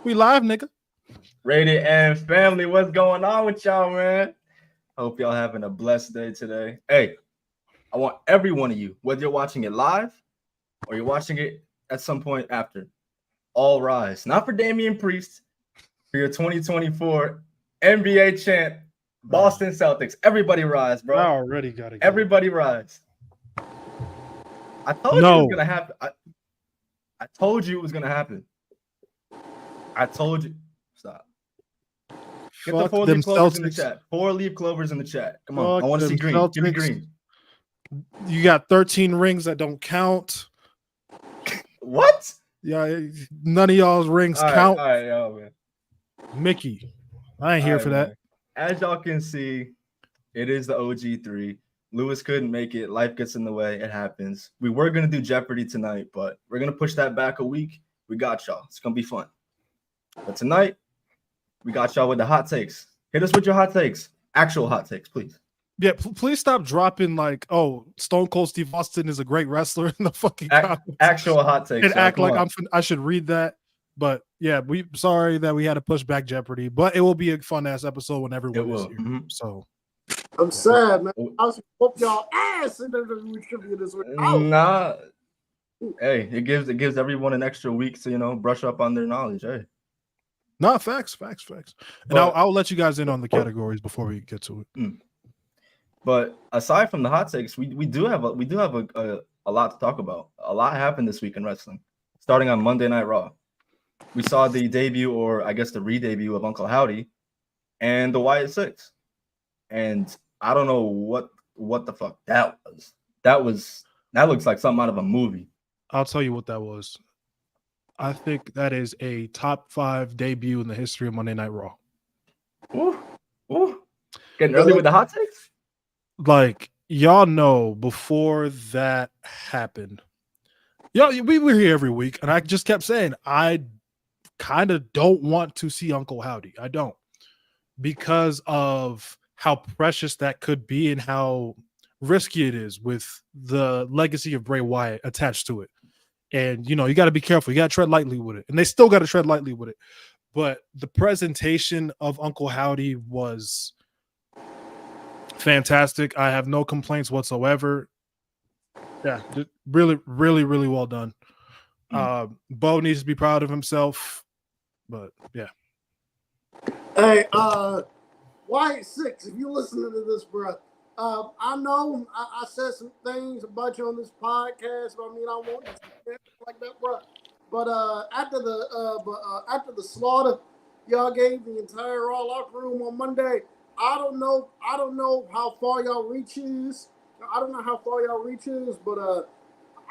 We live, nigga. Rated and family, what's going on with y'all, man? Hope y'all having a blessed day today. Hey, I want every one of you, whether you're watching it live or you're watching it at some point after, all rise. Not for Damien Priest, for your 2024 NBA champ, Boston Celtics. Everybody rise, bro. I already got it. Everybody rise. I told you it was gonna happen. I told you it was gonna happen. I told you. Stop. Get the 4 leaf clovers Celtics in the chat. 4 leaf clovers in the chat. Come on. I want to see green. Celtics. Give me green. You got 13 rings that don't count. What? Yeah, none of y'all's rings count. All right, yo, man. Mickey, I ain't here for that. Man. As y'all can see, it is the OG3. Lewis couldn't make it. Life gets in the way. It happens. We were going to do Jeopardy tonight, but we're going to push that back a week. We got y'all. It's going to be fun. But tonight, we got y'all with the hot takes. Hit us with your hot takes. Actual hot takes, please. Yeah, please stop dropping like, oh, Stone Cold Steve Austin is a great wrestler in the fucking comments. Actual hot takes. And act like I should read that. But yeah, sorry that we had to push back Jeopardy, but it will be a fun ass episode when everyone is here. Mm-hmm. So I'm sad, man. I was whoop y'all ass in the trivia this week. Nah. Hey, it gives everyone an extra week to brush up on their knowledge. Hey. No, facts. And I'll let you guys in on the categories before we get to it. But aside from the hot takes, we do have a lot to talk about. A lot happened this week in wrestling. Starting on Monday Night Raw, we saw the debut, or I guess the re-debut, of Uncle Howdy and the Wyatt Six. And I don't know what the fuck that was. That looks like something out of a movie. I'll tell you what that was. I think that is a top 5 debut in the history of Monday Night Raw. Ooh. Getting early with the hot takes? Like, y'all know, before that happened, we were here every week, and I just kept saying, I kind of don't want to see Uncle Howdy. I don't. Because of how precious that could be and how risky it is with the legacy of Bray Wyatt attached to it. And, you got to be careful. You got to tread lightly with it. And they still got to tread lightly with it. But the presentation of Uncle Howdy was fantastic. I have no complaints whatsoever. Yeah, really, really, really well done. Bo needs to be proud of himself. But, yeah. Hey, Wyatt Six, if you're listening to this, bro, I know I said some things about you on this podcast. I mean, I want to like that, bro. But after the slaughter y'all gave the entire Raw locker room on Monday, I don't know how far y'all reach is. I don't know how far y'all reach is, but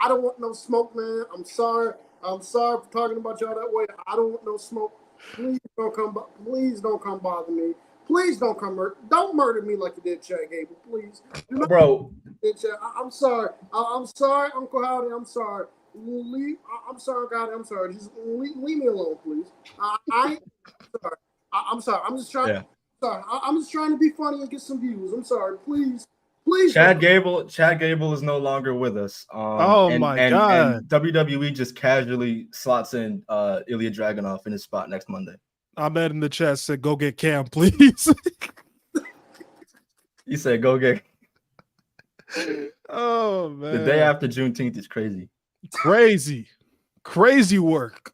I don't want no smoke, man. I'm sorry for talking about y'all that way. I don't want no smoke. Please don't come bother me. Please don't don't murder me like you did Chad Gable, please. Bro. I'm sorry. I'm sorry, Uncle Howdy. I'm sorry. I'm sorry, Uncle Howdy. I'm sorry. Just leave me alone, please. I'm sorry. I'm sorry. I'm just trying. Yeah. Sorry. I'm just trying to be funny and get some views. I'm sorry. Please. Chad Gable is no longer with us. My God. And WWE just casually slots in Ilya Dragunov in his spot next Monday. Ahmed in the chat said, "Go get Cam, please." He said, "Go get." Oh man! The day after Juneteenth is crazy. Crazy work.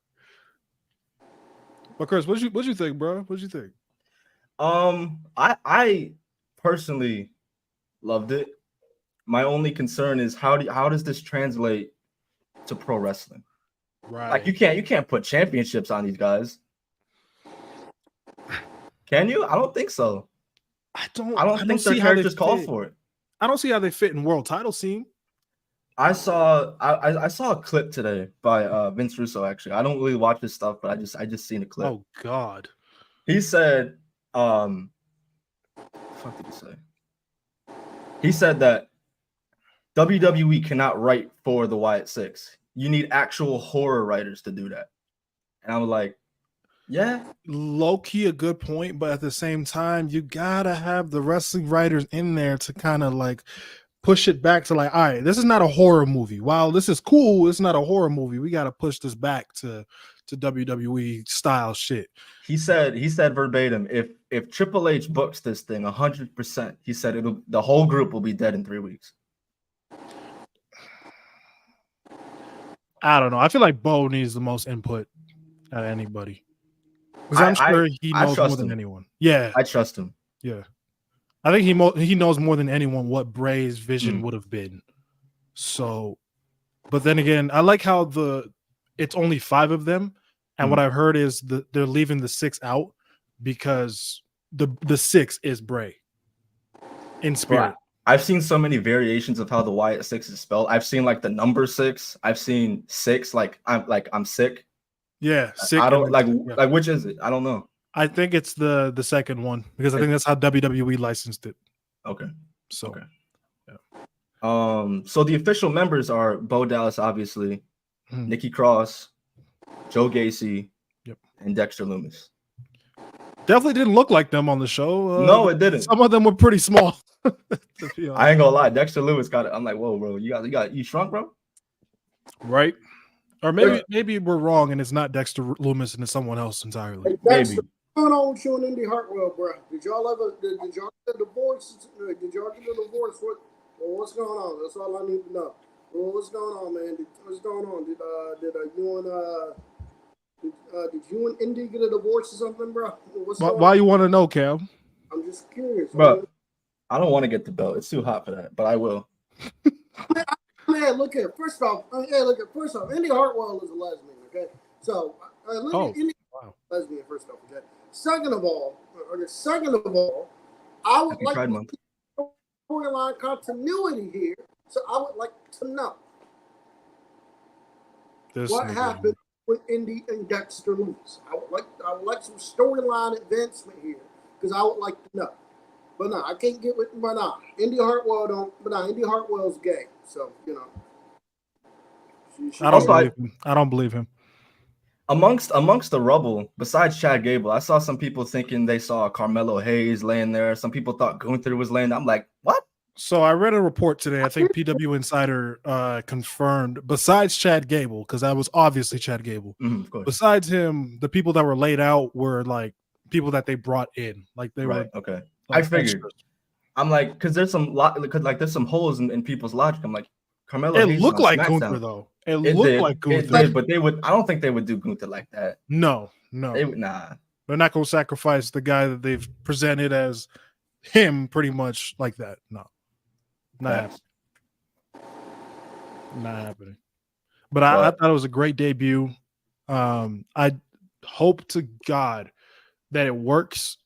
But Khris, what'd you think, bro? What'd you think? I personally loved it. My only concern is how does this translate to pro wrestling? Right. Like you can't put championships on these guys. Can you? I don't think so. I don't think their characters call for it. I don't see how they fit in world title scene. I saw a clip today by Vince Russo. Actually, I don't really watch this stuff, but I just seen a clip. Oh God. He said, what the fuck did he say? He said that WWE cannot write for the Wyatt Six. You need actual horror writers to do that. And I was like, yeah, low-key a good point, but at the same time, you gotta have the wrestling writers in there to kind of like push it back to like, all right, this is not a horror movie. While this is cool, it's not a horror movie. We gotta push this back to to WWE style shit. He said verbatim, if Triple H books this thing 100%, he said the whole group will be dead in 3 weeks. I don't know. I feel like Bo needs the most input out of anybody. Because I'm sure he knows more than anyone. Yeah. I trust him. Yeah. I think he knows more than anyone what Bray's vision would have been. So, but then again, I like how it's only 5 of them. And what I've heard is they're leaving the 6 out because the 6 is Bray in spirit. Right. I've seen so many variations of how the Wyatt 6 is spelled. I've seen like the number 6. I've seen 6 like I'm sick. Yeah, sick. I don't like which is it? I don't know. I think it's the second one because I think that's how WWE licensed it. Okay. So okay. Yeah. So the official members are Bo Dallas, obviously, Nikki Cross, Joe Gacy, and Dexter Lumis. Definitely didn't look like them on the show. No, it didn't. Some of them were pretty small. I ain't gonna lie, Dexter Lumis got it. I'm like, whoa, bro, you shrunk, bro. Right. Or maybe we're wrong and it's not Dexter Lumis and it's someone else entirely. Hey, Dexter, what's going on with you and Indy Hartwell, bro? Did y'all get a divorce? Did y'all get a divorce? What's going on? That's all I need to know. What's going on, man? What's going on? Did you and Indy get a divorce or something, bro? Why you want to know, Cam? I'm just curious, bro. I don't want to get the belt. It's too hot for that, but I will. Man, look at first off, Indy Hartwell is a lesbian, okay? So look at Indy lesbian first off, okay? Second of all, I would like storyline continuity here, so I would like to know what happened with Indy and Dexter Lumis. I would like some storyline advancement here because I would like to know. But no, I can't get with. But no, Indy Hartwell don't. But no, Indy Hartwell's gay, so you know. I don't believe him. Amongst the rubble, besides Chad Gable, I saw some people thinking they saw Carmelo Hayes laying there. Some people thought Gunther was laying there. I'm like, what? So I read a report today. I think PW Insider confirmed, besides Chad Gable, because that was obviously Chad Gable. Of course. Besides him, the people that were laid out were like people that they brought in. Like they were okay. Like I figured. Extras. I'm like, because there's some there's some holes in people's logic. I'm like, Carmelo. It looked like Gunther though. It looked like Gunther. It did, but I don't think they would do Gunther like that. No. They would, nah. They're not going to sacrifice the guy that they've presented as him pretty much like that. No. Not happening. But I thought it was a great debut. I hope to God that it works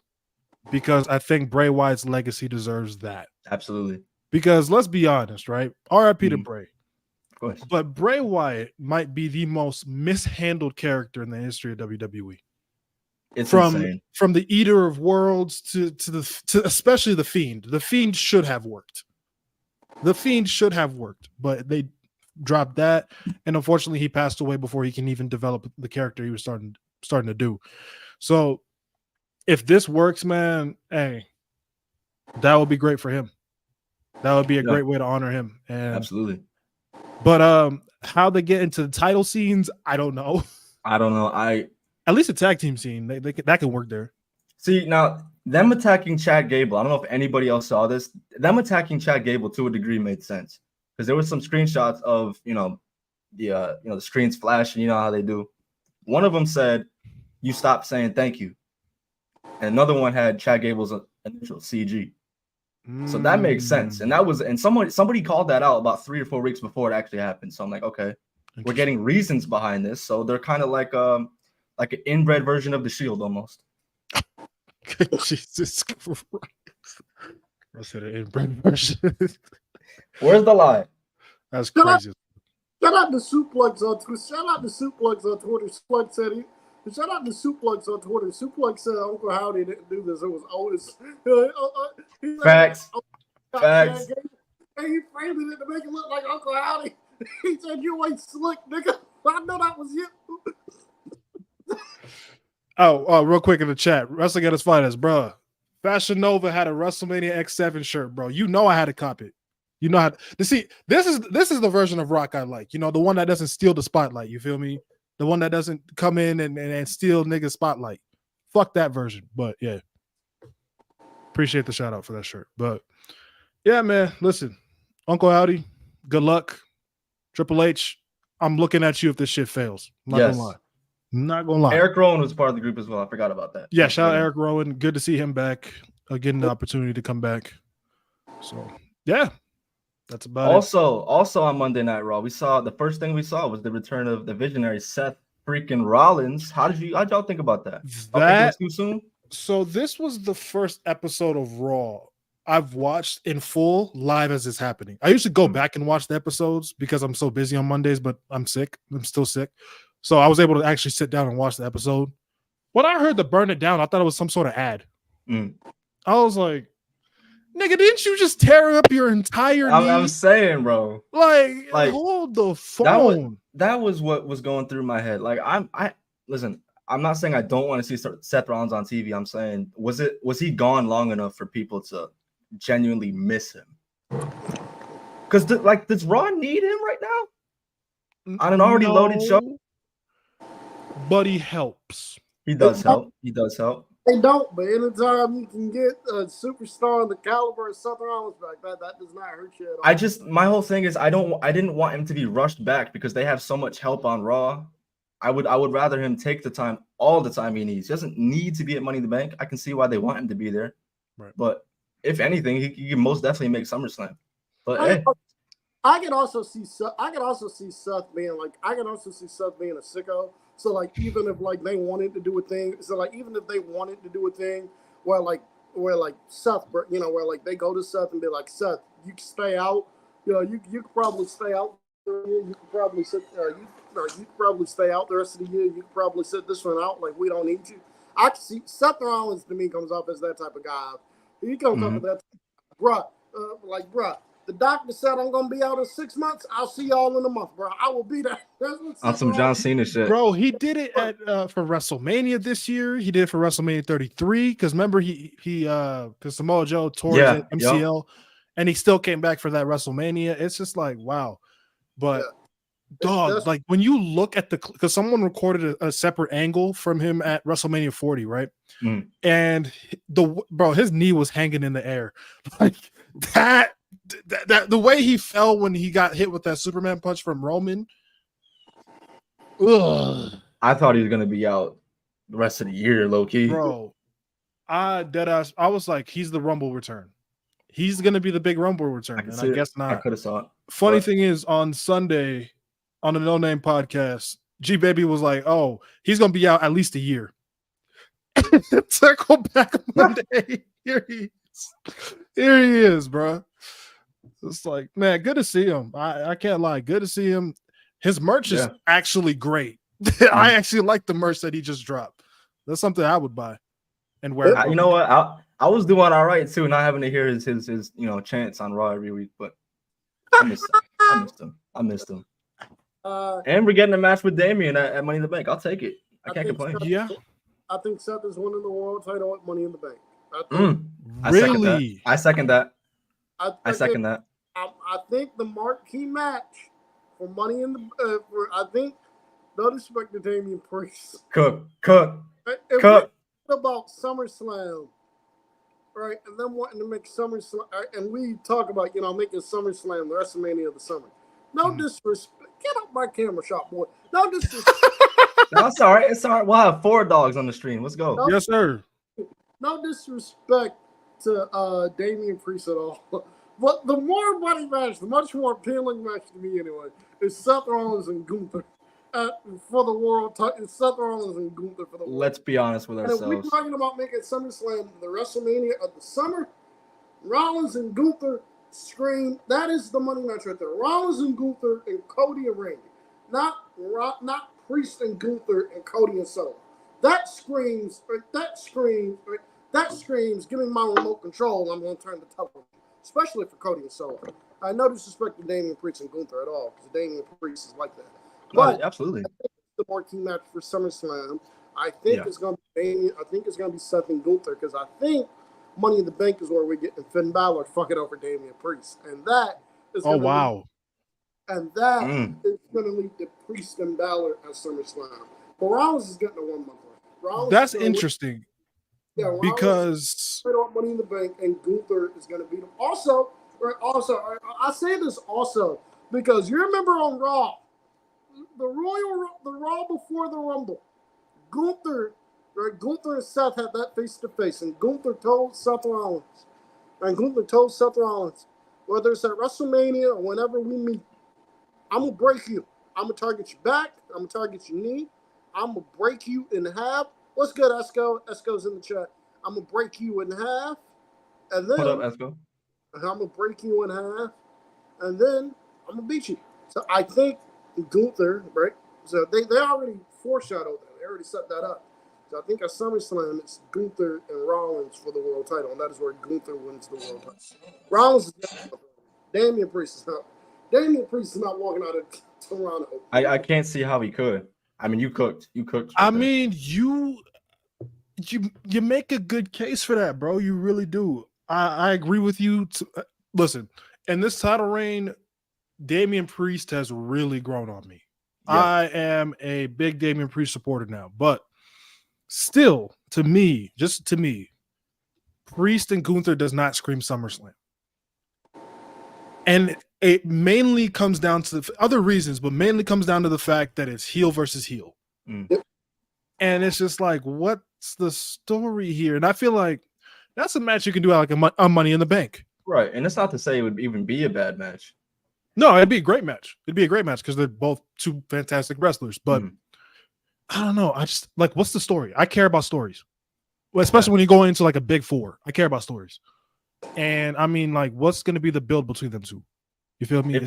because I think Bray Wyatt's legacy deserves that. Absolutely. Because let's be honest, right? R.I.P. to Bray. Of course. But Bray Wyatt might be the most mishandled character in the history of WWE. It's insane. From the Eater of Worlds to especially the Fiend. The Fiend should have worked. But they dropped that, and unfortunately, he passed away before he can even develop the character he was starting to do. So, if this works, man, hey, that would be great for him. That would be a great way to honor him. And absolutely. But how they get into the title scenes, I don't know. At least a tag team scene, that can work there. See, now them attacking Chad Gable, I don't know if anybody else saw this. Them attacking Chad Gable to a degree made sense because there was some screenshots of the screens flashing. You know how they do. One of them said, "You stopped saying thank you," and another one had Chad Gable's initial CG. So that makes sense, and somebody called that out about 3 or 4 weeks before it actually happened. So I'm like, okay, we're getting reasons behind this. So they're kind of like an inbred version of the Shield almost. Jesus Christ! I said an inbred version. Where's the lie? That's crazy. Shout out to Suplex on Twitter. Shout out to Suplex on Twitter. Suplex said he. Shout out to Suplex on Twitter. Suplex said Uncle Howdy didn't do this. It was Otis. Facts. Facts. And he framed it to make it look like Uncle Howdy. He said, "You ain't slick, nigga." I know that was you. Oh, real quick in the chat. Wrestling at its finest, bro. Fashion Nova had a WrestleMania X7 shirt, bro. You know I had to cop it. You know how to see. This is the version of Rock I like. You know, the one that doesn't steal the spotlight. You feel me? the one that doesn't come in and steal nigga spotlight. Fuck that version. But yeah, appreciate the shout out for that shirt. But yeah, man, listen, Uncle Howdy, good luck. Triple H, I'm looking at you if this shit fails. I'm not gonna lie. I'm not gonna lie. Eric Rowan was part of the group as well. I forgot about that. Yeah, shout out Eric Rowan. Good to see him back. Getting the opportunity to come back. So yeah, that's about it. Also on Monday Night Raw, the first thing we saw was the return of the visionary Seth freaking Rollins. How'd y'all think about that? That was too soon. So this was the first episode of Raw I've watched in full live as it's happening. I usually go back and watch the episodes because I'm so busy on Mondays, but I'm sick. I'm still sick. So I was able to actually sit down and watch the episode. When I heard the burn it down, I thought it was some sort of ad. I was like, nigga, didn't you just tear up your entire knee? I'm saying, bro. Like hold the phone. That was what was going through my head. Like listen, I'm not saying I don't want to see Seth Rollins on TV. I'm saying, was he gone long enough for people to genuinely miss him? Because does Raw need him right now on an already loaded show? But he helps. He does help. He does help. They don't, but anytime you can get a superstar in the caliber of Seth Rollins back, that does not hurt you at all. My whole thing is I didn't want him to be rushed back because they have so much help on Raw. I would rather him take the time, all the time he needs. He doesn't need to be at Money in the Bank. I can see why they want him to be there. Right. But if anything, he can most definitely make SummerSlam. But I can also see Seth being a sicko. So like even if like they wanted to do a thing, where Seth, where like they go to Seth and be like, Seth, you can stay out. You could probably stay out. You could probably sit. You could probably stay out the rest of the year. You could probably sit this one out. Like we don't need you. I can see Seth Rollins to me comes off as that type of guy. He comes off as that, bruh. The doctor said I'm gonna be out in 6 months. I'll see y'all in a month, bro. I will be there. On some John Cena shit, bro. He did it for WrestleMania this year. He did it for WrestleMania 33 because remember because Samoa Joe tore his MCL, and he still came back for that WrestleMania. It's just like wow, but dog, like when you look at because someone recorded a separate angle from him at WrestleMania 40, right? And his knee was hanging in the air, like that. The way he fell when he got hit with that Superman punch from Roman. Ugh. I thought he was gonna be out the rest of the year, low key. Bro, I was like, he's the Rumble return. He's gonna be the big Rumble return, and I guess not. I could have saw it. Funny thing is, on Sunday, on the No Name podcast, G Baby was like, "Oh, he's gonna be out at least a year." Circle back Monday. Here he is, bro. It's like, man, good to see him. I can't lie. Good to see him. His merch is actually great. I actually like the merch that he just dropped. That's something I would buy and wear. You know what? I was doing all right too, not having to hear his chants on Raw every week, but I missed him. And we're getting a match with Damian at Money in the Bank. I'll take it. I can't complain. I think Seth is winning the world title at Money in the Bank. Really? I second that. I second that. I think the marquee match for Money in the no disrespect to Damien Priest. Cook. About SummerSlam, right? And them wanting to make SummerSlam, and we talk about making SummerSlam the WrestleMania of the summer. No disrespect. Get up my camera shot, boy. No disrespect. No, it's all right. It's all right. We'll have 4 dogs on the stream. Let's go. Yes, sir. No disrespect to Damien Priest at all. But the more money match, the much more appealing match to me anyway, is Seth Rollins and Gunther for the world. Seth Rollins and Gunther for the world. Let's be honest with ourselves. And if we're talking about making SummerSlam the WrestleMania of the summer, Rollins and Gunther scream. That is the money match right there. Rollins and Gunther and Cody and Randy, not Priest and Gunther and Cody and Solo. That screams. Give me my remote control. I'm going to turn the television. Especially for Cody and Solo. I no disrespect to Damien Priest and Gunther at all, because Damien Priest is like that. But absolutely. I think the marquee match for SummerSlam, I think it's going to be Damien. I think it's going to be Seth and Gunther, because I think Money in the Bank is where we're getting Finn Balor fucking over Damien Priest, and that is. Oh wow! And that is going to lead to Priest and Balor at SummerSlam. But Rollins is getting a 1 month left. That's interesting. Yeah, because straight off Money in the Bank, and Gunther is going to beat him. Also, I say this also because you remember on Raw, the Raw before the Rumble, Gunther and Seth had that face to face, and Gunther told Seth Rollins, whether it's at WrestleMania or whenever we meet, I'm gonna break you. I'm gonna target your back. I'm gonna target your knee. I'm gonna break you in half. What's good, Esco? Esco's in the chat. I'm gonna break you in half, and then What up, Esco? I'm gonna break you in half, and then I'm gonna beat you. So I think Gunther, right? So they already foreshadowed that. They already set that up. So I think at SummerSlam it's Gunther and Rollins for the world title, and that is where Gunther wins the world title. Rollins is not. Damien Priest is not. Damien Priest is not walking out of Toronto. I can't see how he could. I mean, you cooked. I mean, you make a good case for that, bro. You really do. I agree with you. Listen, in this title reign, Damien Priest has really grown on me. Yeah. I am a big Damien Priest supporter now, but still, to me, Priest and Gunther does not scream SummerSlam. And it mainly comes down to other reasons, but mainly comes down to the fact that it's heel versus heel. And it's just like, what's the story here? And I feel like that's a match you can do like a Money in the Bank. Right. And it's not to say it would even be a bad match. No, it'd be a great match. It'd be a great match because they're both two fantastic wrestlers. But I don't know. I just like, what's the story? I care about stories. Well, especially when you go into like a big four. I care about stories. And I mean, like, what's going to be the build between them two? You feel me?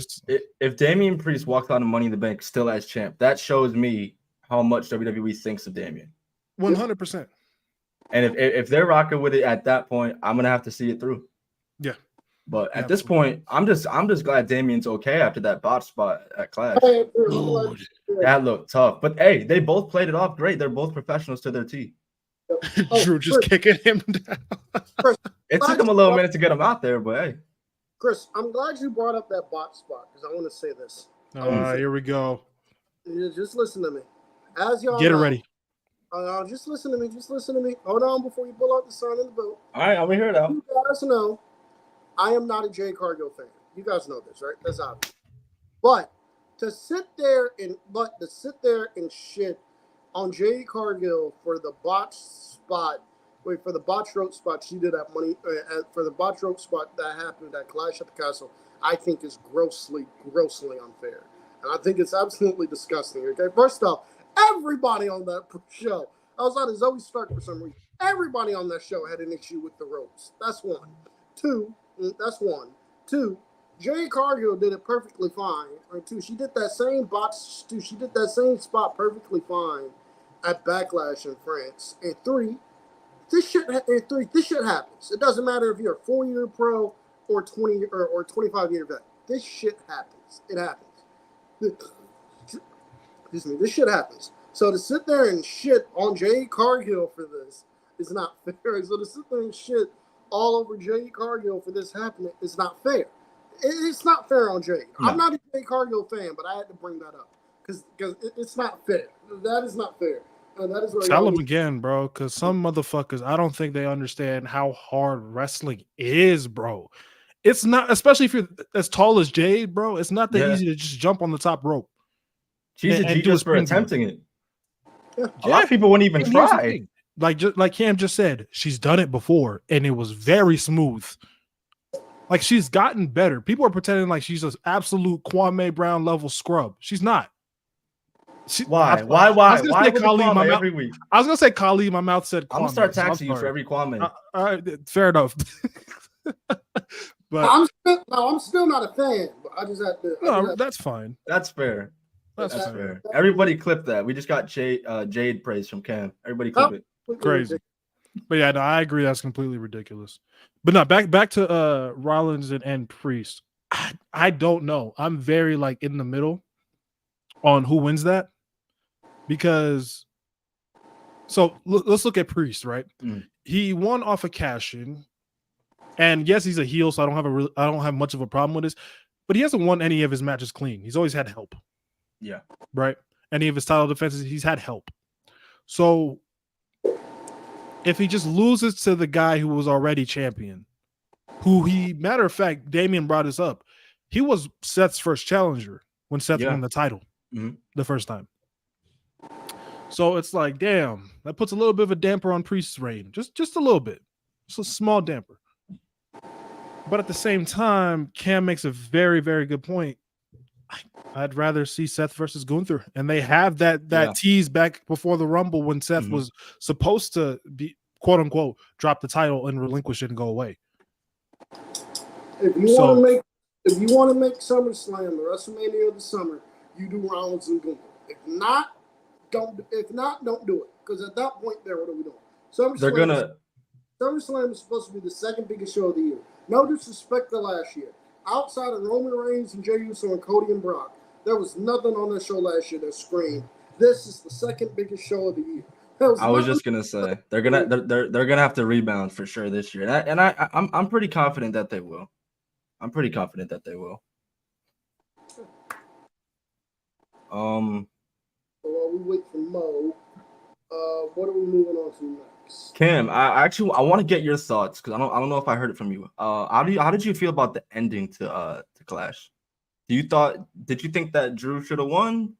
If Damien Priest walks out of Money in the Bank still as champ, that shows me how much WWE thinks of Damien. 100%. And if they're rocking with it at that point, I'm gonna have to see it through. Yeah. But at this point, I'm just glad Damien's okay after that botch spot at Clash. That looked tough. But hey, they both played it off great. They're both professionals to their team. Drew just kicking him down. It took him a little minute to get him out there, but hey. Chris, I'm glad you brought up that bot spot because I want to say this. Here we go. Just listen to me. As y'all get it ready. Just listen to me. Just listen to me. Hold on before you pull out the sign in the boat. All right, I'm here now. You guys know I am not a Jade Cargill fan. You guys know this, right? That's obvious. But to sit there and shit on Jade Cargill for the botch spot. Wait, for the botch rope spot she did at Money for the botch rope spot that happened at Clash at the Castle, I think is grossly unfair. And I think it's absolutely disgusting. Okay, first off, everybody on that show, outside of Zoe Stark for some reason, everybody on that show had an issue with the ropes. That's one. Two, Jade Cargill did it perfectly fine. Or two, she did that same botch. Two, she did that same spot perfectly fine at Backlash in France. And three, this shit happens. It doesn't matter if you're a 4-year pro or 20 or 25-year vet. This shit happens. It happens. Excuse me. This shit happens. So to sit there and shit on Jade Cargill for this is not fair. So to sit there and shit all over Jade Cargill for this happening is not fair. It's not fair on Jade. No. I'm not a Jade Cargill fan, but I had to bring that up because it's not fair. That is not fair. Tell them again, bro, because some motherfuckers, I don't think they understand how hard wrestling is, bro. It's not, especially if you're as tall as Jade, bro. It's not that easy to just jump on the top rope. She's a genius for attempting it. Yeah. A lot of people wouldn't even try. Like Cam just said, she's done it before, and it was very smooth. Like, she's gotten better. People are pretending like she's an absolute Kwame Brown level scrub. She's not. Why? Why Kwame every week? I was gonna say Kali. My mouth said Kwame. I'm gonna start taxing you for every Kwame. Fair enough. But I'm still not a fan. But I just have to. That's fine. That's fair. That's fair. Everybody clip that. We just got Jade praise from Cam. Everybody clip it. Crazy. But yeah, no, I agree. That's completely ridiculous. But no, back to Rollins and Priest. I don't know. I'm very like in the middle on who wins that. Because, so let's look at Priest, right? He won off a cash-in, and yes, he's a heel, so I don't have much of a problem with this. but he hasn't won any of his matches clean. He's always had help. Yeah. Right? Any of his title defenses, he's had help. So if he just loses to the guy who was already champion, matter of fact, Damien brought this up. He was Seth's first challenger when Seth won the title the first time. So it's like, damn, that puts a little bit of a damper on Priest's reign. Just a little bit. Just a small damper. But at the same time, Cam makes a very, very good point. I'd rather see Seth versus Gunther. And they have that tease back before the Rumble when Seth was supposed to be, quote unquote, drop the title and relinquish it and go away. If you want to make SummerSlam the WrestleMania of the summer, you do Rollins and Gunther. If not, don't do it. Because at that point, what are we doing? SummerSlam is supposed to be the second biggest show of the year. No disrespect to last year. Outside of Roman Reigns and Jey Uso and Cody and Brock, there was nothing on that show last year that screamed, this is the second biggest show of the year. I was just gonna say they're gonna have to rebound for sure this year, and I'm pretty confident that they will. While we wait for Mo, what are we moving on to next? Kim, I want to get your thoughts because I don't know if I heard it from you. How did you feel about the ending to Clash? Did you think that Drew should have won?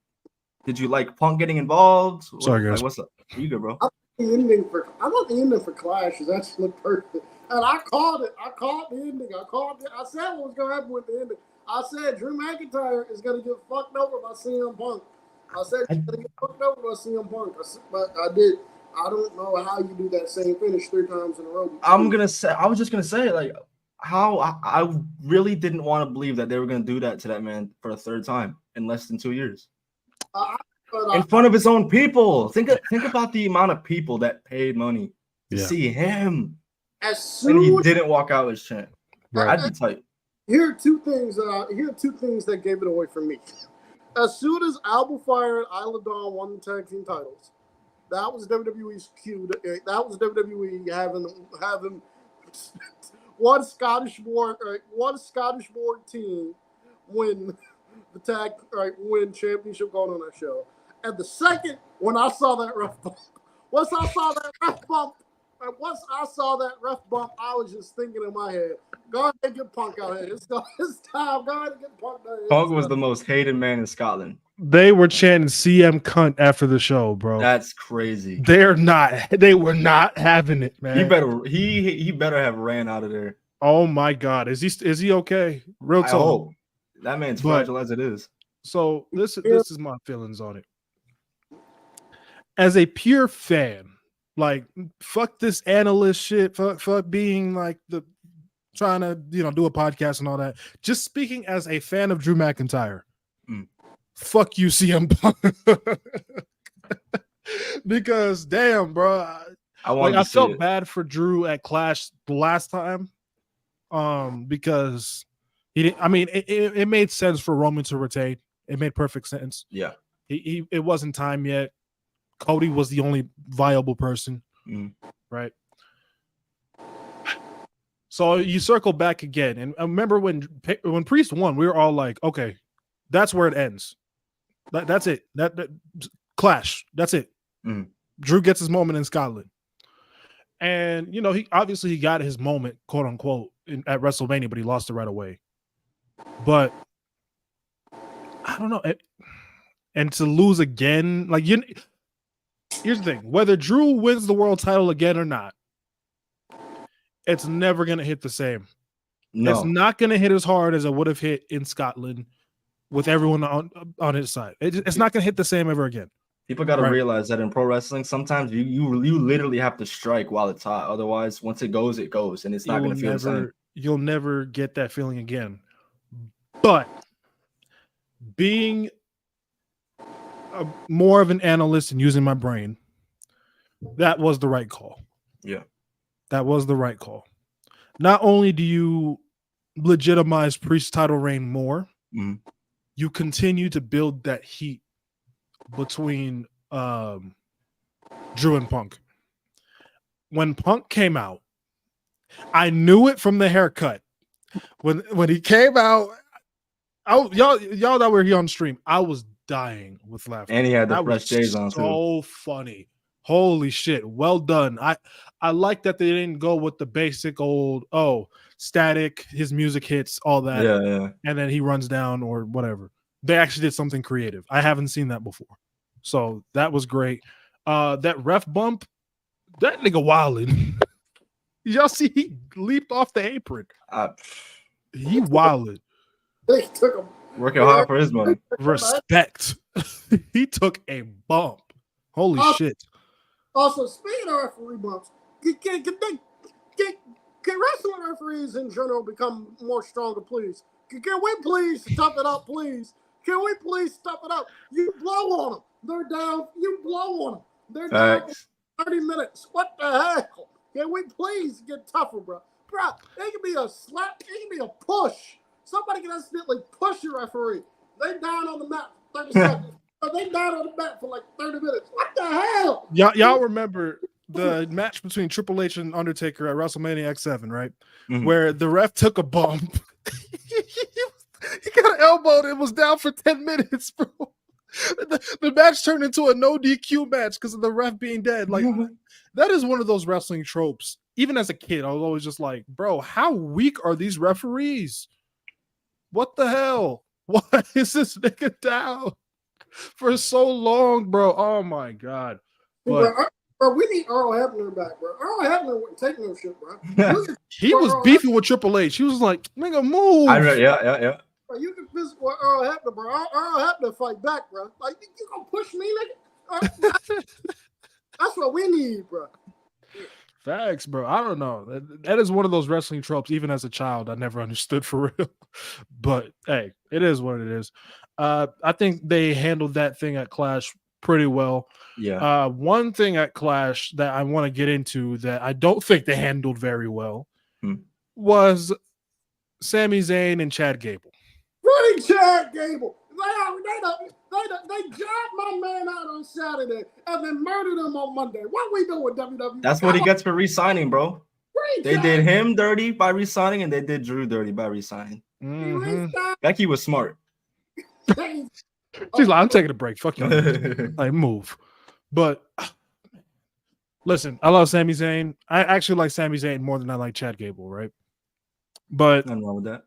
Did you like Punk getting involved? Sorry, guys. What's up? You good, bro? I thought the ending for Clash is actually perfect. And I called it. I called the ending. I said what was going to happen with the ending. I said Drew McIntyre is going to get fucked over by CM Punk. I said he's going to get fucked over by CM Punk. But I did. I don't know how you do that same finish 3 times in a row. I was just going to say, like, how I really didn't want to believe that they were going to do that to that man for a third time in less than 2 years. In front of his own people. Think about the amount of people that paid money to see him. And he didn't walk out as champ. Right. I'd be tight. Here are two things that gave it away for me. As soon as Alba Fire and Isla Dawn won the tag team titles, that was WWE's cue. That was WWE having one Scottish born team win win championship going on that show. And the second, when I saw that ref bump, once I saw that ref bump, I was just thinking in my head, go ahead and get Punk out here. It's time. Go ahead and get Punk out here. Punk was the most hated man in Scotland. They were chanting CM cunt after the show, bro. That's crazy. They were not having it, man. He better have ran out of there. Oh my God. Is he okay? Real talk. I hope. That man's fragile as it is. So this is my feelings on it. As a pure fan, like, fuck this analyst shit, fuck being like trying to do a podcast and all that. Just speaking as a fan of Drew McIntyre, fuck you, CM Punk. Because damn, bro, I felt bad for Drew at Clash the last time, because he didn't. I mean, it made sense for Roman to retain. It made perfect sense. Yeah, it wasn't time yet. Cody was the only viable person, right? So you circle back again, and I remember when Priest won, we were all like, "Okay, that's where it ends. That's it. That Clash. That's it." Drew gets his moment in Scotland, and he got his moment, quote unquote, at WrestleMania, but he lost it right away. But I don't know, and to lose again, like here's the thing: whether Drew wins the world title again or not, it's never going to hit the same. No. It's not going to hit as hard as it would have hit in Scotland with everyone on his side. It's not going to hit the same ever again. People got to realize that in pro wrestling, sometimes you literally have to strike while it's hot. Otherwise, once it goes, and it's not going to feel the same. You'll never get that feeling again. But being more of an analyst and using my brain, that was the right call. Yeah. That was the right call. Not only do you legitimize Priest's title reign more, you continue to build that heat between Drew and Punk. When Punk came out, I knew it from the haircut. When he came out, Y'all that were here on stream, I was dying with laughter. And he had the that fresh J's on too. So funny. Holy shit. Well done. I like that they didn't go with the basic old, static, his music hits, all that. Yeah. And then he runs down or whatever. They actually did something creative. I haven't seen that before. So that was great. That ref bump, that nigga wildin'. Y'all see he leaped off the apron. He wilded. They took him. Working hard for his money. Respect. He took a bump. Holy shit. Also, speaking of referee bumps, can wrestling referees in general become more stronger, please? Can we please tough it up, please? Can we please tough it up? You blow on them. They're down. You blow on them. They're down for 30 minutes. What the hell? Can we please get tougher, bro? Bro, it can be a slap. It can be a push. Somebody can accidentally push your referee. They down on the mat for 30 seconds. They down on the mat for like 30 minutes. What the hell? Y'all remember the match between Triple H and Undertaker at WrestleMania X7, right? Mm-hmm. Where the ref took a bump. He got elbowed and was down for 10 minutes, bro. The match turned into a no DQ match because of the ref being dead. Like, that is one of those wrestling tropes. Even as a kid, I was always just like, bro, how weak are these referees? What the hell? Why is this nigga down for so long, bro? Oh my god. But, bro, we need Earl Hebner back, bro. Earl Hebner wouldn't take no shit, bro. He was beefing with Triple H. He was like, nigga, move. Yeah. Bro, you can visit with Earl Hebner, bro. Earl Hebner fight back, bro. Like, you gonna push me, nigga? That's what we need, bro. Facts, bro. I don't know. That is one of those wrestling tropes, even as a child, I never understood for real. But hey, it is what it is. I think they handled that thing at Clash pretty well. Yeah. One thing at Clash that I want to get into that I don't think they handled very well was Sami Zayn and Chad Gable. Really, Chad Gable. They jabbed my man out on Saturday and then murdered him on Monday. What we doing, WWE? That's what he gets for re-signing, bro. They did him dirty by re-signing, and they did Drew dirty by re-signing. Becky was smart. She's like, I'm taking a break. Fuck you. Like, move. But listen, I love Sami Zayn. I actually like Sami Zayn more than I like Chad Gable, right? But nothing wrong with that.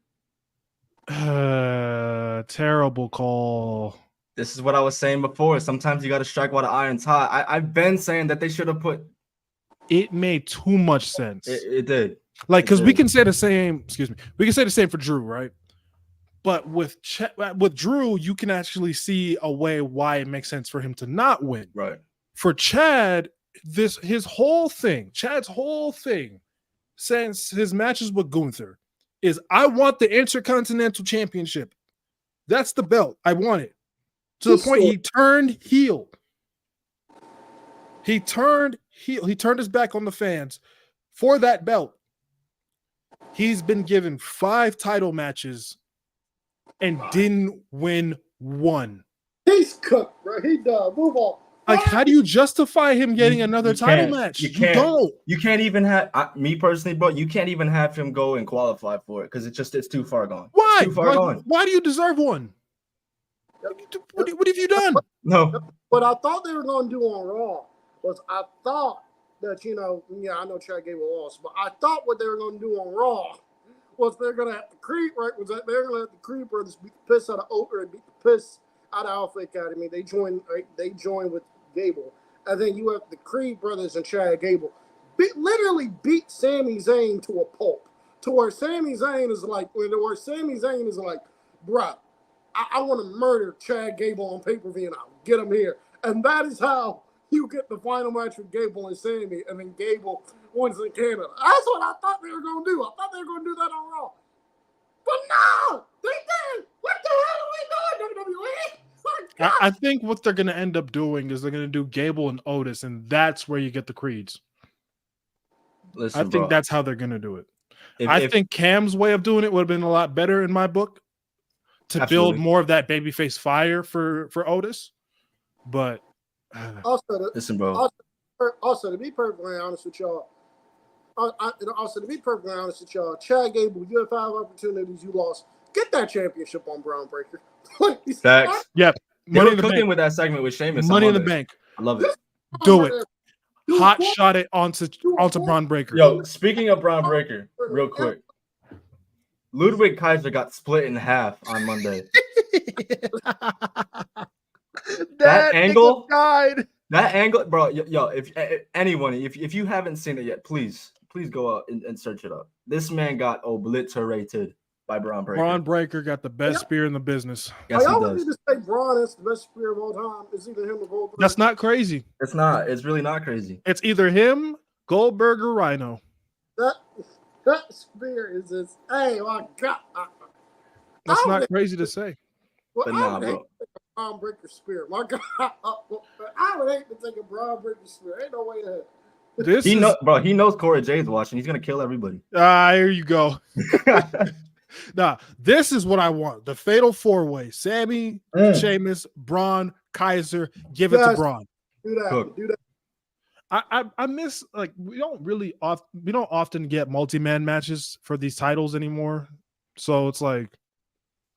Terrible call. This is what I was saying before. Sometimes you got to strike while the iron's hot. I've been saying that they should have put. It made too much sense. It did. Like, because we can say the same. Excuse me. We can say the same for Drew, right? But with Drew, you can actually see a way why it makes sense for him to not win. Right. For Chad, Chad's whole thing, since his matches with Gunther, is I want the Intercontinental Championship. That's the belt. I want it. To the point he turned heel. He turned his back on the fans for that belt. He's been given 5 title matches and didn't win one. He's cooked, bro. He done. Move on. Like, how do you justify him getting another title match? You don't. You can't even have me personally, bro. You can't even have him go and qualify for it because it's too far gone. Why? It's too far gone. Why do you deserve one? What have you done? No. What I thought they were going to do on Raw was I thought that, I know Chad Gable lost, but I thought what they were going to do on Raw was they're going to have to creep, right? Was that they're going to have to creep brothers beat the piss out of Oker and beat the piss out of Alpha Academy. They joined with Gable. And then you have the Creed brothers and Chad Gable literally beat Sami Zayn to a pulp. To where Sami Zayn is like, bruh, I want to murder Chad Gable on pay-per-view and I'll get him here. And that is how you get the final match with Gable and Sami, and then Gable wins in Canada. That's what I thought they were going to do. I thought they were going to do that on Raw. But no! They didn't! What the hell are we doing, WWE? I think what they're going to end up doing is they're going to do Gable and Otis, and that's where you get the Creeds. Listen, I think that's how they're going to do it. I think Cam's way of doing it would have been a lot better in my book to build more of that babyface fire for Otis. But listen, bro. Also, to be perfectly honest with y'all, Chad Gable, you had 5 opportunities, you lost Get that championship on Braun Breaker. Facts. Yeah. They Money were in the cooking bank. with that segment with Sheamus. Money in the Monday. bank. I love it. Do it. Do Hot four- shot it onto do a four- Braun Breaker. Yo, speaking of Braun Breaker, real quick. Ludwig Kaiser got split in half on Monday. that angle died. That angle, bro. Yo, if anyone, if you haven't seen it yet, please go out and search it up. This man got obliterated by Braun Breaker. Braun Breaker got the best spear in the business. Yes, I he always does. need to say Braun is the best spear of all time. It's either him or Goldberg. That's not crazy. It's not. It's really not crazy. It's either him, Goldberg, or Rhino. That spear is just, hey, my God. That's not crazy to say. Well, But I nah, would hate bro. to take a Braun Breaker spear. My God. I would hate to take a Braun Breaker spear. Ain't no way to hell. This He is knows, bro. He knows Corey J's watching. He's gonna kill everybody. here you go. Nah, this is what I want. The fatal four-way. Sammy, Sheamus, Braun, Kaiser. Give it to Yes. Braun. Do that. Cook. Do that. I miss, like, we don't often get multi-man matches for these titles anymore. So it's like,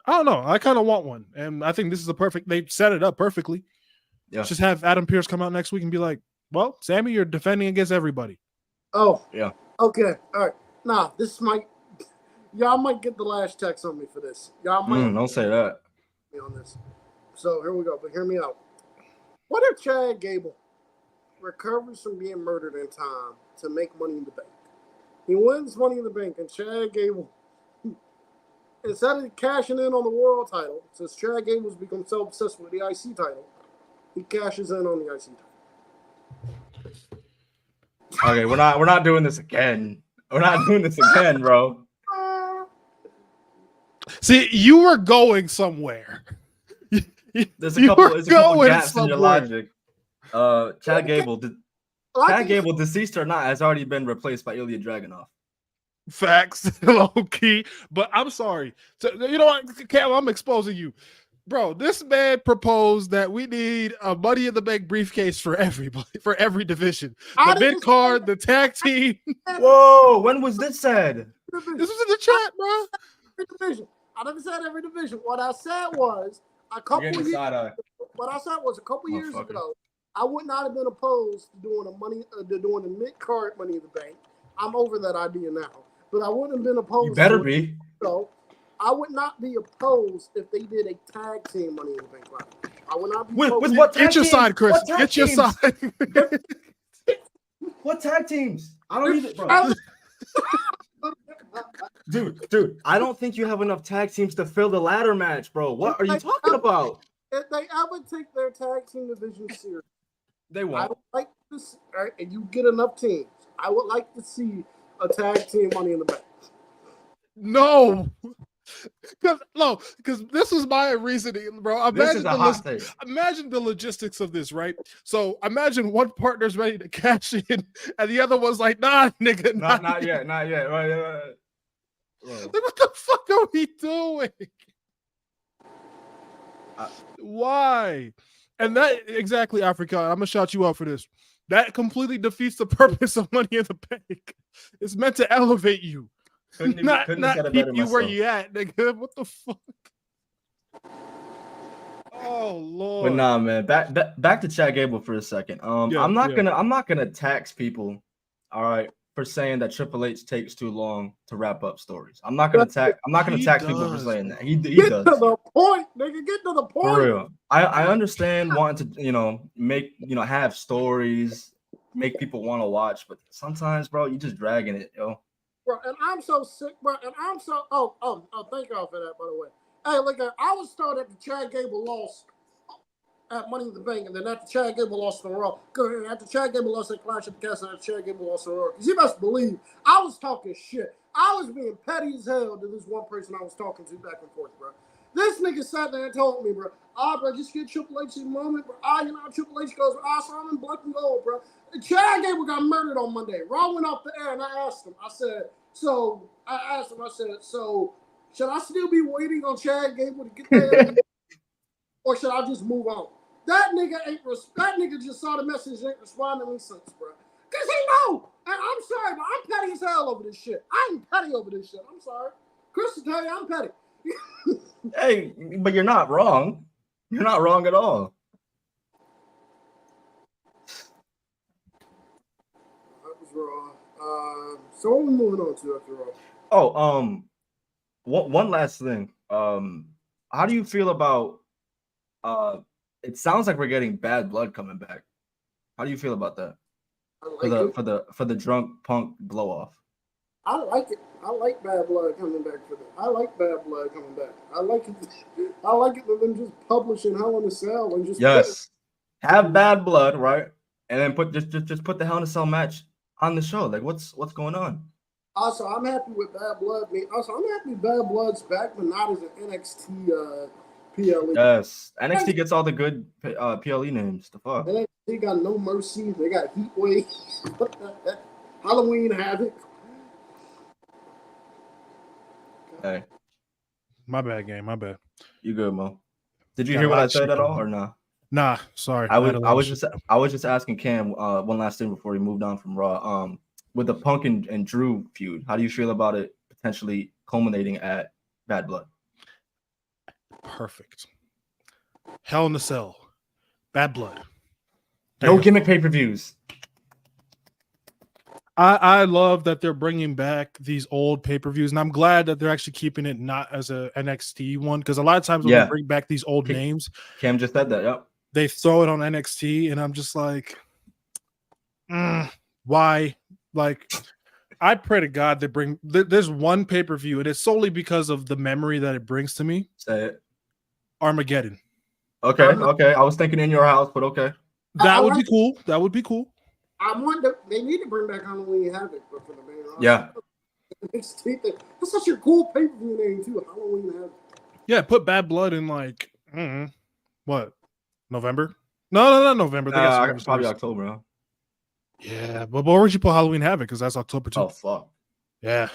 I don't know. I kind of want one. And I think this is they set it up perfectly. Yeah. Just have Adam Pearce come out next week and be like, well, Sammy, you're defending against everybody. Oh. Yeah. Okay. All right. Nah, y'all might get the last text on me for this. Y'all might Don't say that. be on this. So here we go. But hear me out. What if Chad Gable recovers from being murdered in time to make Money in the Bank? He wins Money in the Bank, and Chad Gable, instead of cashing in on the world title, since Chad Gable's become so obsessed with the IC title, he cashes in on the IC title. Okay, we're not doing this again. We're not doing this again, bro. See, you were going somewhere. There's a couple going gaps in your somewhere. logic. Chad Gable, I Chad think- Gable, deceased or not, has already been replaced by Ilya Dragunov. Facts, low key. But I'm sorry. So, you know what, Cam, I'm exposing you. Bro, this man proposed that we need a Money in the Bank briefcase for everybody, for every division. I The didn't mid card, the tag team. Whoa, when was this said? This was in the chat, bro. Every division. I never said every division. What I said was a couple You're getting years. side eye. What I said was a couple years Motherfucker. ago, I would not have been opposed to doing the mid card Money in the Bank. I'm over that idea now, but I wouldn't have been opposed. You better to it. be. So I would not be opposed if they did a tag team Money in the Bank match. I would not be With opposed. what Get your tag side, teams? Chris. What tag Get your teams? side. What tag teams? I don't need it, bro. Dude, I don't think you have enough tag teams to fill the ladder match, bro. What are you talking about? If they ever take their tag team division serious, They I won't. would like to see, all right, and you get enough teams. I would like to see a tag team Money in the Bank. No. Because this was my reasoning, bro. This is a hot take. Imagine the logistics of this, right? So imagine one partner's ready to cash in, and the other one's like, nah, nigga, Not yet. Right. Like, what the fuck are we doing? Why? And that exactly, Africa. I'm gonna shout you out for this. That completely defeats the purpose of Money in the Bank. It's meant to elevate you, Couldn't not have said it keep better you where myself. you at, nigga. What the fuck? Oh Lord. But nah, man. Back to Chad Gable for a second. I'm not gonna tax people, all right, for saying that Triple H takes too long to wrap up stories. I'm not gonna tax people for saying that. He Get does. to the point, nigga. Get to the point. For real. I understand wanting to, have stories, make people want to watch, but sometimes, bro, you just dragging it, yo. Bro, and I'm so sick, bro. And I'm so thank y'all for that, by the way. Hey, look, I was started at the Chad Gable loss at Money in the Bank, and then after Chad Gable lost on Raw, after Chad Gable lost at Clash of the Castle, after Chad Gable lost on Raw, because you best believe I was talking shit. I was being petty as hell to this one person I was talking to back and forth, bro. This nigga sat there and told me, bro, bro, just get Triple H's moment, bro. Triple H goes, so I'm in black and gold, bro. Chad Gable got murdered on Monday. Raw went off the air, and I asked him, so should I still be waiting on Chad Gable to get there? Or should I just move on? That nigga just saw the message and ain't responding to me since, bro. Cause he know. And I'm sorry, but I'm petty as hell over this shit. I'm petty over this shit. I'm sorry. Chris will tell you I'm petty. Hey, but you're not wrong. You're not wrong at all. That was Raw. So what are we moving on to after Raw? Oh, one last thing. How do you feel about it sounds like we're getting Bad Blood coming back. How do you feel about that? For the drunk punk blow off? I like it. I like Bad Blood coming back for that. I like Bad Blood coming back. I like it. I like it for them just publishing Hell in a Cell and just have Bad Blood, right? And then put just put the Hell in a Cell match on the show. Like what's going on? Also, I'm happy with Bad Blood. I'm happy Bad Blood's back, but not as an NXT PLE. Yes, NXT gets all the good PLE names. The fuck? NXT got No Mercy. They got Heatwave. Halloween Havoc. Hey, my bad, game. My bad. You good, Mo? Did you hear what I said at all, or nah? Nah, sorry. I was just asking Cam one last thing before he moved on from Raw. With the Punk and Drew feud, how do you feel about it potentially culminating at Bad Blood? Perfect. Hell in a Cell. Bad Blood. No gimmick pay-per-views. I love that they're bringing back these old pay-per-views, and I'm glad that they're actually keeping it not as a NXT one, because a lot of times when they bring back these old names, Cam just said that, yep. They throw it on NXT, and I'm just like, why? Like, I pray to God they bring. There's one pay-per-view, and it's solely because of the memory that it brings to me. Say it. Armageddon. Okay. I was thinking In Your House, but okay. That would be cool. That would be cool. They need to bring back Halloween Havoc, but for the main roster. Yeah. That's such a cool pay-per-view name too. Halloween Havoc. Yeah, put Bad Blood in like what? November? No, not November. Probably October. Huh? Yeah, but where would you put Halloween Havoc? Because that's October too. Oh fuck. Yeah,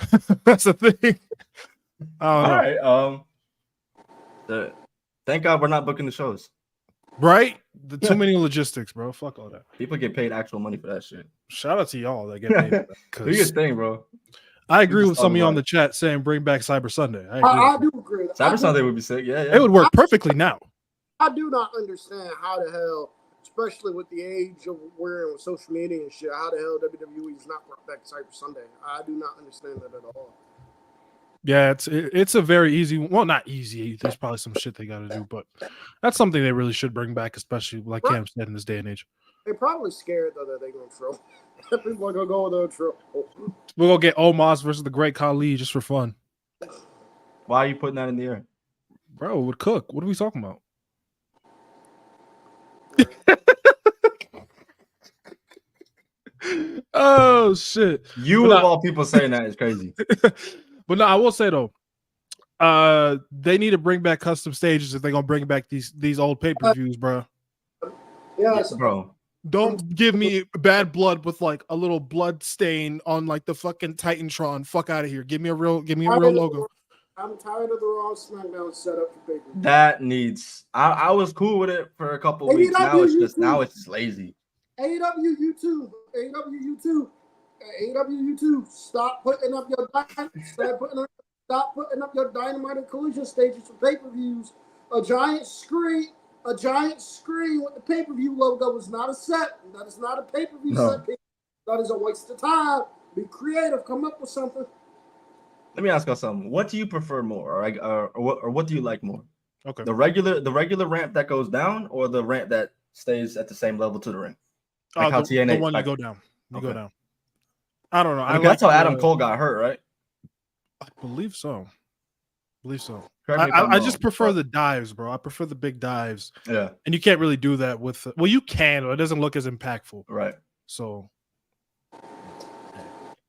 that's the thing. All right. Thank God we're not booking the shows. Right? Too many logistics, bro. Fuck all that. People get paid actual money for that shit. Shout out to y'all that get paid. Do your thing, bro. I agree with some of you on the chat saying bring back Cyber Sunday. I do agree. Cyber Sunday would be sick. Yeah. It would work perfectly now. I do not understand how the hell, especially with the age of wearing with social media and shit, how the hell WWE is not brought back Cyber Sunday. I do not understand that at all. Yeah, it's a very easy. Well, not easy. There's probably some shit they got to do, but that's something they really should bring back, especially like Cam said in this day and age. They're probably scared though that they're gonna throw. People are gonna go with their throw. We're gonna get Omos versus the Great Khali just for fun. Why are you putting that in the air, bro? It would cook. What are we talking about? Oh shit! You of all people saying that is crazy. But no, I will say though, they need to bring back custom stages if they're gonna bring back these old pay-per-views, bro. Yes, bro. Don't give me Bad Blood with like a little blood stain on like the fucking Titantron. Fuck out of here. Give me a real logo. I'm tired of the Raw SmackDown setup for pay-per-view. That needs. I was cool with it for a couple of weeks. Now it's just lazy. AEW YouTube. Stop putting up your Dynamite and Collision stages for pay-per-views. A giant screen with the pay-per-view logo is not a set. That is not a pay-per-view set. That is a waste of time. Be creative. Come up with something. Let me ask you something. What do you prefer more, or what do you like more? Okay. The regular ramp that goes down, or the ramp that stays at the same level to the ring? Like how TNA, the one you go down. Go down. I don't know. That's how Adam Cole got hurt, right? I believe so. I just prefer the dives, bro. I prefer the big dives. Yeah. And you can't really do that with. Well, you can, but it doesn't look as impactful. Right. So.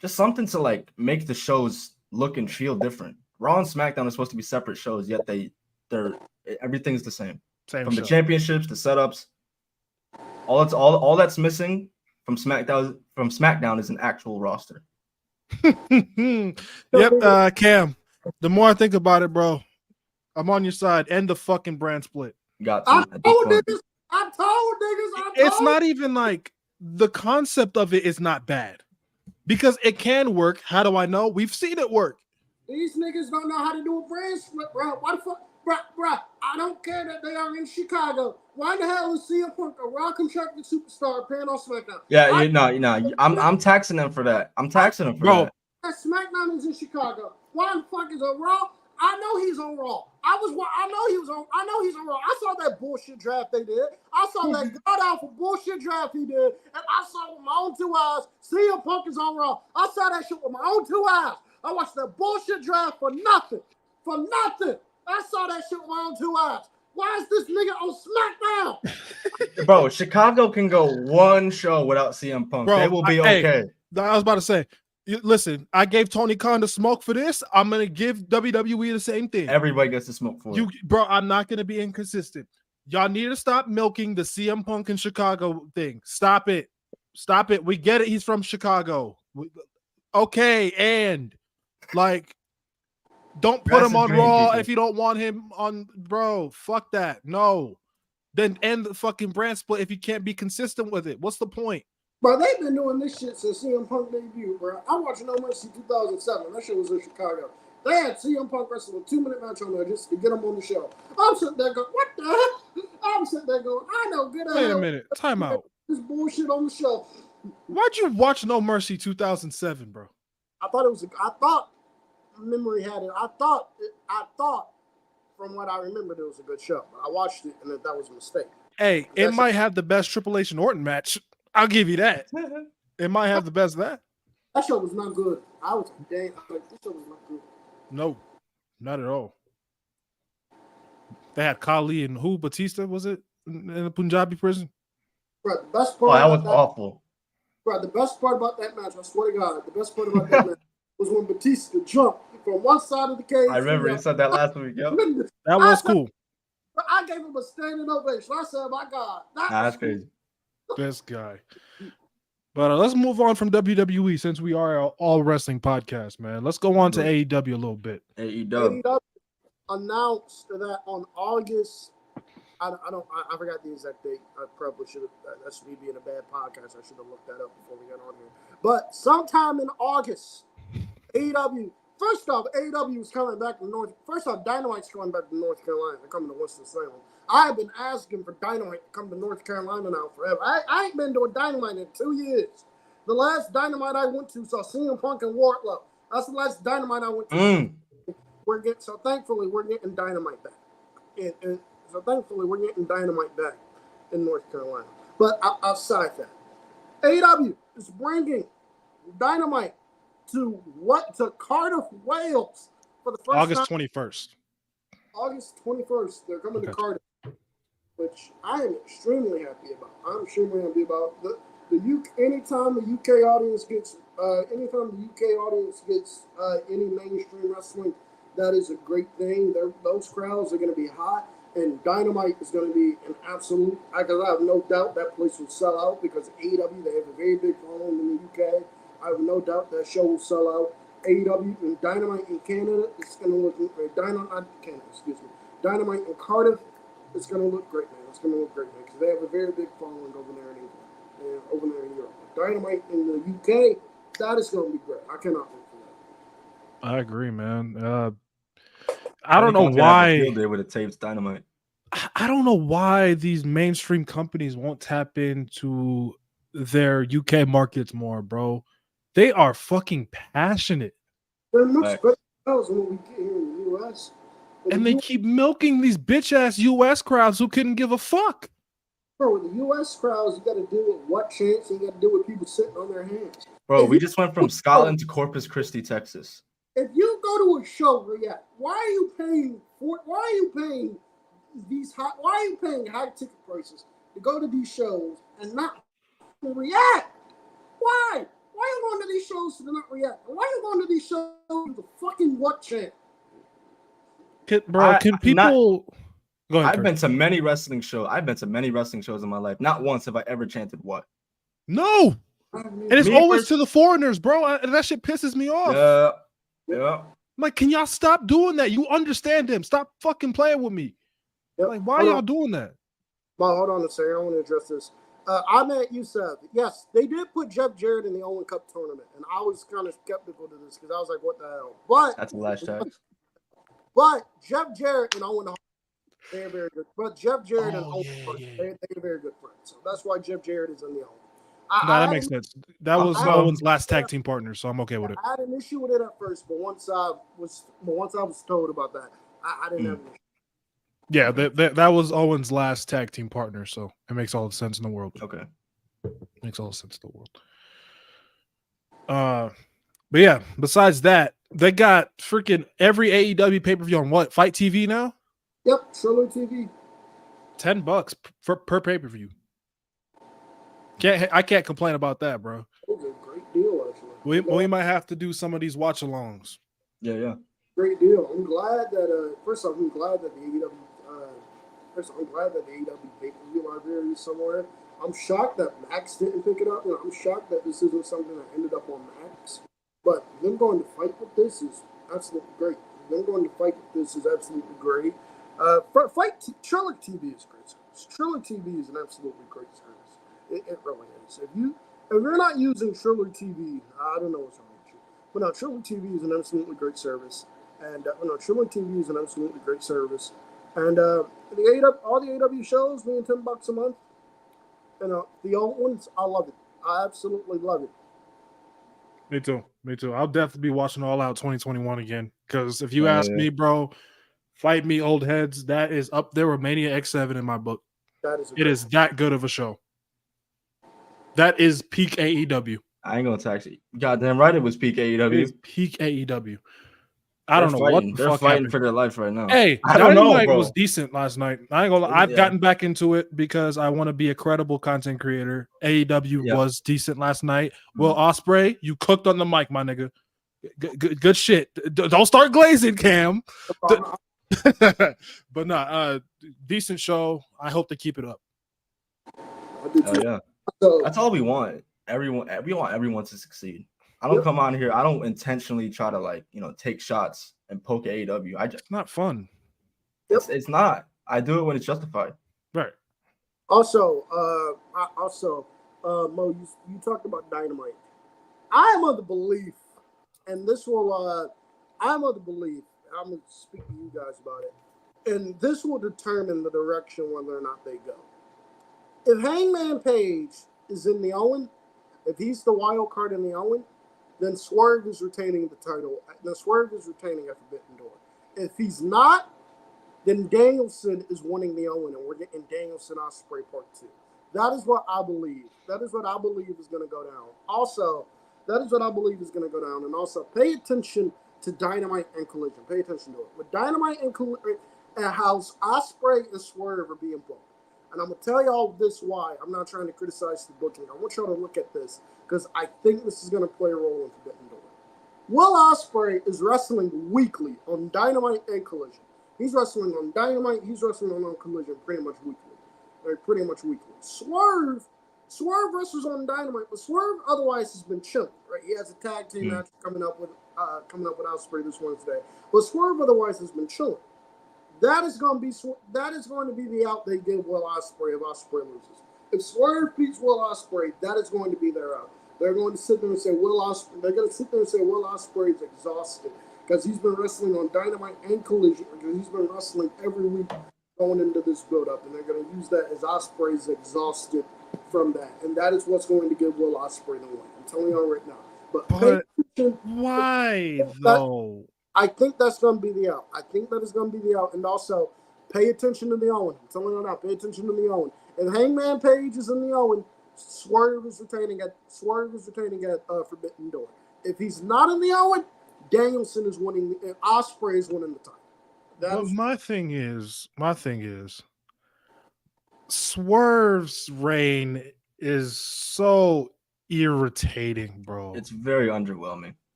Just something to like make the shows look and feel different. Raw and SmackDown are supposed to be separate shows, yet they're everything's the same. From the championships, the setups. All that's missing from SmackDown is an actual roster. Yep, Cam. The more I think about it, bro, I'm on your side. End the fucking brand split. I told niggas. It's not even like the concept of it is not bad because it can work. How do I know? We've seen it work. These niggas don't know how to do a brand split, bro. Why the fuck? Bro, I don't care that they are in Chicago. Why the hell is CM Punk a Raw contracted superstar appearing on SmackDown? Yeah, I'm taxing them for that. I'm taxing them for that. SmackDown is in Chicago. Why the fuck is on Raw? I know he's on Raw. I know he's on Raw. I saw that bullshit draft they did. I saw that god awful bullshit draft he did, and I saw with my own 2 eyes. CM Punk is on Raw. I saw that shit with my own 2 eyes. I watched that bullshit draft for nothing. For nothing. I saw that shit with my own 2 eyes. Why is this nigga on SmackDown? Bro, Chicago can go one show without CM Punk. Bro, they will be okay. I was about to say, listen, I gave Tony Khan the smoke for this. I'm going to give WWE the same thing. Everybody gets the smoke for it. Bro, I'm not going to be inconsistent. Y'all need to stop milking the CM Punk in Chicago thing. Stop it. Stop it. We get it. He's from Chicago. Okay, and like, don't put him on Raw if you don't want him on, bro. Fuck that. No. Then end the fucking brand split if you can't be consistent with it. What's the point? Bro, they've been doing this shit since CM Punk debuted, bro. I watched No Mercy 2007. That shit was in Chicago. They had CM Punk wrestle a 2-minute match on there just to get him on the show. I'm sitting there going, what the hell? I'm sitting there going, I know, good Wait a minute. Time out. This bullshit on the show. Why'd you watch No Mercy 2007, bro? I thought memory had it. I thought from what I remembered, it was a good show. But I watched it and that was a mistake. Hey, it might have the best Triple H and Orton match. I'll give you that. It might have the best of that. That show was not good. I was like, this show was not good. No, not at all. They had Kali and who? Batista, was it? In the Punjabi prison? Bro, the best part that was awful. Bro, the best part about that match, I swear to God, the best part about that match was when Batista jumped from one side of the cage. I remember you said that last week, yo. That was cool. I gave him a standing ovation. I said, my God. That's crazy. This guy. But let's move on from WWE since we are an all wrestling podcast, man. Let's go on to AEW a little bit. AEW announced that on August. I forgot the exact date. I probably should have. That's me being a bad podcast. I should have looked that up before we got on here. But sometime in August, AEW. First off, AEW is coming back to North. First off, Dynamite's coming back to North Carolina. They're coming to Winston-Salem. I've been asking for Dynamite to come to North Carolina now forever. I ain't been to a Dynamite in 2 years. The last Dynamite I went to saw CM Punk and Wardlow. That's the last Dynamite I went to. So thankfully, we're getting Dynamite back. And so thankfully, we're getting Dynamite back in North Carolina. But outside that, AEW is bringing Dynamite to Cardiff, Wales for the first August time. 21st. August 21st, they're coming to Cardiff, which I am extremely happy about. I'm extremely happy about the UK. Anytime the UK audience gets any mainstream wrestling, that is a great thing. Those crowds are going to be hot, and Dynamite is going to be an absolute. I have no doubt that place will sell out because AEW, they have a very big following in the UK. I have no doubt that show will sell out. AEW and Dynamite in Canada, it's going to look Dynamite in Cardiff, it's going to look great, man. It's going to look great, man, because they have a very big following over there in England and over there in Europe. Dynamite in the UK, that is going to be great. I cannot wait for that. I agree, man. I don't know why they would have taped Dynamite. I don't know why these mainstream companies won't tap into their UK markets more, bro. They are fucking passionate. They're much better than what we get here in the US. And they keep milking these bitch-ass US crowds who couldn't give a fuck. Bro, with the US crowds, you got to deal with what chance, and you got to deal with people sitting on their hands. Bro, we just went from Scotland to Corpus Christi, Texas. If you go to a show, Wyatt, why are you paying high ticket prices to go to these shows and not react? Why? Why are you going to these shows to not react? Why are you going to these shows with the fucking what chant? Can people go ahead? I've been to many wrestling shows. I've been to many wrestling shows in my life. Not once have I ever chanted what. No. And it's always to the foreigners, bro. That shit pisses me off. Yeah. Like, can y'all stop doing that? You understand them. Stop fucking playing with me. Yep. Like, why are y'all doing that? Well, hold on a second. I want to address this. I met you, Seth. Yes, they did put Jeff Jarrett in the Owen Cup tournament, and I was kind of skeptical to this because I was like, "What the hell?" But That's a lash tag. But Jeff Jarrett and Owen Hart, they're very good. But Jeff Jarrett and Owen yeah, Hart, yeah. they're very good friends. So that's why Jeff Jarrett is in the Owen. No, that makes sense. That was Owen's last tag team partner, so I'm okay with it. I had an issue with it at first, but once I was told about that, I didn't have an issue. Yeah, that was Owen's last tag team partner, so it makes all the sense in the world. Okay. Makes all the sense in the world. But yeah, besides that, they got freaking every AEW pay-per-view on what? Fight TV now? Yep, Triller TV. $10 per pay-per-view. I can't complain about that, bro. It was a great deal, actually. We might have to do some of these watch-alongs. Yeah. Great deal. I'm glad that first off, I'm glad that the AEW pay-per-view library is somewhere. I'm shocked that Max didn't pick it up, and I'm shocked that this isn't something that ended up on Max. But them going to fight with this is absolutely great. Them going to fight with this is absolutely great. Triller TV is great service. Triller TV is an absolutely great service. It really is. If you're not using Triller TV, I don't know what's wrong with you. But no, Triller TV is an absolutely great service. And Triller TV is an absolutely great service. And all the AEW shows being $10 a month. The old ones, I love it. I absolutely love it. Me too. I'll definitely be watching All Out 2021 again. Because if you ask me, bro, fight me, old heads, that is up there with Mania X7 in my book. It is that good of a show. That is peak AEW. I ain't gonna tax it. Goddamn right, it was peak AEW. It is peak AEW. I don't know what the they're fuck fighting happened for their life right now. Hey, I don't know, Dynamite bro. was decent last night. I ain't gonna lie. I've gotten back into it because I want to be a credible content creator. AEW was decent last night. Will Ospreay, you cooked on the mic, my nigga. Good shit. Don't start glazing, Cam. But no, decent show. I hope to keep it up. Oh yeah, that's all we want. We want everyone to succeed. I don't come on here. I don't intentionally try to take shots and poke AEW. It's not fun. It's not. I do it when it's justified. Right. Also, Mo, you talked about Dynamite. I am of the belief, and this will, I'm of the belief. I'm gonna speak to you guys about it, and this will determine the direction whether or not they go. If Hangman Page is in the Owen, if he's the wild card in the Owen, then Swerve is retaining the title. Then Swerve is retaining at Forbidden Door. If he's not, then Danielson is winning the Owen, and we're getting Danielson Ospreay Part 2. That is what I believe. That is what I believe is going to go down. Also, that is what I believe is going to go down. And also, pay attention to Dynamite and Collision. Pay attention to it. With Dynamite and Collision, and how Ospreay and Swerve are being booked. And I'm going to tell y'all this why. I'm not trying to criticize the booking. I want y'all to look at this because I think this is going to play a role in Forbidden Door. Will Ospreay is wrestling weekly on Dynamite and Collision. He's wrestling on Dynamite. He's wrestling on Collision pretty much weekly. Swerve wrestles on Dynamite, but Swerve otherwise has been chilling, right? He has a tag team match coming up with Ospreay this Wednesday, but Swerve otherwise has been chilling. That is going to be the out they give Will Ospreay if Ospreay loses. If Swerve beats Will Ospreay, that is going to be their out. They're going to sit there and say Will Ospreay is exhausted because he's been wrestling on Dynamite and Collision because he's been wrestling every week going into this build-up, and they're going to use that as Ospreay's exhausted from that, and that is what's going to give Will Ospreay the win. I'm telling you all right now. But why though? I think that's going to be the out. I think that is going to be the out. And also, pay attention to the Owen. I'm telling you now, pay attention to the Owen. If Hangman Page is in the Owen, Swerve is retaining at Forbidden Door. If he's not in the Owen, Danielson is winning, and Ospreay is winning the title. My thing is, Swerve's reign is so irritating, bro. It's very underwhelming.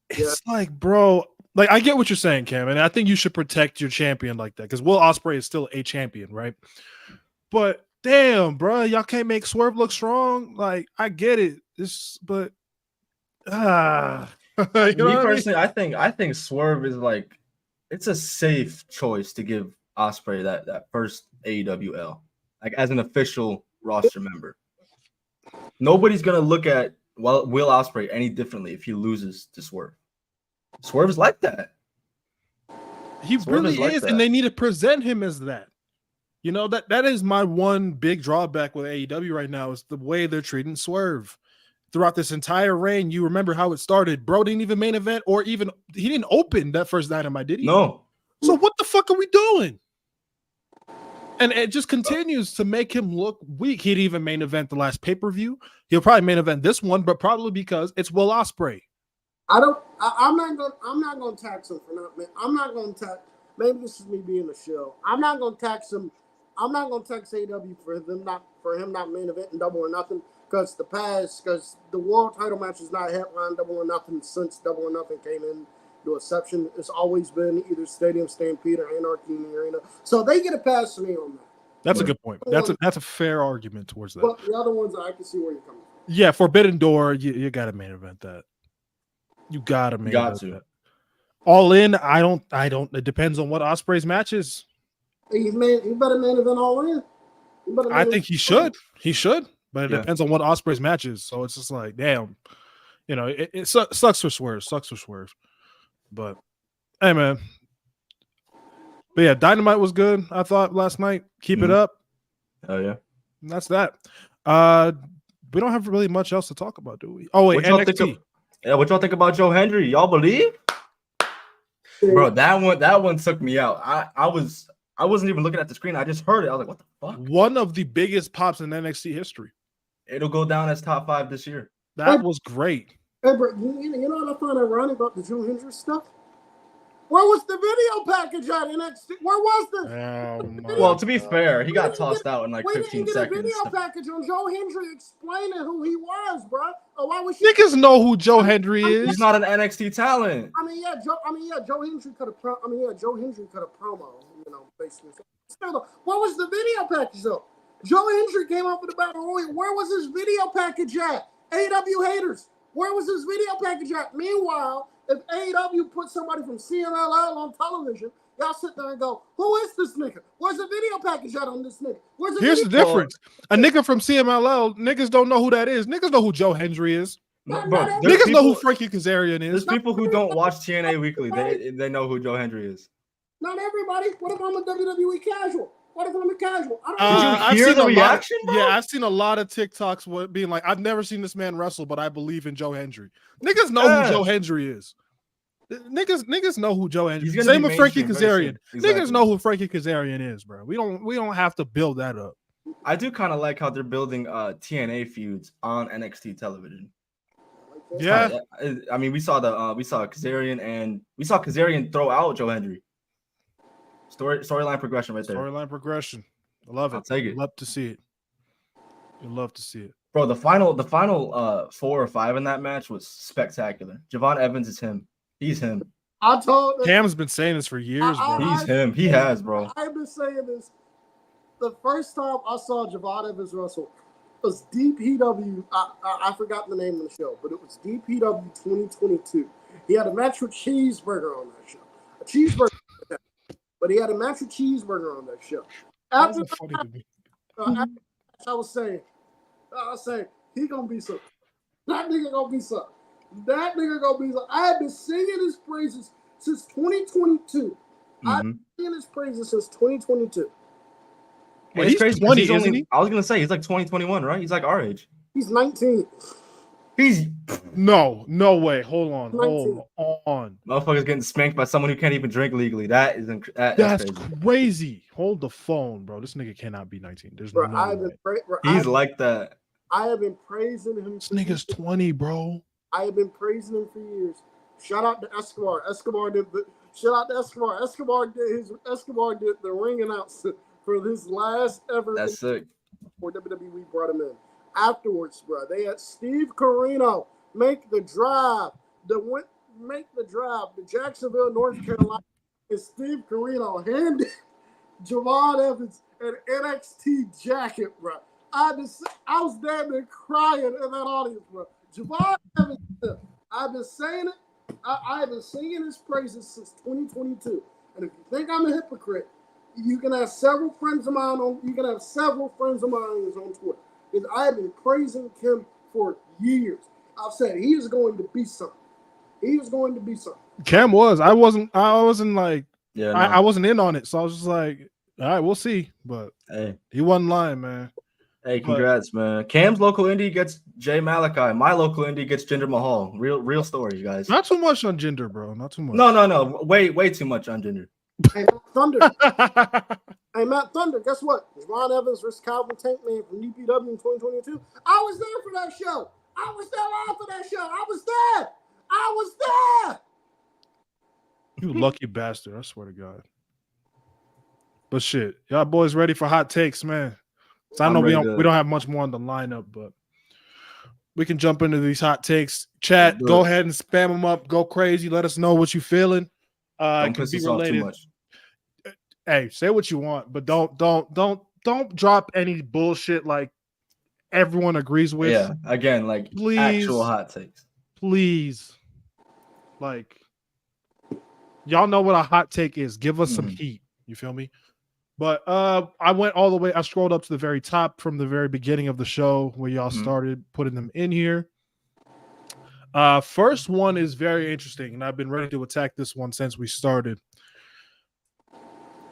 It's like, bro. Like, I get what you're saying, Cam, and I think you should protect your champion like that because Will Ospreay is still a champion, right? But damn, bro, y'all can't make Swerve look strong. Like, I get it. But you know me personally, I mean? I think Swerve is like, it's a safe choice to give Ospreay that first AEW L, like as an official roster member. nobody's gonna look at Will Ospreay any differently if he loses to Swerve. Swerve's like that. He Swerve really like is, that. and they need to present him as that. You know, that is my one big drawback with AEW right now is the way they're treating Swerve. Throughout this entire reign, you remember how it started. Bro didn't even main event, or even he didn't open that first Dynamite, did he? No. So what the fuck are we doing? And it just continues to make him look weak. He'd even main event the last pay-per-view. He'll probably main event this one, but probably because it's Will Ospreay. I'm not gonna tax him for not. I'm not gonna tax. Maybe this is me being a show. I'm not gonna tax him. I'm not gonna tax AEW for him not main eventing Double or Nothing because the world title match is not headline Double or Nothing since Double or Nothing came in. The exception, it's always been either Stadium Stampede or Anarchy in the Arena. So they get a pass to me on that. That's a good point. That's a fair argument towards that. But the other ones, I can see where you're coming from. Yeah, Forbidden Door, you got to main event that. You got to main event that. All in, I don't. It depends on what Ospreay's match is. He better main event All In. I think he should. He should, but it depends on what Ospreay's match is. So it's just like, damn, you know, it sucks for Swerve. Sucks for Swerve. But hey, man. But yeah, Dynamite was good. I thought last night. Keep it up. Oh yeah. And that's that. We don't have really much else to talk about, do we? Oh wait, NXT. What y'all think about Joe Hendry? Y'all believe? Bro, that one took me out. I wasn't even looking at the screen. I just heard it. I was like, what the fuck? One of the biggest pops in NXT history. It'll go down as top 5 this year. That was great. Hey, bro, you know what I find ironic about the Joe Hendry stuff? Where was the video package at NXT? Where was this? Well, to be fair, he got tossed out in like 15 seconds. We didn't get a video package on Joe Hendry explaining who he was, bro. Or why was niggas know who Joe Hendry is? He's not an NXT talent. Joe Hendry could have promo, you know, basically. Still, what was the video package though? Joe Hendry came up with the battle royal. Where was his video package at? AEW haters. Where was his video package at? Meanwhile, if AEW put somebody from CMLL on television, y'all sit there and go, who is this nigga? Where's the video package at on this nigga? Here's the difference. A nigga from CMLL, niggas don't know who that is. Niggas know who Joe Hendry is. Niggas know who Frankie Kazarian is. There's people who don't watch TNA Weekly. They know who Joe Hendry is. Not everybody. What if I'm a WWE casual? What if I'm a casual? Did you hear the reaction, bro? Yeah, I've seen a lot of TikToks being like, I've never seen this man wrestle, but I believe in Joe Hendry. Niggas know who Joe Hendry is. Niggas know who Joe Hendry is. Same with Frankie Kazarian. Exactly. Niggas know who Frankie Kazarian is, bro. We don't have to build that up. I do kind of like how they're building TNA feuds on NXT television. Yeah. I mean, we saw Kazarian and we saw Kazarian throw out Joe Hendry. Storyline progression right there. Storyline progression. I love it. I'll take it. Love to see it. You love to see it. Bro, the final 4 or 5 in that match was spectacular. Javon Evans is him. He's him. I told Cam's been saying this for years, bro. He's him. He has, bro. I've been saying this. The first time I saw Javon Evans wrestle was DPW. I forgot the name of the show, but it was DPW 2022. He had a match with Cheeseburger on that show. A cheeseburger. But he had a match with Cheeseburger on that show. After I was saying, he gonna be something. That nigga gonna be something. That nigga gonna be something. I have been singing his praises since 2022. I've been singing his praises since 2022. Wait, he's crazy. 20, isn't he? I was gonna say he's like 2021, right? He's like our age. He's 19. He's no way. Hold on. Motherfucker's getting spanked by someone who can't even drink legally. That's crazy. Hold the phone, bro. This nigga cannot be 19. There's no way. He's like that. I have been praising him. This nigga's 20, bro. I have been praising him for years. Shout out to Escobar. Escobar did the ring announce for this last ever. That's sick. For WWE brought him in. Afterwards, bro, they had Steve Corino make the drive to Jacksonville, North Carolina, and Steve Corino handed Javon Evans an NXT jacket, bro. I was damn near crying in that audience, bro. Javon Evans, I've been saying it. I've been singing his praises since 2022. And if you think I'm a hypocrite, you can have several friends of mine on Twitter. because I have been praising him for years. I've said he is going to be something. He is going to be something. Cam was. I wasn't like. Yeah, no. I wasn't in on it, so I was just like, all right, we'll see. But Hey, he wasn't lying, man. hey, congrats, man. Cam's local indie gets Jay Malachi. My local indie gets Jinder Mahal. Real story, you guys. Not too much on Jinder, bro. Not too much. No. Way too much on Jinder. Hey, Thunder. Hey, Matt Thunder, guess what? It's Ron Evans versus Calvin Tankman from UPW in 2022. I was there for that show. I was there live for that show. I was there. You lucky bastard. I swear to God. But shit, y'all boys ready for hot takes, man? So I know we don't have much more on the lineup, but we can jump into these hot takes. Chat, go ahead and spam them up. Go crazy. Let us know what you feeling. Don't piss us off too much. Hey, say what you want, but don't drop any bullshit like everyone agrees with. Yeah, again, like please, actual hot takes. Please. Like, y'all know what a hot take is. Give us some heat. You feel me? But I went all the way. I scrolled up to the very top from the very beginning of the show where y'all started putting them in here. First one is very interesting, and I've been ready to attack this one since we started.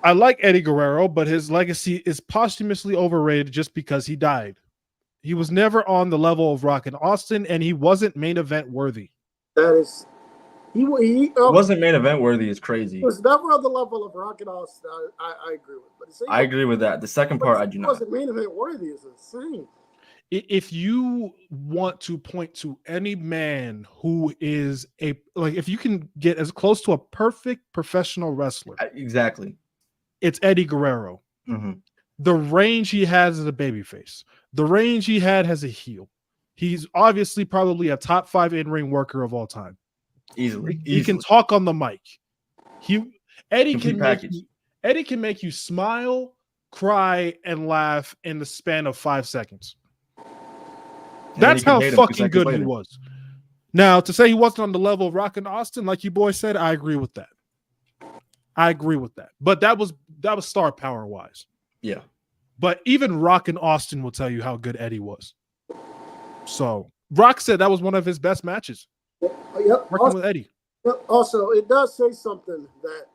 I like Eddie Guerrero, but his legacy is posthumously overrated just because he died. He was never on the level of Rock and Austin, and he wasn't main event worthy. That is, he wasn't main event worthy. Is crazy. He was never on the level of Rock and Austin. I agree with. But I agree with that. The second part, I do not. Wasn't main event worthy is insane. If you want to point to any man who is if you can get as close to a perfect professional wrestler, exactly, it's Eddie Guerrero. The range he has as a babyface, the range he had as a heel. He's obviously probably a top 5 in-ring worker of all time. Easily. He can talk on the mic. Eddie can make you smile, cry, and laugh in the span of 5 seconds. That's how fucking good he was. Now, to say he wasn't on the level of Rock and Austin, like you boys said, I agree with that. But that was star power wise. Yeah. But even Rock and Austin will tell you how good Eddie was. So Rock said that was one of his best matches. Yep. Working with Eddie. Yep. Also, it does say something that,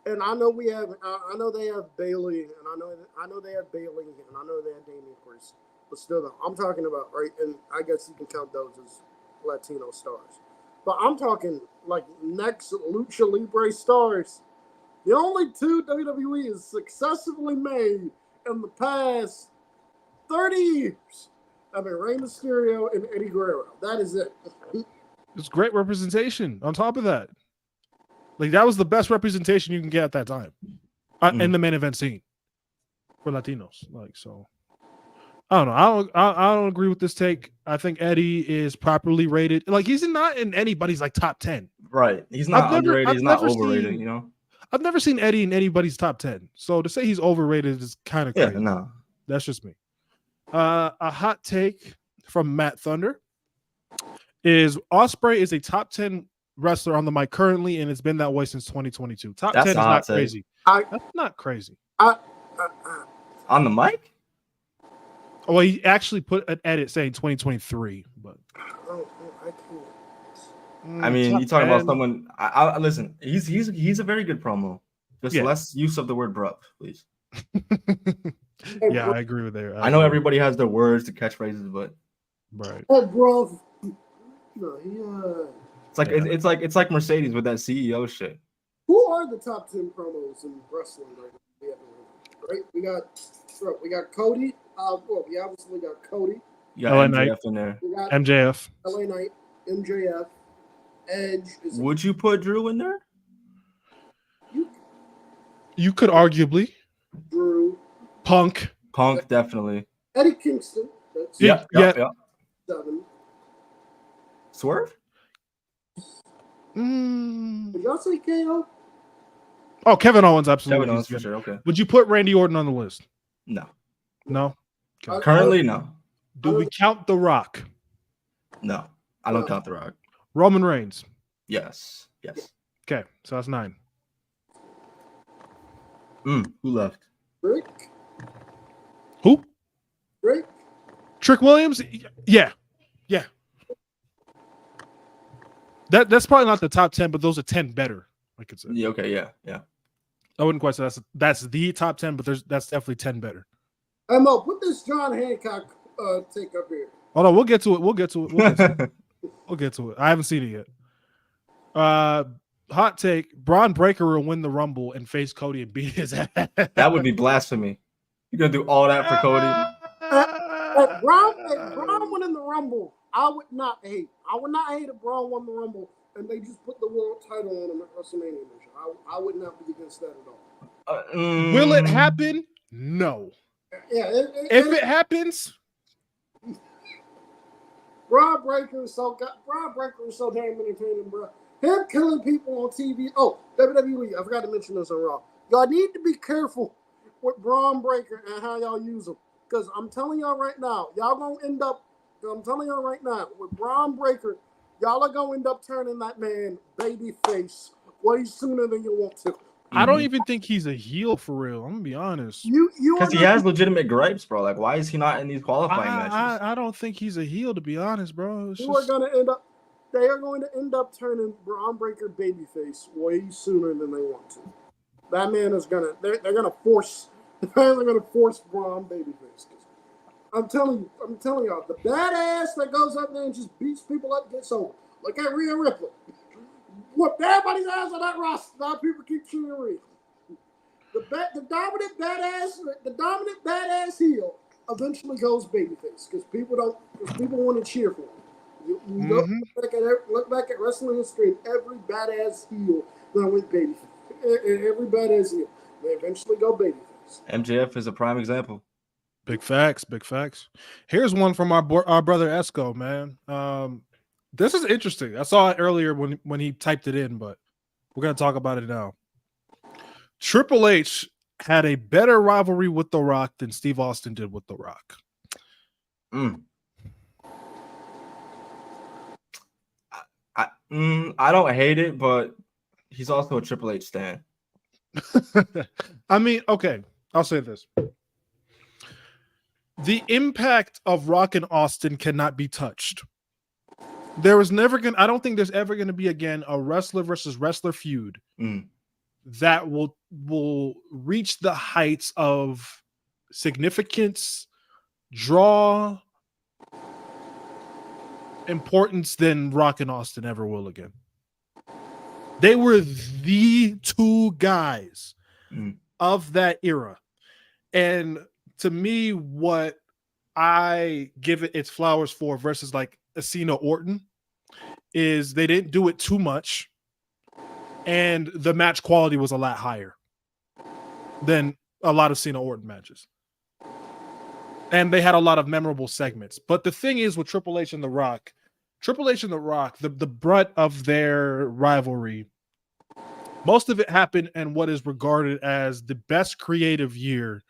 and I know they have Bailey, and I know they have Bailey, and I know they have Damien Priest. But still, though, I'm talking about, right, and I guess you can count those as Latino stars. But I'm talking, like, next Lucha Libre stars. The only 2 WWE has successfully made in the past 30 years have been Rey Mysterio and Eddie Guerrero. That is it. It's great representation on top of that. Like, that was the best representation you can get at that time in the main event scene for Latinos. Like, so... I don't know. I don't agree with this take. I think Eddie is properly rated. Like, he's not in anybody's like top 10. Right. He's not underrated. He's not overrated, you know? I've never seen Eddie in anybody's top 10. So to say he's overrated is kind of crazy. Yeah, no. That's just me. A hot take from Matt Thunder is Ospreay is a top 10 wrestler on the mic currently, and it's been that way since 2022. Top 10 is not crazy. That's not crazy. On the mic? Well, he actually put an edit saying 2023, but I mean, you're talking about someone. I listen. He's a very good promo. Just less use of the word bruh, please. Yeah, I agree with that. I know everybody has their words, the catchphrases, but right. Oh, bro. No, it's like Mercedes with that CEO shit. Who are the top 10 promos in wrestling right now? Right, we got Cody. We obviously got Cody. You got MJF in there. We got MJF. LA Knight, MJF, Edge. Would you put Drew in there? You could arguably. Drew. Punk, definitely. Eddie Kingston. Yeah. 7. Swerve? Did y'all say KO? Oh, Kevin Owens, absolutely. Kevin Owens, for sure. Okay. Would you put Randy Orton on the list? No. No? Okay. Currently, no. Do we count The Rock? No. I don't count The Rock. Roman Reigns? Yes. Okay, so that's 9. Who left? Rick. Who? Rick. Trick Williams, yeah. That's probably not the top 10, but those are 10 better. I could say. Yeah. Okay. Yeah. I wouldn't quite say that's the top 10, but that's definitely 10 better. Mo, put this John Hancock take up here. Hold on, we'll get to it. We'll get to it. I haven't seen it yet. Hot take: Braun Breaker will win the Rumble and face Cody and beat his ass. That would be blasphemy. You're gonna do all that for Cody? If Braun won in the Rumble, I would not hate. I would not hate if Braun won the Rumble and they just put the world title on him at WrestleMania. I would not be against that at all. Will it happen? No. Yeah. If it happens, Braun Breaker is so damn entertaining, bro. Him killing people on TV. Oh, WWE. I forgot to mention this on Raw. Y'all need to be careful with Braun Breaker and how y'all use him. Because I'm telling y'all right now, I'm telling y'all right now, with Braun Breaker, y'all are going to end up turning that man baby face way sooner than you want to. I don't even think he's a heel for real. I'm gonna be honest. Because he has legitimate gripes, bro. Like, why is he not in these qualifying matches? I don't think he's a heel, to be honest, bro. They are going to end up turning Braun Breaker babyface way sooner than they want to. That man is gonna. They're gonna force. The fans are gonna force Braun babyface. I'm telling y'all, the badass that goes up there and just beats people up gets over. Look at Rhea Ripley. Whooped everybody's ass on that roster. Now people keep cheering Rhea. The dominant badass heel eventually goes babyface because people want to cheer for him. You look back at wrestling history, and every badass heel that went babyface, and every badass heel, they eventually go babyface. MJF is a prime example. Big facts. Here's one from our brother Esco, man. This is interesting. I saw it earlier when he typed it in, but we're gonna talk about it now. Triple H had a better rivalry with The Rock than Steve Austin did with The Rock. I don't hate it, but he's also a Triple H stan. I mean, okay, I'll say this. The impact of Rock and Austin cannot be touched. I don't think there's ever gonna be again a wrestler versus wrestler feud that will reach the heights of significance, draw, importance than Rock and Austin ever will again. They were the two guys of that era. And to me, what I give it its flowers for versus like a Cena Orton is they didn't do it too much, and the match quality was a lot higher than a lot of Cena Orton matches. And they had a lot of memorable segments. But the thing is with Triple H and The Rock, the brunt of their rivalry, most of it happened in what is regarded as the best creative year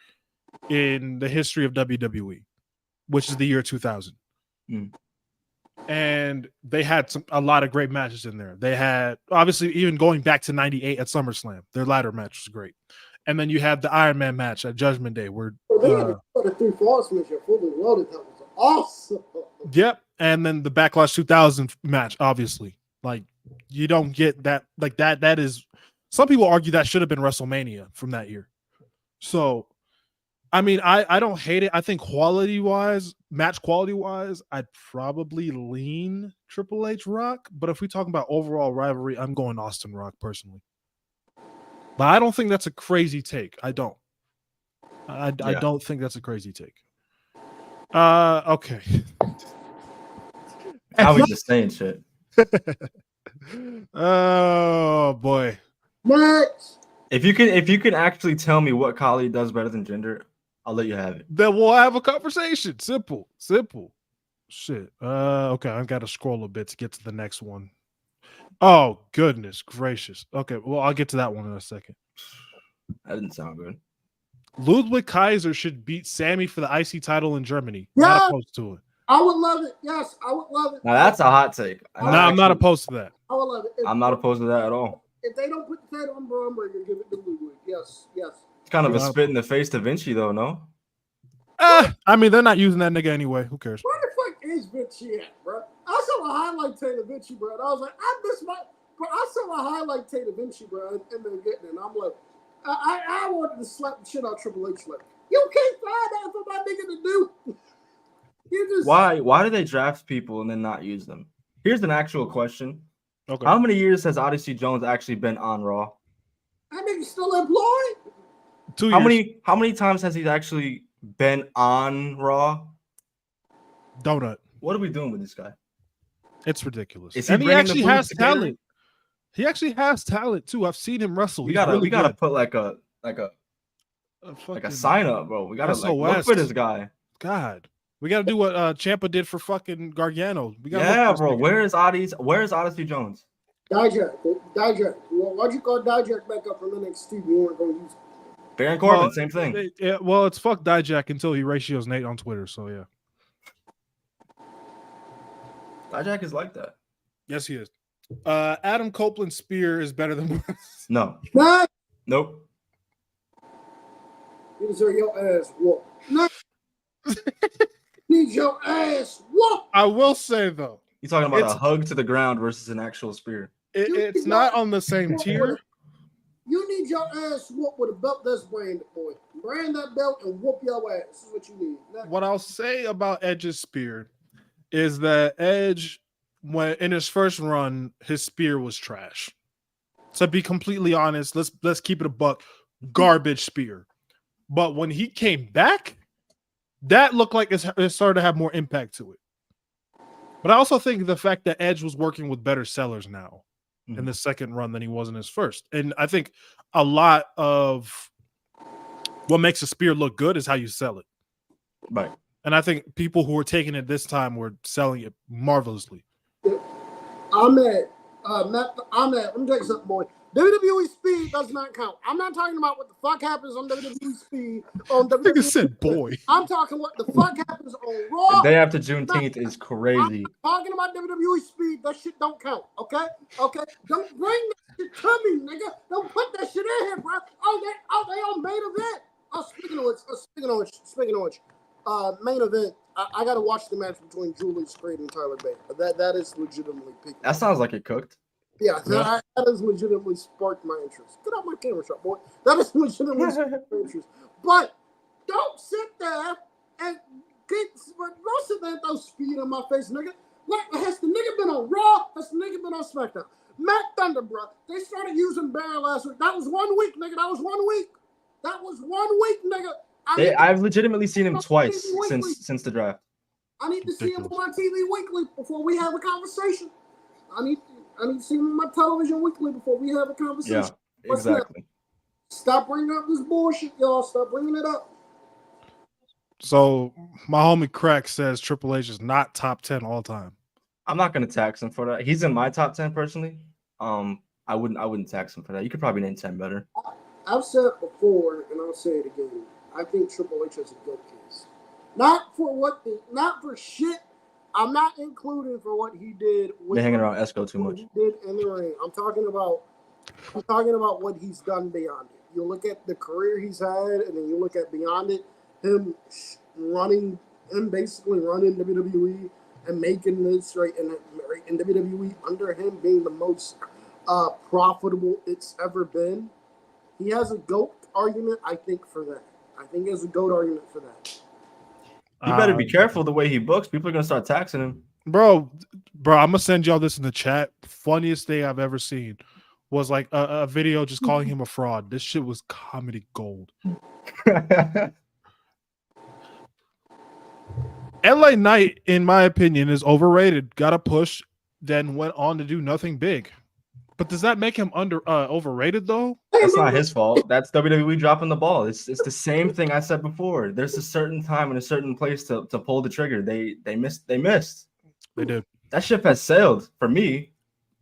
in the history of WWE, which is the year 2000. And they had a lot of great matches in there. They had, obviously, even going back to 98 at SummerSlam, their ladder match was great. And then you have the Iron Man match at Judgment Day where the 3 Falls match fully loaded. That was awesome. Yep. And then the Backlash 2000 match, obviously. Like, you don't get that. Like, that is, some people argue that should have been WrestleMania from that year. So, I mean, I don't hate it. I think match quality-wise, I'd probably lean Triple H Rock. But if we talk about overall rivalry, I'm going Austin Rock personally. But I don't think that's a crazy take. I don't. I don't think that's a crazy take. Okay. Now we just saying shit. Oh boy. Next. If you can actually tell me what Kali does better than Jinder, I'll let you have it. Then we'll have a conversation. Simple. Shit. Okay, I've got to scroll a bit to get to the next one. Oh, goodness gracious. Okay, well, I'll get to that one in a second. That didn't sound good. Ludwig Kaiser should beat Sammy for the IC title in Germany. Yeah. Not opposed to it. I would love it. Yes, I would love it. Now that's a hot take. I'm not opposed to that. I would love it. I'm not opposed to that at all. If they don't put the title on Braun Breaker, give it to Ludwig. Yes. It's kind of a spit in the face to Vinci, though, no? I mean, they're not using that nigga anyway. Who cares? Where the fuck is Vinci at, bro? I saw a highlight tape of Vinci, bro. And I was like, I miss my. Bro, I saw a highlight tape of Vinci, bro, and then getting it. And I'm like, I wanted to slap the shit out of Triple H. Like, you can't find that for my nigga to do. You just Why do they draft people and then not use them? Here's an actual question. Okay. How many years has Odyssey Jones actually been on Raw? that nigga still employed. 2 years. How many times has he actually been on Raw? Donut. What are we doing with this guy? It's ridiculous. Is he And he bringing the actually booth has to cater? talent. He actually has talent too. I've seen him wrestle. We He's gotta really good. put like a Fucking sign up, bro. We gotta look SOS. for this guy. God. We gotta do what Ciampa did for fucking Gargano. We gotta Yeah, look for bro. this nigga. Where is Odyssey Jones? Dijak. Well, why'd you call Dijak back up from NXT? You weren't going to use it. Baron Corbin, Well, same thing. Well, it's fuck Dijak until he ratios Nate on Twitter. So yeah. Dijak is like that. Yes, he is. Adam Copeland's spear is better than No. Nah, Nope. you deserve your ass whooped. Nah. Need your ass whooped. I will say though, You talking about It's- a hug to the ground versus an actual spear? it's not on the same tier. You need your ass whooped with a belt that's branded, boy. Brand that belt and whoop your ass. This is what you need. Nah. What I'll say about Edge's spear is that Edge, when in his first run, his spear was trash. To be completely honest, let's keep it a buck. Garbage spear. But when he came back, that looked like it started to have more impact to it. But I also think the fact that Edge was working with better sellers now in the second run than he was in his first. And I think a lot of what makes a spear look good is how you sell it. Right. And I think people who were taking it this time were selling it marvelously. I'm at, let me tell you something, boy. WWE speed does not count. I'm not talking about what the fuck happens on WWE speed. On Nigga WWE. said, boy. I'm talking what the fuck happens on Raw. The day after Juneteenth is crazy. I'm talking about WWE speed. That shit don't count. Okay? Okay? Don't bring that shit to me, nigga. Don't put that shit in here, bro. Oh, they on main event. Oh, speaking of which, main event. I gotta watch the match between Julius Creed and Tyler Bate. That is legitimately peaked. That sounds like it cooked. Yeah, that has legitimately sparked my interest. Get out my camera shot, boy. That is legitimately sparked my interest. But don't sit there and throw speed in my face, nigga. Like, has the nigga been on Raw? Has the nigga been on SmackDown? Matt Thunder, bro. They started using Baron last week. That was 1 week, nigga. That was 1 week. That was 1 week, nigga. I've legitimately seen him twice since the draft. I need to see him on my TV weekly before we have a conversation. I need to see him on my television weekly before we have a conversation. Yeah, exactly. Stop bringing up this bullshit, y'all. Stop bringing it up. So my homie Crack says Triple H is not top 10 all time. I'm not gonna tax him for that. He's in my top 10 personally. I wouldn't tax him for that. You could probably name 10 better. I've said it before, and I'll say it again. I think Triple H has a good case. Not for shit. I'm not including for what he did. They're hanging around Esco too much. He did in the ring. I'm talking about what he's done beyond it. You look at the career he's had, and then you look at beyond it. Him basically running WWE and making this right in WWE under him being the most profitable it's ever been. He has a GOAT argument, I think, for that. I think he has a GOAT argument for that. You better be careful the way he books. People are gonna start taxing him. Bro, I'm gonna send y'all this in the chat. Funniest thing I've ever seen was like a video just calling him a fraud. This shit was comedy gold. LA Knight, in my opinion, is overrated. Got a push, then went on to do nothing big. But does that make him overrated though? That's not his fault. That's WWE dropping the ball. It's the same thing I said before. There's a certain time and a certain place to pull the trigger. They missed. They did. That ship has sailed for me.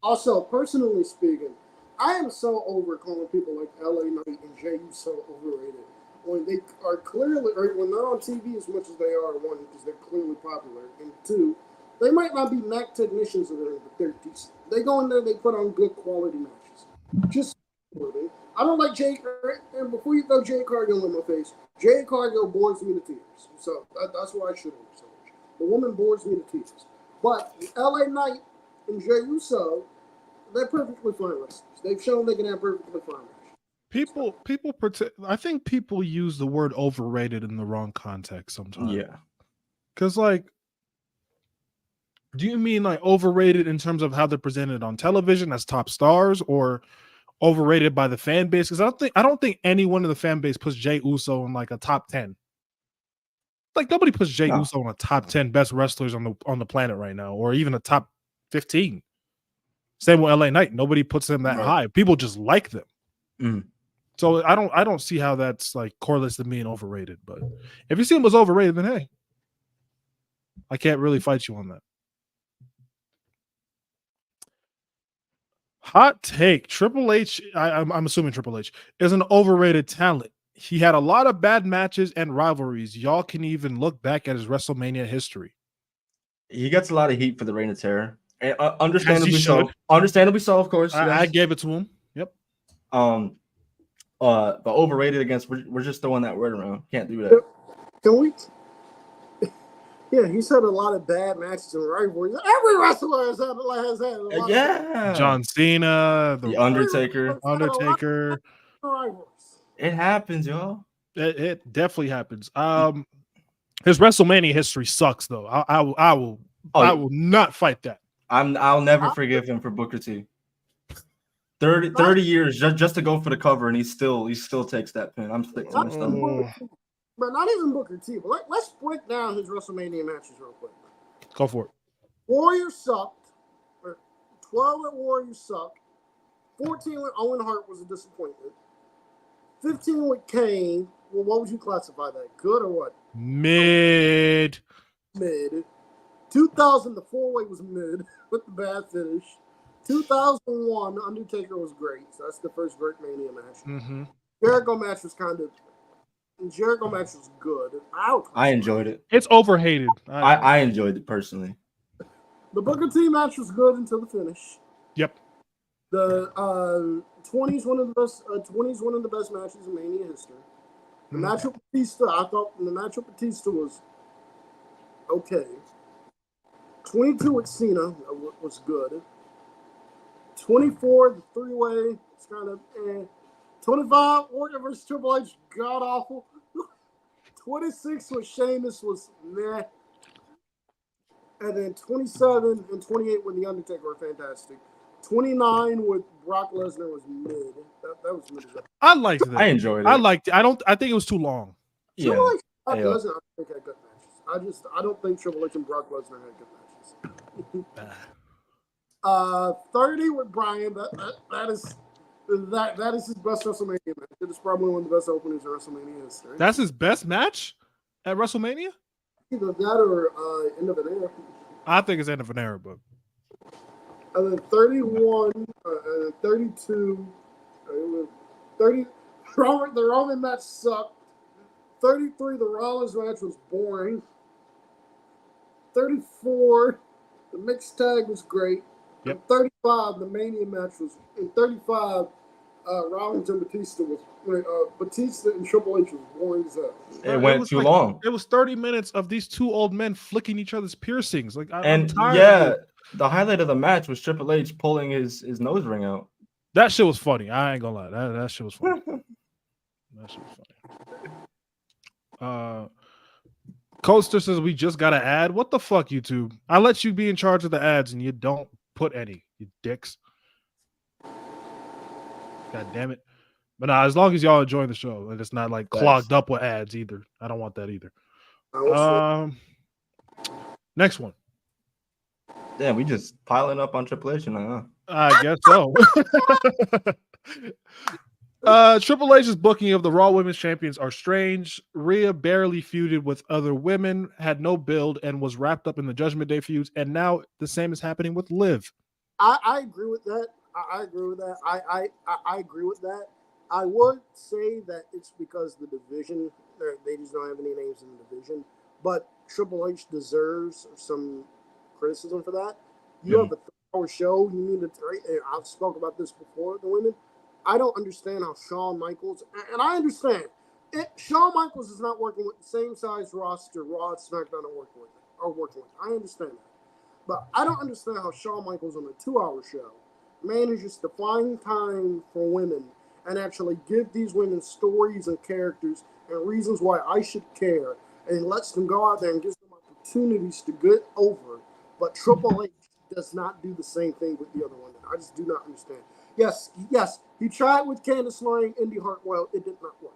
Also, personally speaking, I am so over calling people like LA Knight and Jay so overrated. When they are clearly, or when they're on TV as much as they are, one, because they're clearly popular, and two, they might not be Mac technicians in the ring, but they're decent. They go in there, they put on good quality matches. Just I don't like Jade. And before you throw Jade Cargill in my face, Jade Cargill bores me to tears. So that's why I should have so much. The woman bores me to tears. But LA Knight and Jey Uso, they're perfectly fine wrestlers. They've shown they can have perfectly fine wrestlers. People pretend. I think people use the word overrated in the wrong context sometimes. Yeah. Because, like, do you mean like overrated in terms of how they're presented on television as top stars, or overrated by the fan base? Because I don't think anyone in the fan base puts Jey Uso in like a top 10. Like, nobody puts Jey Uso in a top 10 best wrestlers on the planet right now, or even a top 15. Same with LA Knight. Nobody puts them that high. People just like them. Mm. So I don't see how that's like correlates to being overrated. But if you see him was overrated, then hey, I can't really fight you on that. Hot take: Triple H, I'm assuming Triple H is an overrated talent. He had a lot of bad matches and rivalries. Y'all can even look back at his WrestleMania history. He gets a lot of heat for the Reign of Terror, and understandably so. Understandably so, of course. I gave it to him. Yep. But overrated against, we're just throwing that word around. Can't do that. Can we? Yeah, he's had a lot of bad matches and rivalries. Every wrestler has had a lot. Yeah. John Cena, the Undertaker. It happens, y'all. It definitely happens. His WrestleMania history sucks, though. I will not fight that. I'll never forgive him for Booker T. 30 years just to go for the cover, and he still takes that pin. I'm sick to my stomach. But not even Booker T. But let's break down his WrestleMania matches real quick. Go for it. Warrior sucked. 12 at Warrior sucked. 14 with Owen Hart was a disappointment. 15 with Kane. Well, what would you classify that? Good or what? Mid. 2000, the four-way was mid with the bad finish. 2001, Undertaker was great. So that's the first great Mania match. Mm-hmm. Jericho match was good. I enjoyed it. It's overhated. I enjoyed it personally. The Booker T match was good until the finish. Yep. The 20s one of the best matches in Mania history. The match with Batista, I thought the match with Batista was okay. 22 with Cena was good. 24, the three-way, it's kind of 25, Orton versus Triple H, god awful. 26 with Sheamus was meh. And then 27 and 28 with The Undertaker were fantastic. 29 with Brock Lesnar was mid. That was mid. I liked that. I enjoyed it. I liked it. I think it was too long. Yeah. Brock Lesnar, I think had good matches. I don't think Triple H and Brock Lesnar had good matches. 30 with Bryan. That is his best WrestleMania match. It is probably one of the best openings in WrestleMania history. That's his best match at WrestleMania? Either that or End of an Era. I think it's End of an Era, but. And then 31, 32, 30. The Roman match sucked. 33, the Rollins match was boring. 34, the mixed tag was great. Yep. And 35, the Mania match was. In 35, Rollins and Batista was. Batista and Triple H was boring as hell. It went too long. It was 30 minutes of these two old men flicking each other's piercings. Like, I'm tired. Yeah, the highlight of the match was Triple H pulling his nose ring out. That shit was funny. I ain't gonna lie. That shit was funny. That shit was funny. Coaster says we just got to add. What the fuck, YouTube? I let you be in charge of the ads and you don't put any, you dicks. God damn it. But as long as y'all enjoying the show and it's not like clogged up with ads either. I don't want that either. Next one. Damn, we just piling up on Triple H now, huh? I guess so. Triple H's booking of the Raw Women's Champions are strange. Rhea barely feuded with other women, had no build, and was wrapped up in the Judgment Day feuds. And now the same is happening with Liv. I agree with that. I agree with that. I agree with that. I would say that it's because the division, they just don't have any names in the division. But Triple H deserves some criticism for that. You have a 3-hour show. You need to. I've spoken about this before. The women. I don't understand how Shawn Michaels, and I understand Shawn Michaels is not working with the same size roster Raw and SmackDown are working with. I understand that. But I don't understand how Shawn Michaels on a 2-hour show manages to find time for women and actually give these women stories and characters and reasons why I should care, and lets them go out there and gives them opportunities to get over. But Triple H does not do the same thing with the other women. I just do not understand. Yes, he tried with Candice LeRae, Indy Hartwell. It did not work.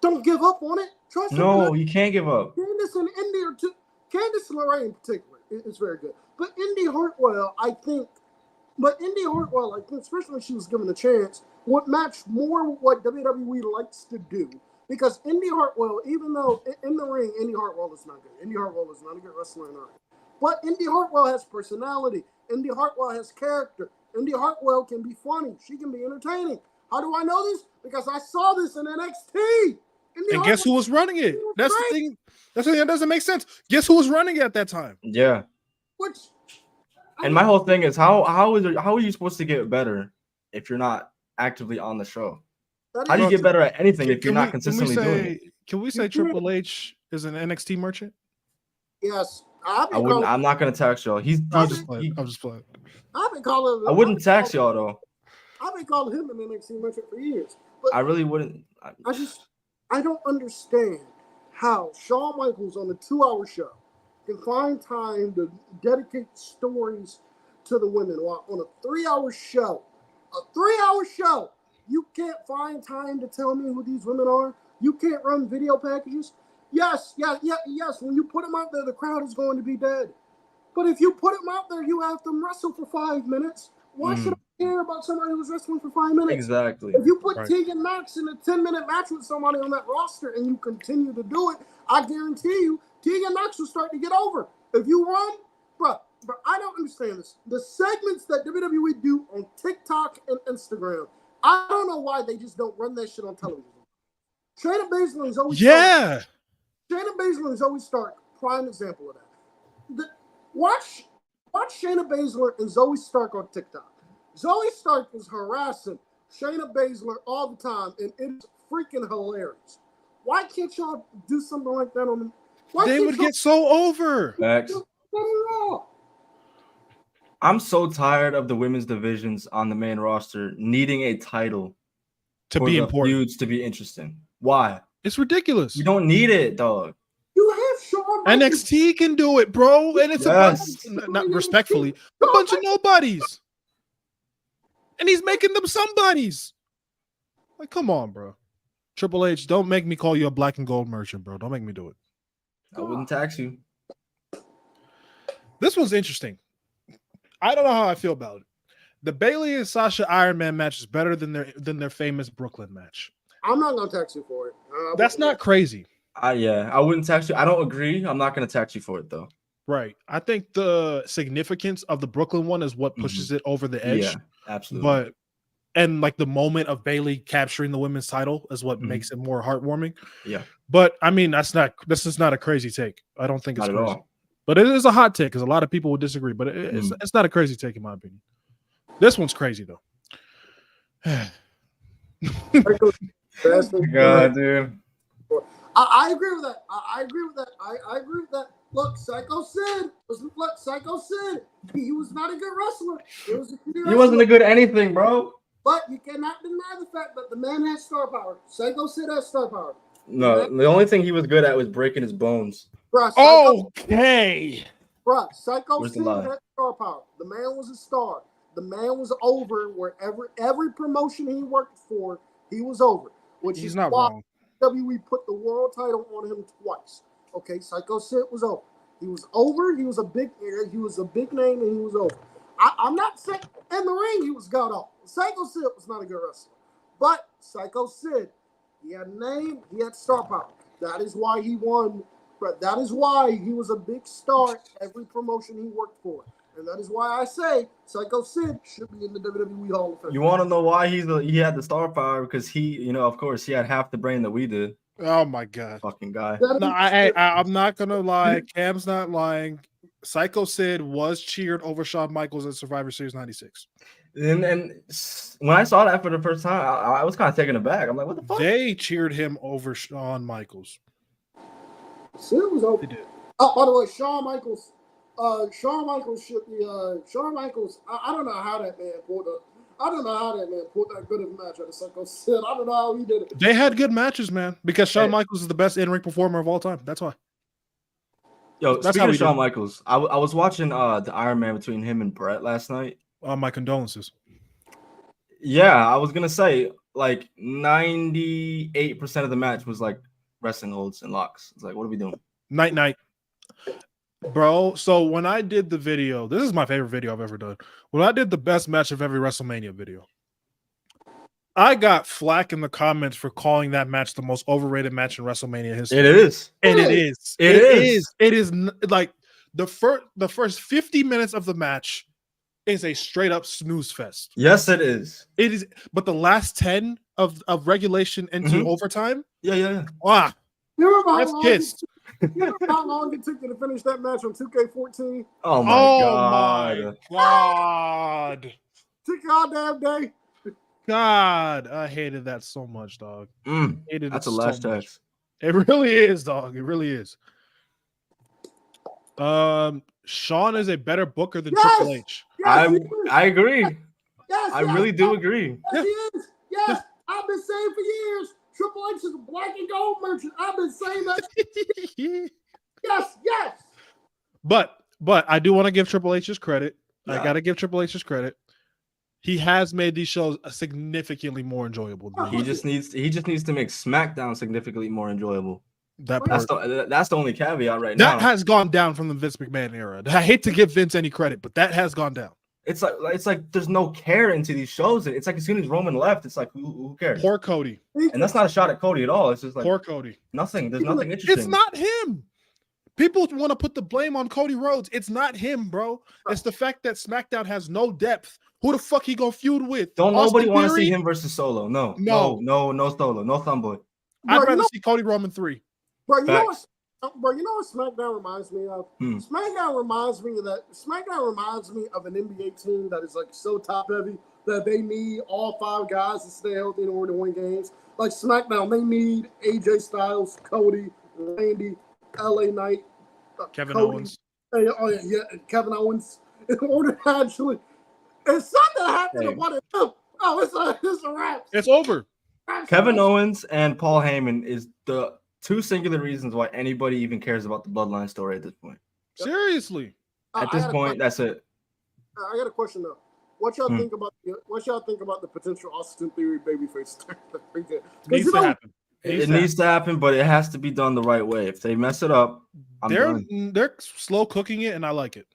Don't give up on it. Trust me. No, you can't give up. Candice and Indy are two. Candice LeRae in particular is very good. But Indy Hartwell, I think, especially if she was given a chance, would match more what WWE likes to do. Because Indy Hartwell, even though in the ring, Indy Hartwell is not good. Indy Hartwell is not a good wrestler in the ring. But Indy Hartwell has personality. Indy Hartwell has character. Indy Hartwell can be funny. She can be entertaining. How do I know this? Because I saw this in NXT. And guess who was running it? That's the thing. That's the thing that doesn't make sense. Guess who was running it at that time? Yeah. And my whole thing is how are you supposed to get better if you're not actively on the show? How do you get better at anything if you're not consistently doing it? Can we say Triple H is an NXT merchant? Yes. I'm not gonna tax y'all. I'm just playing. I've been calling. I wouldn't tax y'all though. I've been calling him an NXT merchant for years. But I really wouldn't. I don't understand how Shawn Michaels on a 2-hour show can find time to dedicate stories to the women, while on a 3-hour show, you can't find time to tell me who these women are. You can't run video packages. Yes. When you put them out there, the crowd is going to be dead. But if you put them out there, you have them wrestle for 5 minutes. Why should I care about somebody who's wrestling for 5 minutes? Exactly. If you put Tegan Knox in a 10-minute match with somebody on that roster and you continue to do it, I guarantee you, Tegan Knox will start to get over. If you run, bro, I don't understand this. The segments that WWE do on TikTok and Instagram, I don't know why they just don't run that shit on television. Shayna Baszler is always Shayna Baszler is always Stark, prime example of that. Watch Shayna Baszler and Zoe Stark on TikTok. Zoe Stark is harassing Shayna Baszler all the time, and it's freaking hilarious. Why can't y'all do something like that on them? They would get so over. Facts. I'm so tired of the women's divisions on the main roster needing a title to be important, feuds to be interesting. Why? It's ridiculous. You don't need it, dog. You have Shawn Michaels. NXT can do it, bro, and it's a bunch, not respectfully, a bunch of nobodies, and he's making them somebodies. Like, come on, bro. Triple H, don't make me call you a black and gold merchant, bro. Don't make me do it. I wouldn't tax you. This one's interesting. I don't know how I feel about it. The Bayley and Sasha Iron Man match is better than their famous Brooklyn match. I'm not gonna tax you for it. That's not crazy. I wouldn't tax you. I don't agree. I'm not gonna tax you for it though. Right. I think the significance of the Brooklyn one is what pushes it over the edge. Yeah, absolutely. And like the moment of Bayley capturing the women's title is what makes it more heartwarming. Yeah. But I mean, this is not a crazy take. I don't think it's not crazy. At all. But it is a hot take because a lot of people would disagree. But it's not a crazy take in my opinion. This one's crazy though. God, dude. I agree with that. I agree with that. Look, Psycho Sid. He was not a good wrestler. He wasn't a good anything, bro. But you cannot deny the fact that the man has star power. Psycho Sid has star power. No, the only thing he was good at was breaking his bones. Bruh, Psycho Sid had star power. The man was a star. The man was over wherever every promotion he worked for, he was over. Which he's is not why wrong. WWE put the world title on him twice. Okay, Psycho Sid was over. He was over. He was a big name, and he was over. I'm not saying in the ring he was god awful. Psycho Sid was not a good wrestler, but Psycho Sid, he had a name, he had star power. That is why he won. That is why he was a big star every promotion he worked for. And that is why I say Psycho Sid should be in the WWE Hall of Fame. You want to know why he had the star power? Because he, of course, he had half the brain that we did. Oh my god, fucking guy. No, I'm not gonna lie. Cam's not lying. Psycho Sid was cheered over Shawn Michaels at Survivor Series 96. And when I saw that for the first time, I was kind of taken aback. I'm like, what the fuck? They cheered him over Shawn Michaels. Sid was over. They did. Oh, by the way, Shawn Michaels should be Shawn Michaels. I don't know how that man pulled up. I don't know how that man pulled that good of a match out of Psycho Sid. I don't know how he did it. They had good matches, man, because Shawn Michaels is the best in-ring performer of all time. That's why. Yo, That's speaking how of we Shawn did. Michaels, I was watching the Iron Man between him and Brett last night. My condolences. Yeah, I was gonna say like 98% of the match was like wrestling holds and locks. It's like, what are we doing? Night. Bro, so when I did the video, this is my favorite video I've ever done. When I did the best match of every WrestleMania video, I got flack in the comments for calling that match the most overrated match in WrestleMania history. It is. And it is. It is. It is like the first 50 minutes of the match is a straight up snooze fest. Yes, it is. It is, but the last 10 of regulation into overtime. Yeah. Wow. That's kissed. You know how long it took you to finish that match on 2K14? Oh my god. Took you all damn day. God, I hated that so much, dog. That's a last text. It really is, dog. It really is. Shawn is a better booker than Triple H. Yes, I agree. Yes, I really do agree. Yes, he is. Yes, I've been saying for years. Triple H is a black and gold merchant. I've been saying that. Yes. But I do want to give Triple H's credit. Yeah. I got to give Triple H's credit. He has made these shows significantly more enjoyable. He just needs to make SmackDown significantly more enjoyable. That's the only caveat right now. That has gone down from the Vince McMahon era. I hate to give Vince any credit, but that has gone down. It's like there's no care into these shows. It's like as soon as Roman left, it's like who cares? Poor Cody. And that's not a shot at Cody at all. It's just like poor Cody. Nothing. There's nothing interesting. It's not him. People want to put the blame on Cody Rhodes. It's not him, bro. It's the fact that SmackDown has no depth. Who the fuck he gonna feud with? Don't nobody want to see him versus Solo. No Solo, no Thumbboy. I'd rather see Cody Roman 3. Bro, you know what SmackDown reminds me of? SmackDown reminds me of an NBA team that is like so top heavy that they need all 5 guys to stay healthy in order to win games. Like SmackDown, they need AJ Styles, Cody, Randy, LA Knight, Kevin Owens. Kevin Owens in order to actually. If something happened to one of them, it's a wrap. It's over. Kevin Owens and Paul Heyman is the 2 singular reasons why anybody even cares about the Bloodline story at this point. Seriously. At this point, that's it. I got a question though. What y'all think about the potential Austin Theory babyface? It needs to happen, but it has to be done the right way. If they mess it up, they're slow cooking it, and I like it.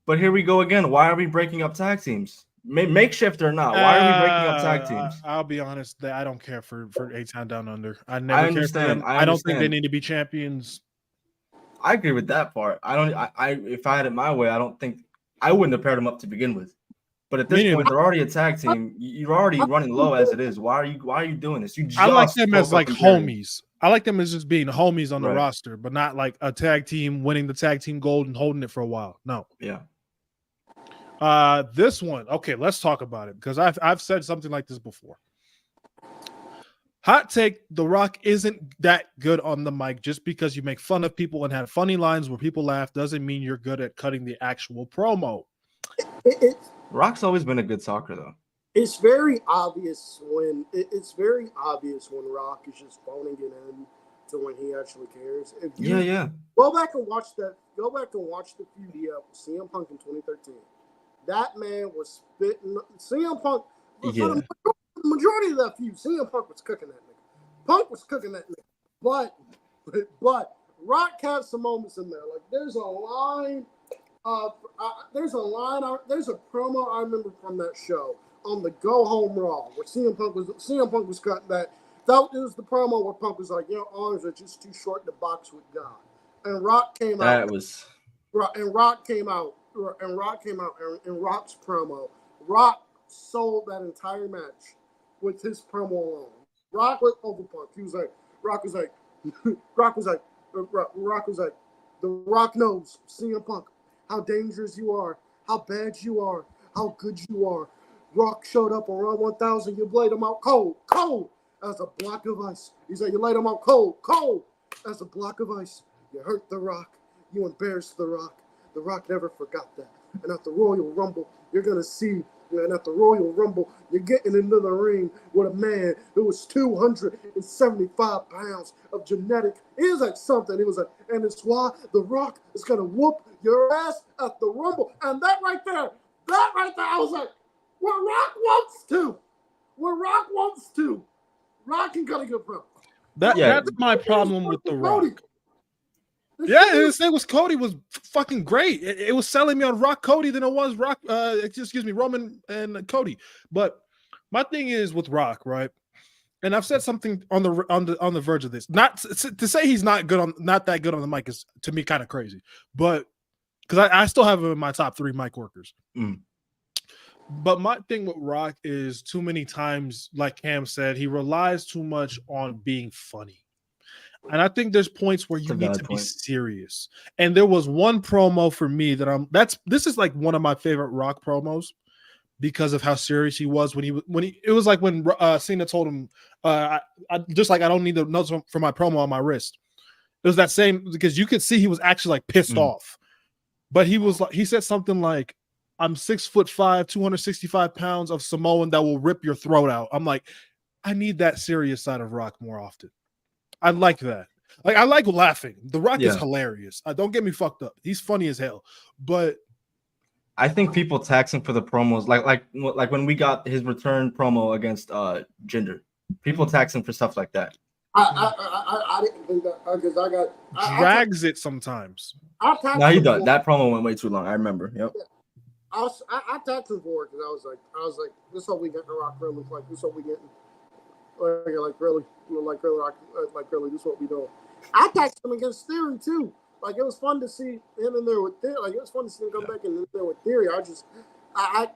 But here we go again. Why are we breaking up tag teams? Makeshift or not, why are we breaking up tag teams? I'll be honest, I don't care for A-Town Down Under. I understand. I don't think they need to be champions. I agree with that part. If I had it my way, I wouldn't have paired them up to begin with. But at this point, they're already a tag team. You're already running low as it is. Why are you doing this? I like them as like homies. I like them as just being homies on the roster, but not like a tag team winning the tag team gold and holding it for a while. No. Yeah. This one, okay, let's talk about it because I've said something like this before. Hot take: The Rock isn't that good on the mic. Just because you make fun of people and have funny lines where people laugh doesn't mean you're good at cutting the actual promo. Rock's always been a good talker, though. It's very obvious when Rock is just phoning it in to when he actually cares. Go back and watch the feud he had with CM Punk in 2013. That man was spitting. CM Punk, for the majority of that feud, CM Punk was cooking that nigga. Punk was cooking that nigga. But Rock had some moments in there. Like there's a promo I remember from that show on the Go Home Raw where CM Punk was cutting that. That was the promo where Punk was like, your arms are just too short to box with God. And Rock came out. And Rock came out in Rock's promo. Rock sold that entire match with his promo alone. Rock was over Punk. Rock was like, The Rock knows CM Punk how dangerous you are, how bad you are, how good you are. Rock showed up on Raw 1000. You laid him out cold as a block of ice. He said you laid him out cold as a block of ice. You hurt The Rock. You embarrassed The Rock. The Rock never forgot that. And at the Royal Rumble, you're going to see, and at the Royal Rumble, you're getting into the ring with a man who was 275 pounds of genetic. It was like something. It was like, and it's why The Rock is going to whoop your ass at the Rumble. And that right there, I was like, where Rock wants to. Rock can cut a good promo. That's my problem with The Rock. Yeah, his thing was Cody was fucking great. It was selling me on Rock Cody than it was Roman and Cody. But my thing is with Rock, right? And I've said something on the verge of this. Not to say he's not that good on the mic is to me kind of crazy. But because I still have him in my top 3 mic workers. Mm. But my thing with Rock is too many times, like Cam said, he relies too much on being funny. And I think there's points where you need to be serious. And there was one promo for me that this is like one of my favorite Rock promos because of how serious he was when it was like when Cena told him, I don't need the notes for my promo on my wrist. It was that same because you could see he was actually like pissed off. But he said something like, I'm 6'5", 265 pounds of Samoan that will rip your throat out. I'm like, I need that serious side of Rock more often. I like that. Like I like laughing. The Rock is hilarious. Don't get me fucked up. He's funny as hell. But I think people tax him for the promos, like when we got his return promo against Jinder. People tax him for stuff like that. I didn't think that because I got drags it sometimes. No, he does. That promo went way too long. I remember. Yep. I taxed him for it because I was like, this is what we get in Rock really like. This is what we get. Like really, this is what we do. I taxed him against Theory too. Like it was fun to see him in there with Theory. Like it was fun to see him come back in there with Theory. I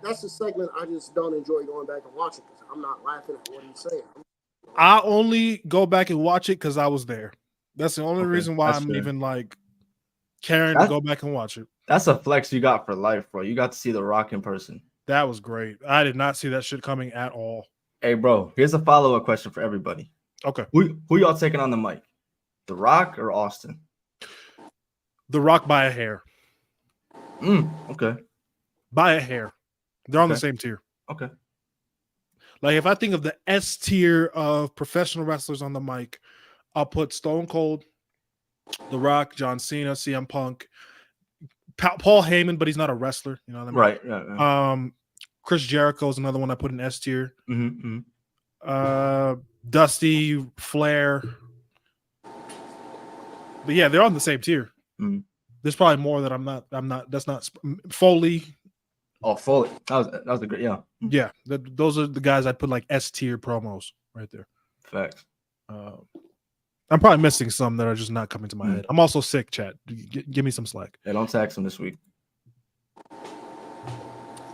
that's a segment I just don't enjoy going back and watching because I'm not laughing at what he's saying. I only go back and watch it because I was there. That's the only reason why I'm even like caring to go back and watch it. That's a flex you got for life, bro. You got to see The Rock in person. That was great. I did not see that shit coming at all. Hey, bro, here's a follow-up question for everybody. Okay. Who y'all taking on the mic? The Rock or Austin? The Rock by a hair. Okay. By a hair. They're on the same tier. Okay. Like if I think of the S tier of professional wrestlers on the mic, I'll put Stone Cold, The Rock, John Cena, CM Punk, Paul Heyman, but he's not a wrestler. You know what I mean? Right. Chris Jericho is another one I put in S tier. Mm-hmm. Dusty, Flair. But yeah, they're on the same tier. Mm-hmm. There's probably more that I'm not. That's not Foley. Oh, Foley. That was a great. Yeah. Yeah. Those are the guys I'd put like S tier promos right there. Facts. I'm probably missing some that are just not coming to my head. I'm also sick, Chad. Give me some slack. Yeah, don't tax him this week.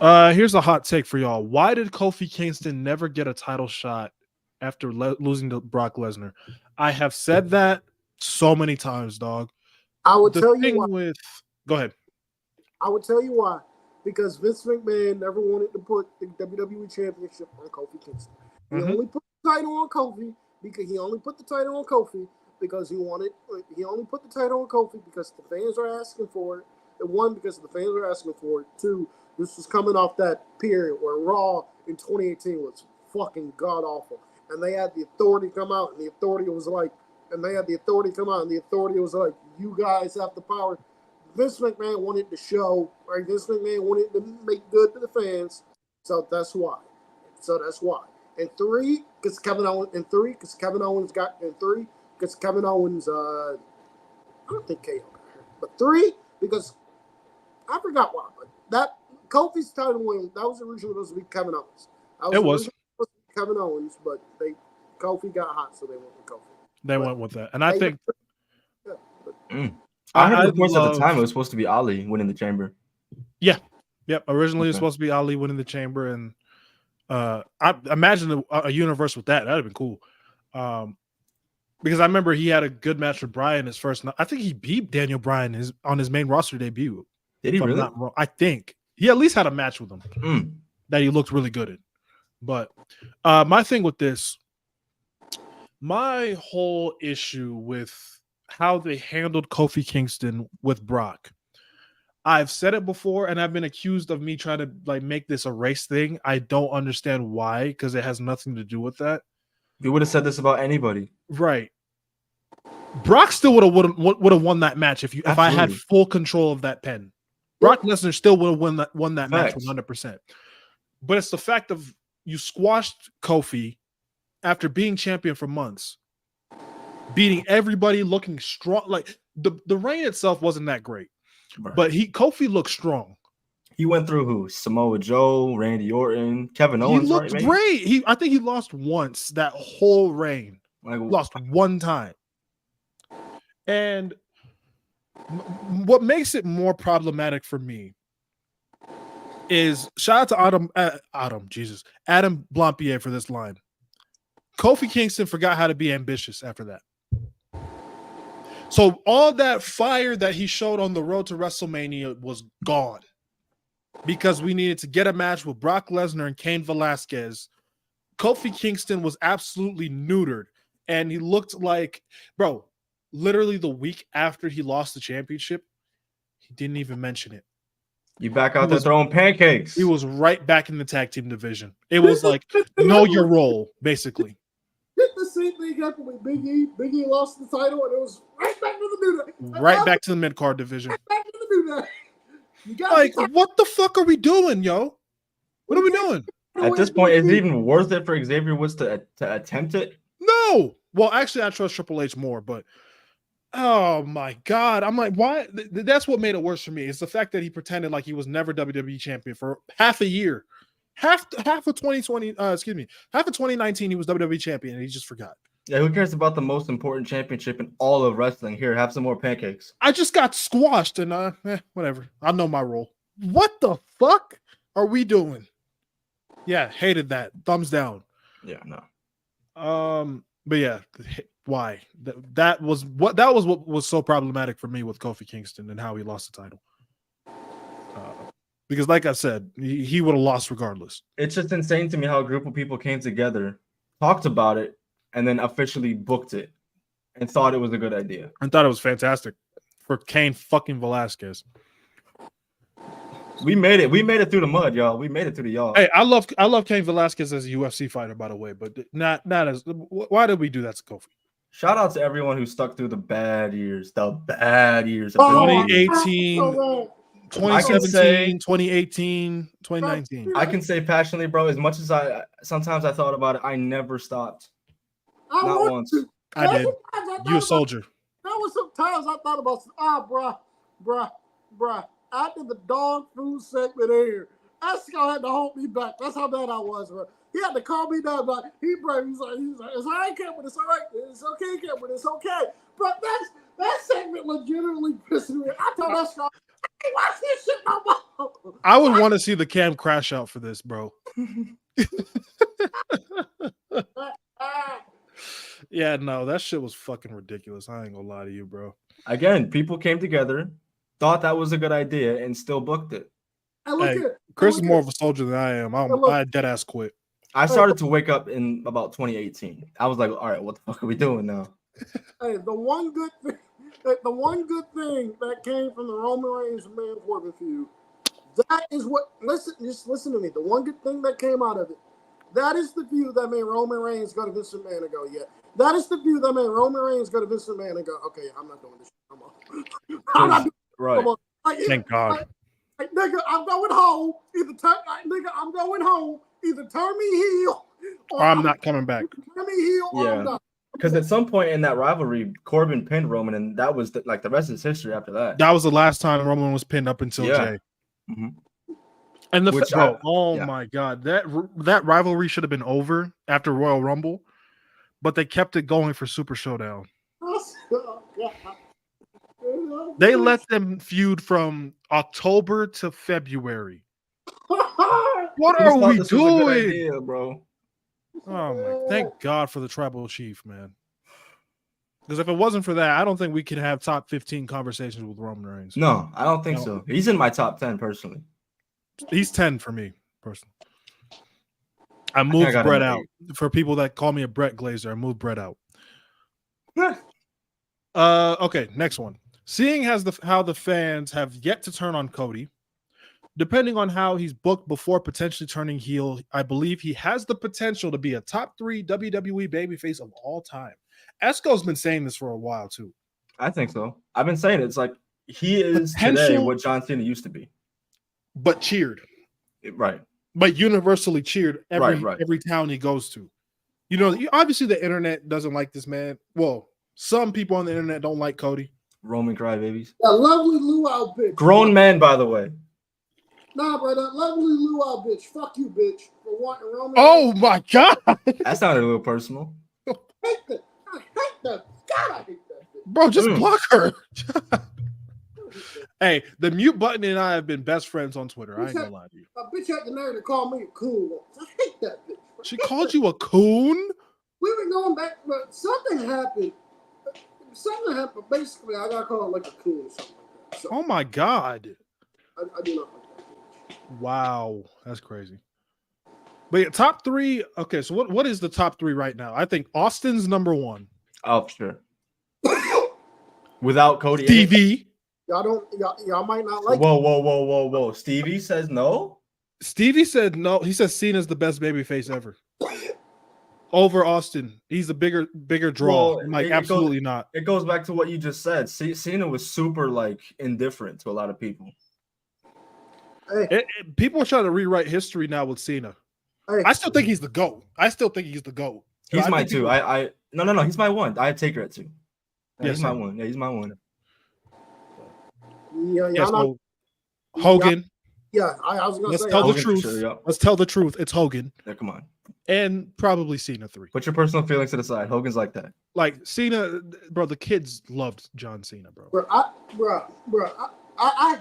Here's a hot take for y'all. Why did Kofi Kingston never get a title shot after losing to Brock Lesnar? I have said that so many times, dog. I would tell you why. Go ahead. I would tell you why. Because Vince McMahon never wanted to put the WWE Championship on Kofi Kingston. He only put the title on Kofi because he only put the title on Kofi because he only put the title on Kofi because the fans are asking for it. And one, because the fans are asking for it. Two, this was coming off that period where Raw in 2018 was fucking god awful. And they had the Authority come out, and the Authority was like, you guys have the power. Vince McMahon wanted to show, right? Vince McMahon wanted to make good to the fans. So that's why. And three, because Kevin Owens, I don't think KO got hurt. But three, because I forgot why, but that Kofi's title win, that was originally supposed to be Kevin Owens. It was supposed to be Kevin Owens, but Kofi got hot, so they went with Kofi. They went with that. And I think I heard reports at the time it was supposed to be Ali winning the chamber. Yeah. Yep. Originally it was supposed to be Ali winning the chamber, and I imagine a universe with that. That'd have been cool. Because I remember he had a good match with Bryan his first night. I think he beat Daniel Bryan on his main roster debut. Did he if I'm really? not wrong. I think he at least had a match with him that he looked really good in. But my thing with this, my whole issue with how they handled Kofi Kingston with Brock, I've said it before, and I've been accused of me trying to like make this a race thing. I don't understand why, because it has nothing to do with that. You would have said this about anybody, right? Brock still would have won that match if I had full control of that pen. Brock Lesnar still would have won that match 100%. But it's the fact of you squashed Kofi after being champion for months, beating everybody, looking strong. Like the reign itself wasn't that great, but Kofi looked strong. He went through who? Samoa Joe, Randy Orton, Kevin Owens. He looked great. I think he lost once that whole reign. Lost one time. And what makes it more problematic for me is shout out to Adam Blampier for this line. Kofi Kingston forgot how to be ambitious after that. So all that fire that he showed on the road to WrestleMania was gone because we needed to get a match with Brock Lesnar and Cain Velasquez. Kofi Kingston was absolutely neutered, and he looked like, bro, literally the week after he lost the championship, he didn't even mention it. You back out there throwing pancakes. He was right back in the tag team division. It was like, know your role, basically. Did the same thing happen with Big E? Big E lost the title, and it was right back to the New Day. Right back to the mid-card division. Right back to the New Day. Like, what the fuck are we doing, yo? What are we doing? At this point, is it even worth it for Xavier Woods to attempt it? No. Well, actually, I trust Triple H more, but oh my God. I'm like, why? That's what made it worse for me. It's the fact that he pretended like he was never WWE champion for half a year. Half of 2020, half of 2019, he was WWE champion, and he just forgot. Yeah, who cares about the most important championship in all of wrestling? Here, have some more pancakes. I just got squashed, and whatever. I know my role. What the fuck are we doing? Yeah, hated that. Thumbs down. Yeah, no. But yeah, why? That was what was so problematic for me with Kofi Kingston and how he lost the title. Because like I said, he would have lost regardless. It's just insane to me how a group of people came together, talked about it, and then officially booked it and thought it was a good idea. I thought it was fantastic for Cain fucking Velasquez. We made it. We made it through the mud, y'all. We made it through the y'all. Hey, I love Cain Velasquez as a UFC fighter, by the way, but not as. Why did we do that to Kofi? Shout out to everyone who stuck through the bad years. The bad years. 2018. 2017, 2018, 2019. I can say passionately, bro, as much as I thought about it, I never stopped. Not once. I did. You a soldier. There was some times I thought about, bruh. After the dog food segment here, Esco had to hold me back. That's how bad I was, bro. He had to calm me down. Like, he's like, it's all right, Cameron. It's all right. It's okay, Cameron. It's okay. But that segment legitimately pissed me. I told Esco, hey, watch this shit no more. I would want to see the Cam crash out for this, bro. Yeah, no, that shit was fucking ridiculous. I ain't gonna lie to you, bro. Again, people came together, thought that was a good idea, and still booked it. Hey, Khris is more of a soldier than I am. I dead ass quit. I started to wake up in about 2018. I was like, all right, what the fuck are we doing now? Hey, the one good thing that came from the Roman Reigns and Man Corbin feud, that is what. Just listen to me. The one good thing that came out of it, that is the feud that made Roman Reigns go to Vince McMahon and go, yeah. That is the feud that made Roman Reigns go to Vince McMahon and go, okay, I'm not doing this shit no more. I'm not doing right. No more. Like, thank God. Like, nigga, I'm going home. I'm going home. Either turn me heel or I'm not coming back. Turn me heel or I'm not. Because at some point in that rivalry, Corbin pinned Roman, and that was the rest is history after that. That was the last time Roman was pinned up until Jay. Mm-hmm. And my God, that rivalry should have been over after Royal Rumble, but they kept it going for Super Showdown. Oh, God. They let them feud from October to February. What are we doing, idea, bro? Oh my! Thank God for the tribal chief, man. Because if it wasn't for that, I don't think we could have top 15 conversations with Roman Reigns. No, I don't think No. so. He's in my top 10 personally. He's 10 for me, personally. I think moved I got Brett him at out. For people that call me a Brett Glazer, I moved Brett out. Yeah. Okay, next one. Seeing as how the fans have yet to turn on Cody, depending on how he's booked before potentially turning heel, I believe he has the potential to be a top 3 WWE babyface of all time. Esco's been saying this for a while too. I think so. I've been saying it. It's like he is today Potential- what John Cena used to be. But cheered. Right. But universally cheered Right. every town he goes to. You know, obviously the internet doesn't like this man. Well, some people on the internet don't like Cody. Roman crybabies. That lovely luau bitch. Grown man, by the way. Nah, bro, that lovely luau bitch. Fuck you, bitch, for wanting Roman. Oh my God. That sounded a little personal. I hate that. I hate that. God, I hate that bitch. Bro, just block her. Hey, the mute button and I have been best friends on Twitter. I ain't gonna lie to you. A bitch had the nerve to call me a coon. I hate that bitch. She called you a coon? We were going back, but something happened. Basically, I got called like a coon or something like that. So Oh my God. I do not like that bitch. Wow. That's crazy. But yeah, top 3. Okay, so what is the top 3 right now? I think Austin's number 1. Oh, sure. Without Cody. Stevie. Y'all might not like Whoa. Stevie says no? Stevie said no. He says Cena's the best babyface ever. Over Austin. He's a bigger draw. Well, I'm like, it absolutely not. It goes back to what you just said. Cena was super like indifferent to a lot of people. Hey, People are trying to rewrite history now with Cena. hey, I still think he's the GOAT. He's I my think 2. No. He's my 1. I take her at 2. Yeah, Yeah, he's my same. 1. Yeah, he's my 1. Yeah, y'all know. so Hogan. Yeah, I was gonna Let's say. tell the Hogan for truth. sure, yeah. Let's tell the truth. It's Hogan. Yeah, come on. And probably Cena 3. Put your personal feelings to the side. Hogan's like that. Like Cena, bro, the kids loved John Cena, bro. I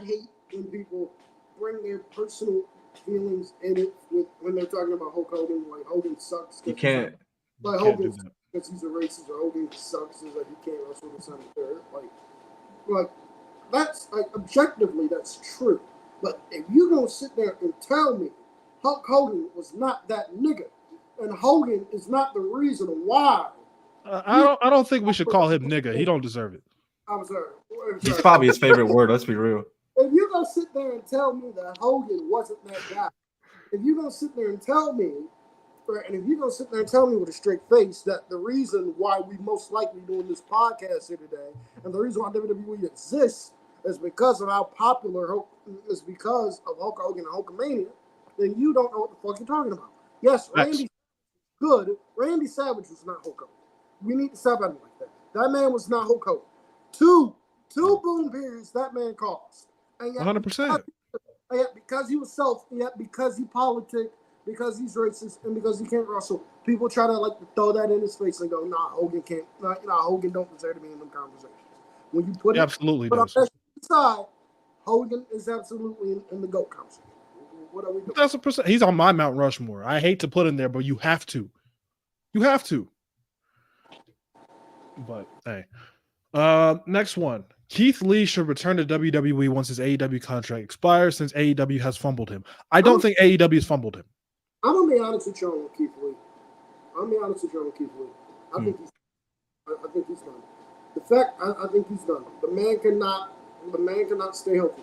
hate when people bring their personal feelings in it when they're talking about Hulk Hogan. Like Hogan sucks. You can't. Like Can't do Hogan that. because he's a racist, or Hogan sucks is like he can't wrestle the son of third. Like that's like objectively that's true. But if you're gonna sit there and tell me Hulk Hogan was not that nigga, and Hogan is not the reason why, I don't think we should call him nigga. He don't deserve it. I'm sorry. He's probably his favorite word. Let's be real. If you're gonna sit there and tell me that Hogan wasn't that guy, if you're gonna sit there and tell me, right, and if you're gonna sit there and tell me with a straight face that the reason why we most likely doing this podcast here today, and the reason why WWE exists is because of how popular Hulk is because of Hulk Hogan and Hulkamania, then you don't know what the fuck you're talking about. Yes, Randy good. Randy Savage was not Hulk Hogan. We need to stop acting like that. That man was not Hulk Hogan. Two boom periods that man caused. And yet, 100%. and yet because he was because he politic, because he's racist, and because he can't wrestle, people try to like throw that in his face and go, "Nah, Hogan can't. Hogan don't deserve to be in them conversations." When you put He absolutely on does. that side, Hogan is absolutely in the GOAT conversation. What are we doing? 1,000%. He's on my Mount Rushmore. I hate to put him there, but you have to. You have to. But hey, next one. Keith Lee should return to WWE once his AEW contract expires, since AEW has fumbled him. I don't think AEW has fumbled him. I'm gonna be honest with you on Keith Lee. I think he's done. I think he's done. The man cannot stay healthy.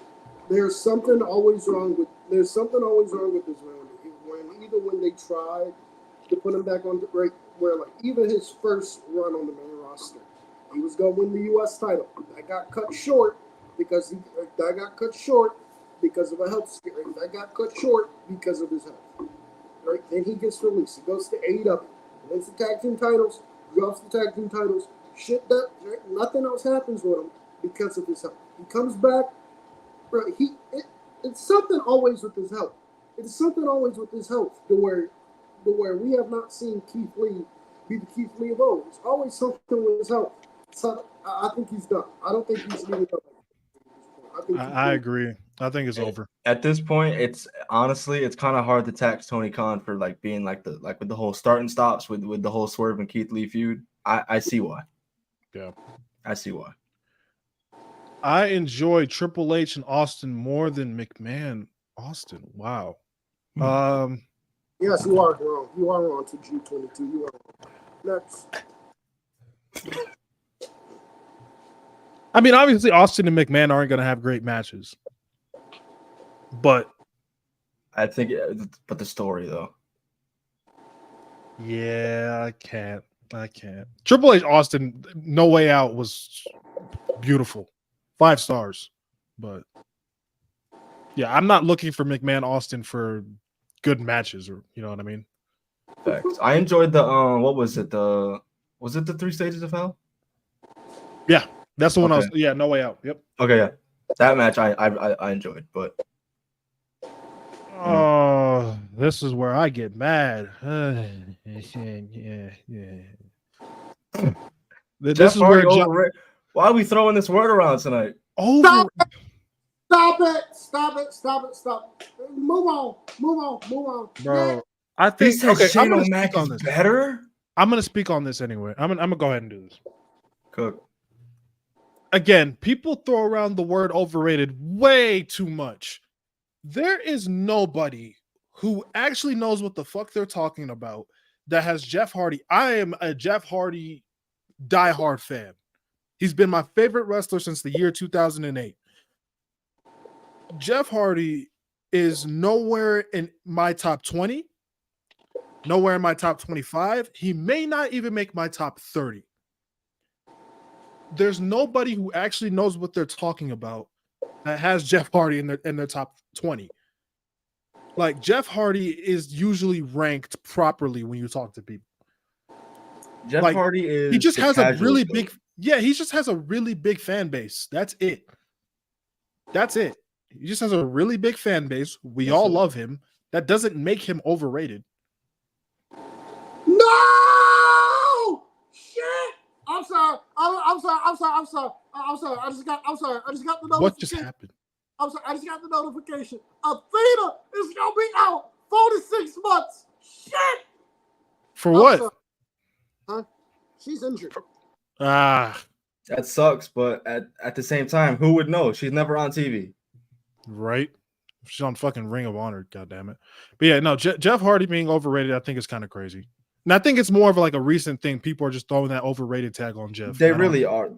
There's something always wrong with this man. When they tried to put him back on the break, where like even his first run on the main roster, he was gonna win the U.S. title. That got cut short because of a health scare. That got cut short because of his health. Right? Then he gets released. He goes to AEW, wins the tag team titles, drops the tag team titles. Nothing else happens with him because of his health. He comes back. Bro, it's something always with his health. It's something always with his health to where we have not seen Keith Lee be the Keith Lee of old. It's always something with his health. So I think he's done. I don't think he's leaving up. I agree. I think it's over. At this point, it's kind of hard to tax Tony Khan for like being with the whole start and stops with the whole Swerve and Keith Lee feud. I see why. Yeah. I see why. I enjoy Triple H and Austin more than McMahon Austin. Wow. Yes, you are wrong. You are wrong to G22. You are wrong. Next. I mean, obviously, Austin and McMahon aren't going to have great matches. But I think, but the story, though. Yeah, I can't. Triple H Austin, No Way Out was beautiful. 5 stars. But yeah, I'm not looking for McMahon Austin for good matches, or you know what I mean? Facts. I enjoyed the what was it? The 3 stages of hell? Yeah, that's the one I was. Okay. Yeah, No Way Out. Yep. Okay, yeah. That match I enjoyed, but oh, this is where I get mad. This Jeff is where Hardy why are we throwing this word around tonight? over. Stop it. Move on. Bro, I think okay, I'm gonna Shane O'Mac speak on is this. better. I'm gonna speak on this anyway. I'm gonna go ahead and do this. Cook. Again, people throw around the word overrated way too much. There is nobody who actually knows what the fuck they're talking about that has Jeff Hardy. I am a Jeff Hardy diehard fan. He's been my favorite wrestler since the year 2008. Jeff Hardy is nowhere in my top 20, nowhere in my top 25. He may not even make my top 30. There's nobody who actually knows what they're talking about that has Jeff Hardy in their top 20. Like, Jeff Hardy is usually ranked properly when you talk to people. Jeff Hardy is he just has a really goat. big he just has a really big fan base. That's it. He just has a really big fan base. We all love him. That doesn't make him overrated. No! Shit! I'm sorry. I just got the notification. What just happened? I'm sorry. I just got the notification. Athena is gonna be out 46 months. Shit! For what? Sorry. Huh? She's injured. That sucks, but at the same time, who would know? She's never on TV. Right? She's on fucking Ring of Honor, goddammit. But yeah, no, Jeff Hardy being overrated, I think is kind of crazy. And I think it's more of like a recent thing. People are just throwing that overrated tag on Jeff. They really are.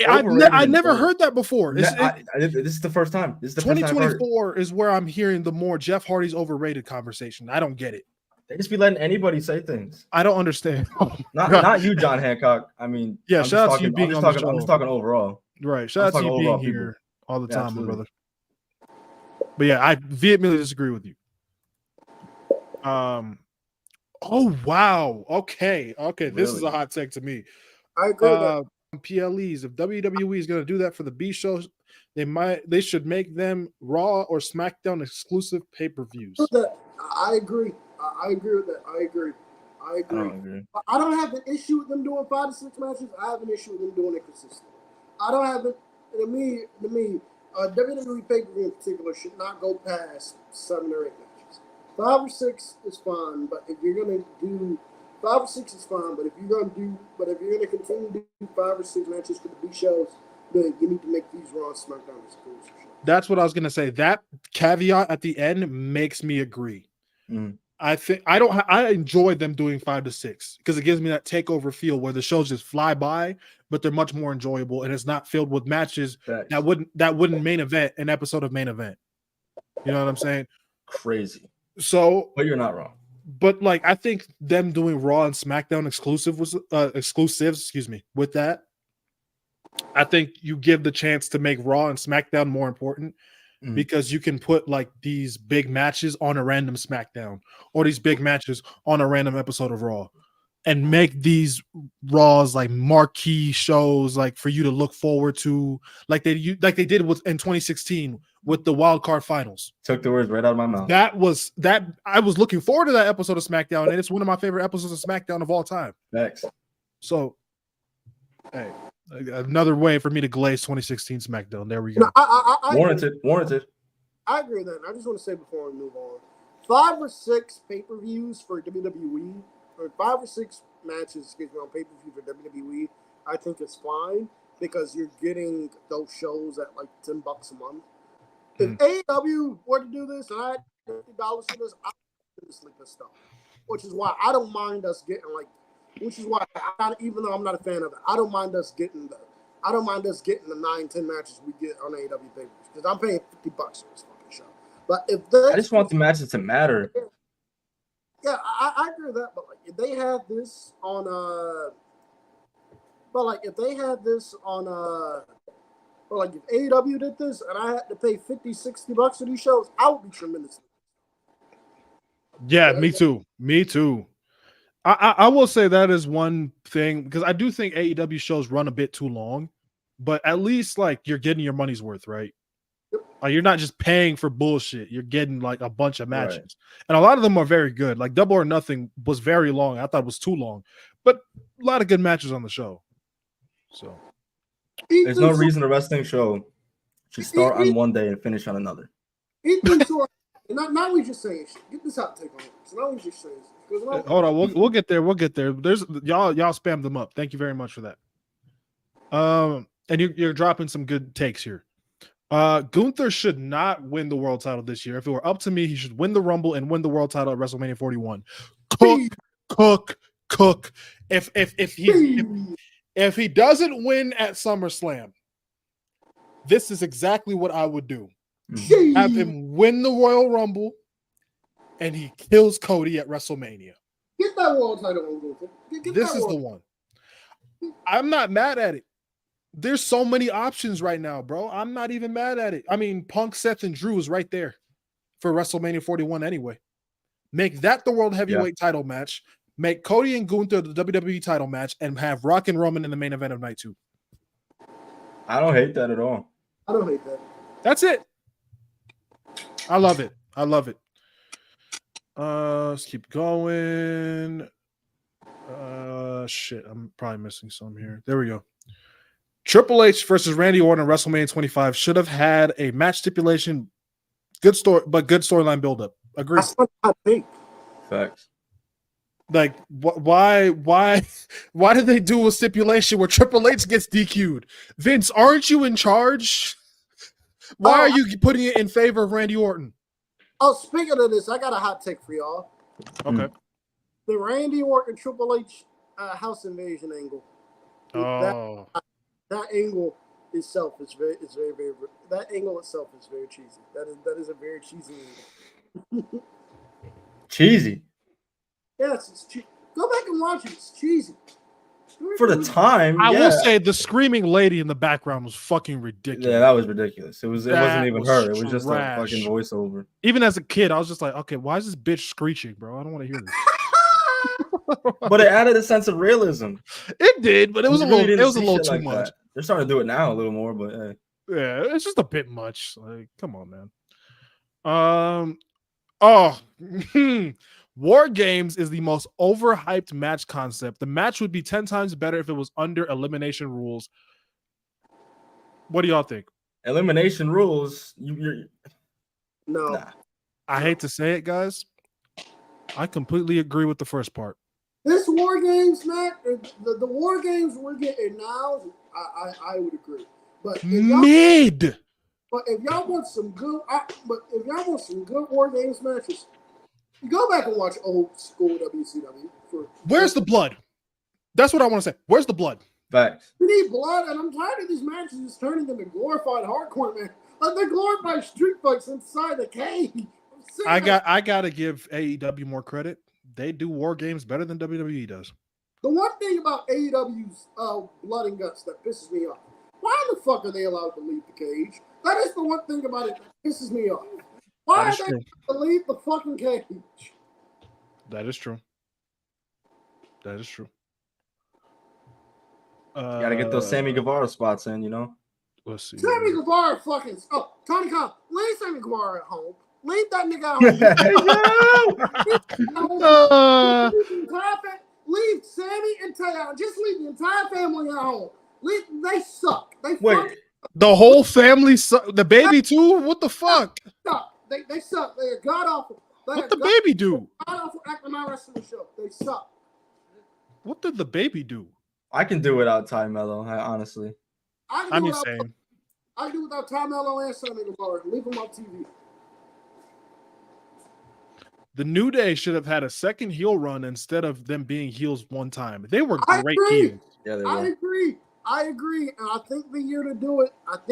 I never heard that before. This is the first time. This is the 2024 is where I'm hearing the more Jeff Hardy's overrated conversation. I don't get it. They just be letting anybody say things. I don't understand. Not you, John Hancock. I mean, yeah, shout out to you being on the show. I'm just talking overall. Right. Shout out to you being here all the time, my brother. But yeah, I vehemently disagree with you. Oh wow. Okay. This is a hot take to me. I agree with that. PLEs. If WWE is going to do that for the B shows, they should make them Raw or SmackDown exclusive pay-per-views. I agree. I agree with that. I agree. I don't have an issue with them doing 5 to 6 matches. I have an issue with them doing it consistently. I don't have it. To me, WWE pay-per-view in particular should not go past 7 or 8 matches. 5 or 6 is fine, but if you're gonna do 5 or 6 is fine. But if you're gonna continue to do 5 or 6 matches for the B shows, then you need to make these Raw and SmackDown exclusive shows. That's what I was gonna say. That caveat at the end makes me agree. I enjoy them doing 5 to 6 because it gives me that takeover feel where the shows just fly by, but they're much more enjoyable and it's not filled with matches that wouldn't main event an episode of Main Event. You know what I'm saying? Crazy. So, but you're not wrong. But like, I think them doing Raw and SmackDown exclusives, with that, I think you give the chance to make Raw and SmackDown more important. Because you can put like these big matches on a random SmackDown or these big matches on a random episode of Raw and make these Raws like marquee shows like for you to look forward to like they did in 2016 with the wild card finals. Took the words right out of my mouth. I was looking forward to that episode of SmackDown and it's one of my favorite episodes of SmackDown of all time. Thanks. So, hey, another way for me to glaze 2016 SmackDown. There we go. No, I warranted. I agree with that. I just want to say before we move on, 5 or 6 pay-per-views for WWE, or 5 or 6 matches, on pay-per-view for WWE I think it's fine because you're getting those shows at like $10 a month. If AEW were to do this and I had $50 for this, I would sleep this stuff. Which is why I don't mind us getting even though I'm not a fan of it, I don't mind us getting the 9-10 matches we get on AEW pay-per-views because I'm paying $50 for this fucking show. But if I just want the matches to matter. Yeah, I agree with that. But like, if they had this on if AEW did this and I had to pay $50-$60 for these shows, I would be tremendously. Yeah, me too. Me too. I will say that is one thing because I do think AEW shows run a bit too long, but at least like you're getting your money's worth, right? Like you're not just paying for bullshit. You're getting like a bunch of matches, right. And a lot of them are very good. Like Double or Nothing was very long. I thought it was too long, but a lot of good matches on the show. So there's no reason a wrestling show should start on one day and finish on another. Not we just saying shit. Get this hot take on it. So now we just saying shit. Hold on, we'll get there. We'll get there. There's y'all spam them up. Thank you very much for that. And you're dropping some good takes here. Gunther should not win the world title this year. If it were up to me, he should win the Rumble and win the world title at WrestleMania 41. Cook. If he doesn't win at SummerSlam, this is exactly what I would do. Have him win the Royal Rumble, and he kills Cody at WrestleMania. Get that world title on Gunther. This is the one. I'm not mad at it. There's so many options right now, bro. I'm not even mad at it. I mean, Punk, Seth, and Drew is right there for WrestleMania 41 anyway. Make that the World Heavyweight title match. Make Cody and Gunther the WWE title match, and have Rock and Roman in the main event of night 2. I don't hate that at all. I don't hate that. That's it. I love it. Let's keep going. Shit, I'm probably missing some here. There we go. Triple H versus Randy Orton at WrestleMania 25 should have had a match stipulation. Good story, but good storyline buildup. Agreed. That's what I think. Facts. Like, why did they do a stipulation where Triple H gets DQ'd? Vince, aren't you in charge? Why are you putting it in favor of Randy Orton? Oh, speaking of this, I got a hot take for y'all. Okay. The Randy Orton Triple H house invasion angle. Oh. That angle itself is very that angle itself is very cheesy. That is a very cheesy angle. Cheesy. Yes, it's cheesy. Go back and watch it. It's cheesy. For the time, I will say the screaming lady in the background was fucking ridiculous. Yeah, that was ridiculous. It wasn't even her. It was just a fucking voiceover. Even as a kid, I was just like, okay, why is this bitch screeching, bro? I don't want to hear this. But it added a sense of realism. It did, but it was a little too much. That. They're starting to do it now a little more, but hey. Yeah, it's just a bit much. Like, come on, man. War Games is the most overhyped match concept. The match would be 10 times better if it was under elimination rules. What do y'all think? Elimination rules? No. Nah. I hate to say it, guys. I completely agree with the first part. This War Games match, the War Games we're getting now, I would agree. But if y'all want some good, War Games matches, you go back and watch old school WCW. Where's the blood? That's what I want to say. Where's the blood? Facts. We need blood, and I'm tired of these matches just turning into glorified hardcore, man. Like they're glorified street fights inside the cage. I gotta give AEW more credit. They do War Games better than WWE does. The one thing about AEW's blood and guts that pisses me off. Why the fuck are they allowed to leave the cage? That is the one thing about it that pisses me off. Why are they allowed to leave the fucking cage? That is true. That is true. Gotta get those Sammy Guevara spots in, you know? Let's see. Sammy Guevara fucking... Oh, Tony Khan, leave Sammy Guevara at home. Leave that nigga at home. Leave Sammy and Taylor. Just leave the entire family at home. They suck. The whole family suck. The baby too? What the fuck? They suck. They are god awful. What the baby do? God awful acting my wrestling show. They suck. What did the baby do? I can do without Ty Mello, honestly. I I'm can do just without. saying. I can do without Tom Mello and Sonny Guevara. Leave them on TV. The New Day should have had a second heel run instead of them being heels one time. They were I great agree. heels. Yeah, they I were. agree. I agree. And I think the year to do it would have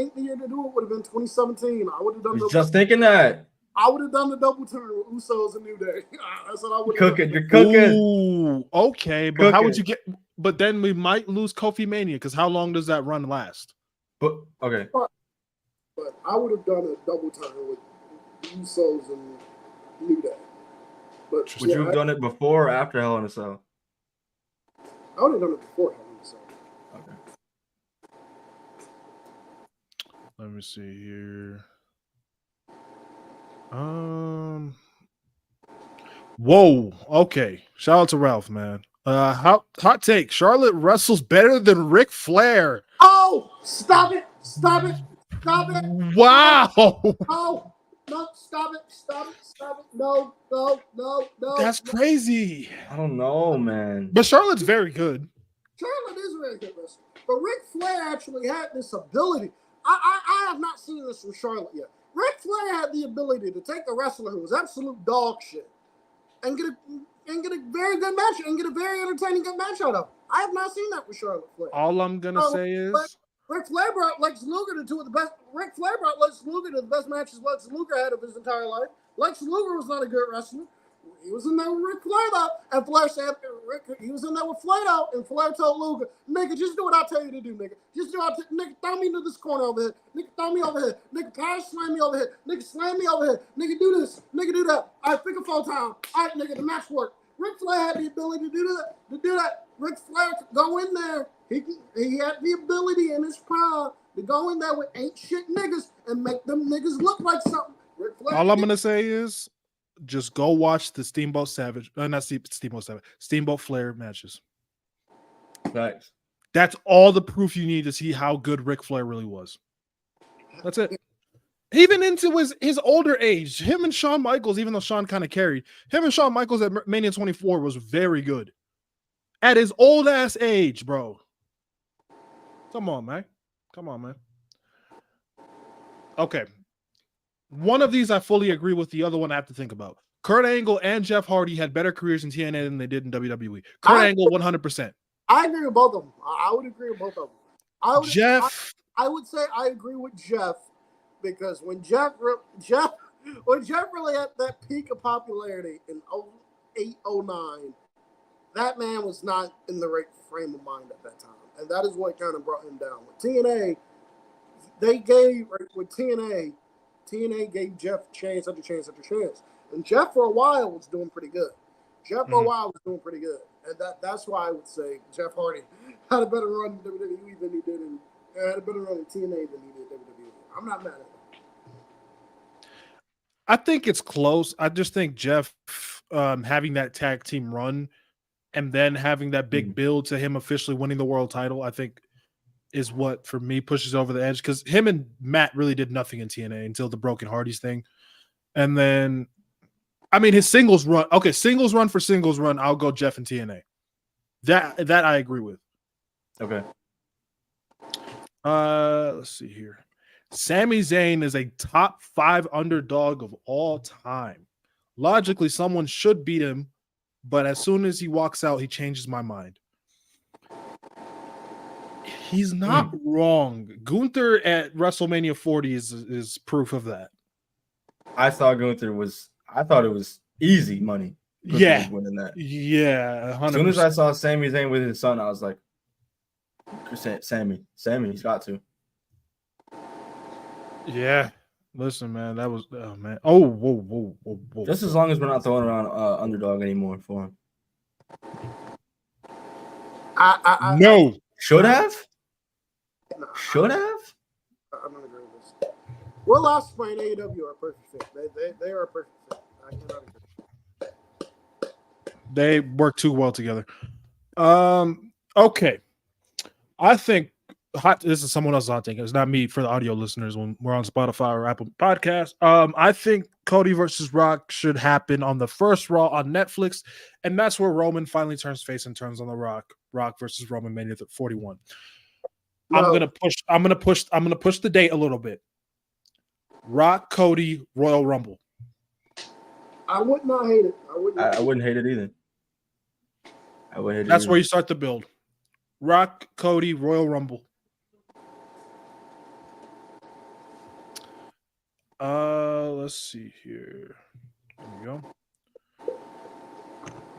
been 2017. I would have I done was just thinking that. I would have done the double turn with Usos and New Day. That's what I would You're have cooking. done. You're cooking. Ooh, okay, but how would you get? But then we might lose Kofi Mania because how long does that run last? But okay. But I would have done a double turn with Usos and New Day. But Would you have done it before or after Hell in a Cell? I would have done it before Hell in a Cell. Okay. Let me see here. Whoa. Okay. Shout out to Ralph, man. Hot take. Charlotte wrestles better than Ric Flair. Oh, stop it. Stop it. Stop it. Wow. Oh, no, stop it. Stop it. Stop it. No. That's crazy. I don't know, man. But Charlotte's very good. Charlotte is a very good wrestler. But Ric Flair actually had this ability. I have not seen this from Charlotte yet. Ric Flair had the ability to take a wrestler who was absolute dog shit and get a very good match and get a very entertaining good match out of him. I have not seen that with Charlotte Flair. All I'm gonna say is Ric Flair brought Lex Luger to two of the best. Ric Flair brought Lex Luger to the best matches Lex Luger had of his entire life. Lex Luger was not a good wrestler. He was in there with Ric Flair though, and Flair said he was in there with Flair though, and Flair told Luger, "Nigga, just do what I tell you to do, nigga. Just do what nigga, throw me into this corner over here. Nigga, throw me over here. Nigga, power slam me over here. Nigga, slam me over here. Nigga, do this. Nigga, do that. All right, pick a full time. All right, nigga, the match worked. Ric Flair had the ability to do that. Ric Flair could go in there. He had the ability in his prime to go in there with ain't shit niggas and make them niggas look like something. Ric Flair. all I'm gonna say is just go watch the Steamboat Savage, Steamboat Flair matches. Thanks. That's all the proof you need to see how good Ric Flair really was. That's it. Even into his older age, him and Shawn Michaels, even though Shawn kind of carried, him and Shawn Michaels at Mania 24 was very good. At his old ass age, bro. Come on, man. Okay. One of these I fully agree with. The other one I have to think about. Kurt Angle and Jeff Hardy had better careers in TNA than they did in WWE. Kurt Angle, 100%. I agree with both of them. I would agree with both of them. I would say I agree with Jeff because when Jeff really had that peak of popularity in 08, 09, that man was not in the right frame of mind at that time. And that is what kind of brought him down. With TNA, TNA gave Jeff chance after chance after chance. And Jeff for a while was doing pretty good. And that's why I would say Jeff Hardy had a better run in WWE than he did had a better run in TNA than he did in WWE. I'm not mad at him. I think it's close. I just think Jeff having that tag team run and then having that big build to him officially winning the world title, I think is what, for me, pushes over the edge. Because him and Matt really did nothing in TNA until the Broken Hardys thing. And then, I mean, his singles run. Okay, singles run, I'll go Jeff and TNA. That I agree with. Okay. Let's see here. Sami Zayn is a top 5 underdog of all time. Logically, someone should beat him, but as soon as he walks out, he changes my mind. He's not wrong. Gunther at WrestleMania 40 is proof of that. I thought it was easy money. Yeah. Winning that. Yeah. 100%. As soon as I saw Sami Zayn with his son, I was like, Sammy, he's got to. Yeah. Listen, man, that was man. Oh, whoa. Just as long as we're not throwing around underdog anymore for him. No. Should have? No, Should have? I'm not agree with this. Will Ospreay and AEW are a perfect fit. They are a perfect fit. I cannot agree. They work too well together. Okay. I think This is someone else's hot take. It's not me for the audio listeners when we're on Spotify or Apple Podcasts. I think Cody versus Rock should happen on the first Raw on Netflix, and that's where Roman finally turns face and turns on the Rock. Rock versus Roman Mania 41. No. I'm gonna push the date a little bit. Rock, Cody, Royal Rumble. I would not hate it. I wouldn't hate it either. I would hate it. That's where you start the build. Rock, Cody, Royal Rumble. Let's see here. There we go.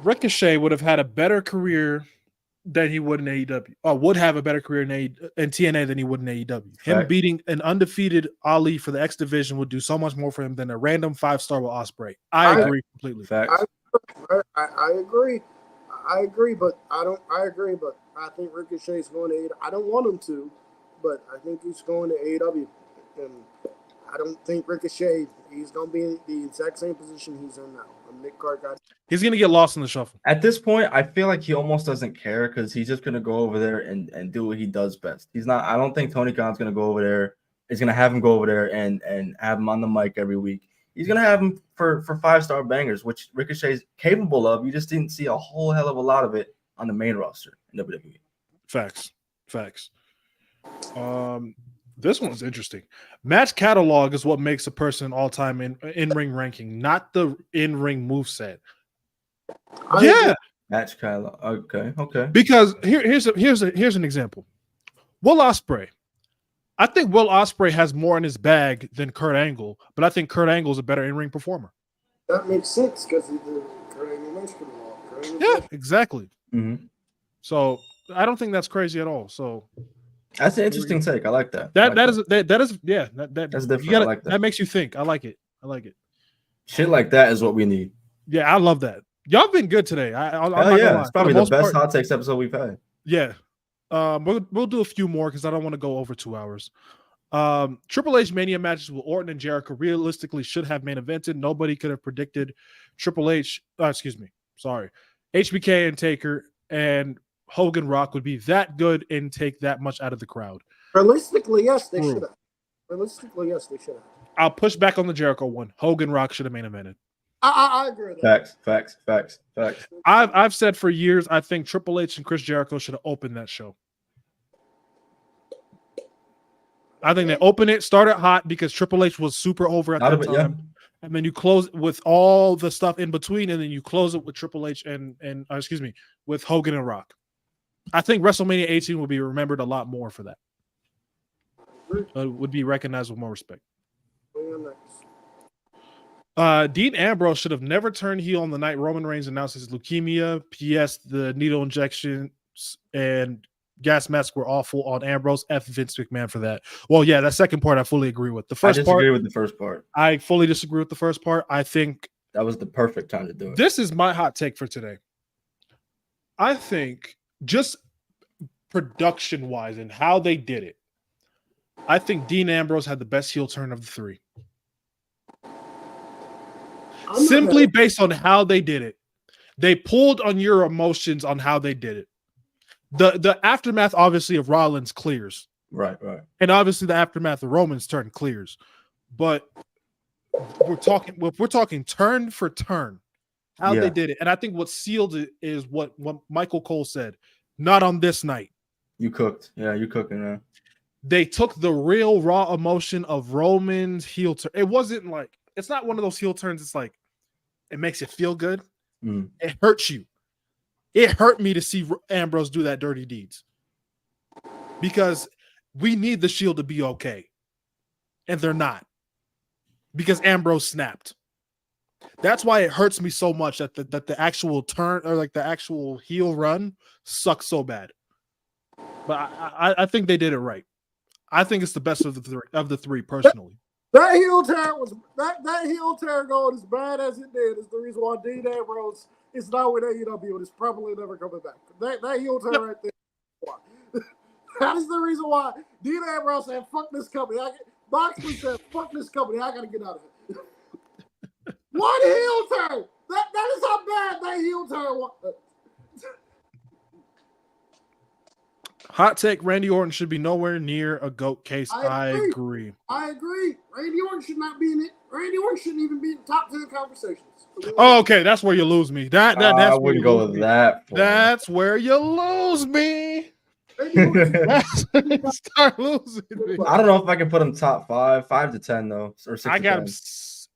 Ricochet would have had a better career than he would in AEW. Or would have a better career in TNA than he would in AEW. Him beating an undefeated Ali for the X division would do so much more for him than a random 5-star with Ospreay. I agree completely. Facts. I agree. I agree, but I think Ricochet's going to AEW. I don't want him to, but I think he's going to AEW. And I don't think Ricochet, he's going to be in the exact same position he's in now. He's going to get lost in the shuffle. At this point, I feel like he almost doesn't care because he's just going to go over there and do what he does best. He's not. I don't think Tony Khan's going to go over there. He's going to have him go over there and have him on the mic every week. He's going to have him for 5-star bangers, which Ricochet's capable of. You just didn't see a whole hell of a lot of it on the main roster in WWE. Facts. This one's interesting. Match catalog is what makes a person all-time in-ring ranking, not the in-ring moveset. Yeah. Match catalog. Okay. Because here's an example. Will Ospreay. I think Will Ospreay has more in his bag than Kurt Angle, but I think Kurt Angle is a better in-ring performer. That makes sense because he's the Kurt Angle match catalog. Yeah, exactly. Mm-hmm. So I don't think that's crazy at all. So that's an interesting take. I like that. That's different. I like that. That makes you think. I like it. Shit like that is what we need. Yeah, I love that. Y'all been good today. It's probably the best hot takes episode we've had. Yeah. We'll do a few more because I don't want to go over 2 hours. Triple H Mania matches with Orton and Jericho realistically should have main evented. Nobody could have predicted HBK and Taker and Hogan Rock would be that good and take that much out of the crowd. Realistically, yes, they should have. I'll push back on the Jericho one. Hogan Rock should have main evented. I agree with that. Facts. I've said for years I think Triple H and Chris Jericho should have opened that show. I think they opened it, started hot because Triple H was super over at that time. Yeah. And then you close with all the stuff in between, and then you close it with Triple H with Hogan and Rock. I think WrestleMania 18 will be remembered a lot more for that. Would be recognized with more respect. Dean Ambrose should have never turned heel on the night Roman Reigns announced his leukemia. P.S. The needle injections and gas mask were awful on Ambrose. F Vince McMahon for that. Well, yeah, that second part I fully agree with. I disagree with the first part. I fully disagree with the first part. I think that was the perfect time to do it. This is my hot take for today. I think just production-wise and how they did it, I think Dean Ambrose had the best heel turn of the three. Simply based on how they did it. They pulled on your emotions on how they did it. The aftermath, obviously, of Rollins clears. Right. And obviously the aftermath of Roman's turn clears. But we're talking turn for turn, how they did it. And I think what sealed it is what Michael Cole said. Not on this night. You cooked. Yeah, you cooking, man. They took the real raw emotion of Roman's heel turn. It wasn't like, it's not one of those heel turns. It's like, it makes you feel good. It hurts you. It hurt me to see Ambrose do that dirty deeds because we need the Shield to be okay. And they're not because Ambrose snapped. That's why it hurts me so much that the actual turn or like the actual heel run sucks so bad. But I think they did it right. I think it's the best of the three personally. That heel turn was that heel turn going as bad as it did is the reason why Dean Ambrose is not with AEW and is probably never coming back. That heel turn right there. That is the reason why Dean Ambrose said, "Fuck this company." Moxley said, "Fuck this company. I gotta get out of it." One heel turn. That is how bad that heel turn was. Hot take: Randy Orton should be nowhere near a GOAT case. I agree. Randy Orton should not be in it. Randy Orton shouldn't even be in top 10 conversations. Oh, okay, that's where you lose me. That's I wouldn't go with that. That's where you lose me. That's where you start losing me. I don't know if I can put him top 5 to 10 though, or 6. I got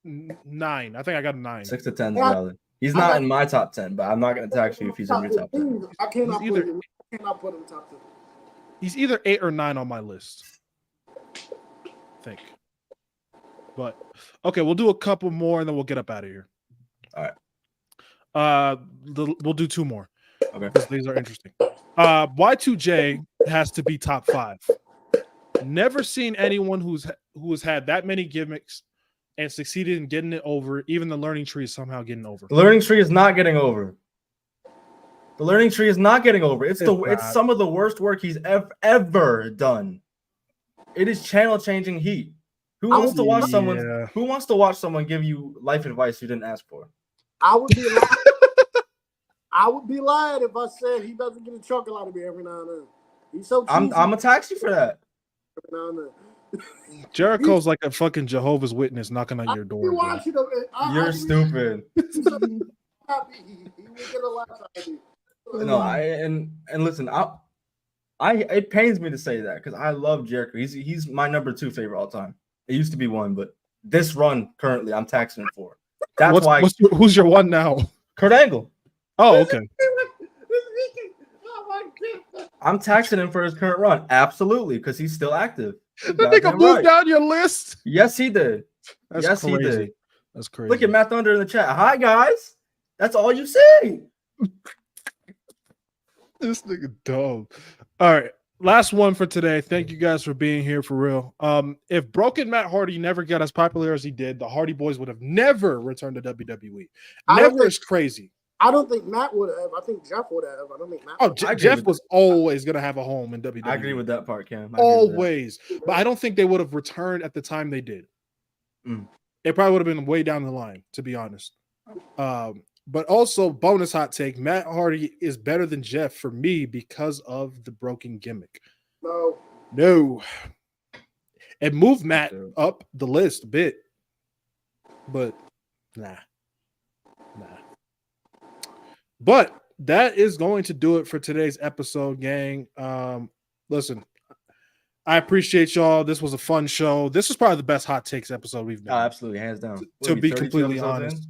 him 9. I think I got him 9. 6 to 10 is valid. He's not in my top 10, but I'm not going to text you if he's in your top 10. I cannot put him in top 10. He's either 8 or 9 on my list. I think. But okay, we'll do a couple more and then we'll get up out of here. All right. We'll do 2 more. Okay. Because these are interesting. Y2J has to be top 5. Never seen anyone who's had that many gimmicks and succeeded in getting it over. Even the learning tree is somehow getting over. The learning tree is not getting over. The learning tree is not getting over. It's some of the worst work he's ever done. It is channel changing heat. Who wants to watch someone? Who wants to watch someone give you life advice you didn't ask for? I would be lying. I would be lying if I said he doesn't get a chuckle out of me every now and then. He's so cheesy. I'm gonna tax you for that. Every now and then. Jericho's like a fucking Jehovah's Witness knocking on your door. You're stupid. He would get a laugh out of me. No, and listen, it pains me to say that because I love Jericho. He's my number 2 favorite all time. It used to be 1, but this run currently I'm taxing him for. That's why. Who's your 1 now? Kurt Angle. Oh, okay. I'm taxing him for his current run. Absolutely, because he's still active. That nigga moved down your list. Yes, he did. That's crazy. He did. That's crazy. Look at Matt Thunder in the chat. Hi, guys. That's all you see. This nigga dumb. All right. Last one for today. Thank you guys for being here for real. If Broken Matt Hardy never got as popular as he did, the Hardy Boys would have never returned to WWE. Never is crazy. I don't think Matt would have. I think Jeff would have. I don't think Matt. Oh, Jeff was always going to have a home in WWE. I agree with that part, Cam. Always. But I don't think they would have returned at the time they did. It probably would have been way down the line, to be honest. But also, bonus hot take, Matt Hardy is better than Jeff for me because of the broken gimmick. No. It moved Matt up the list a bit. But, nah. But that is going to do it for today's episode, gang. Listen, I appreciate y'all. This was a fun show. This was probably the best hot takes episode we've done. Oh, absolutely, hands down. To be completely honest,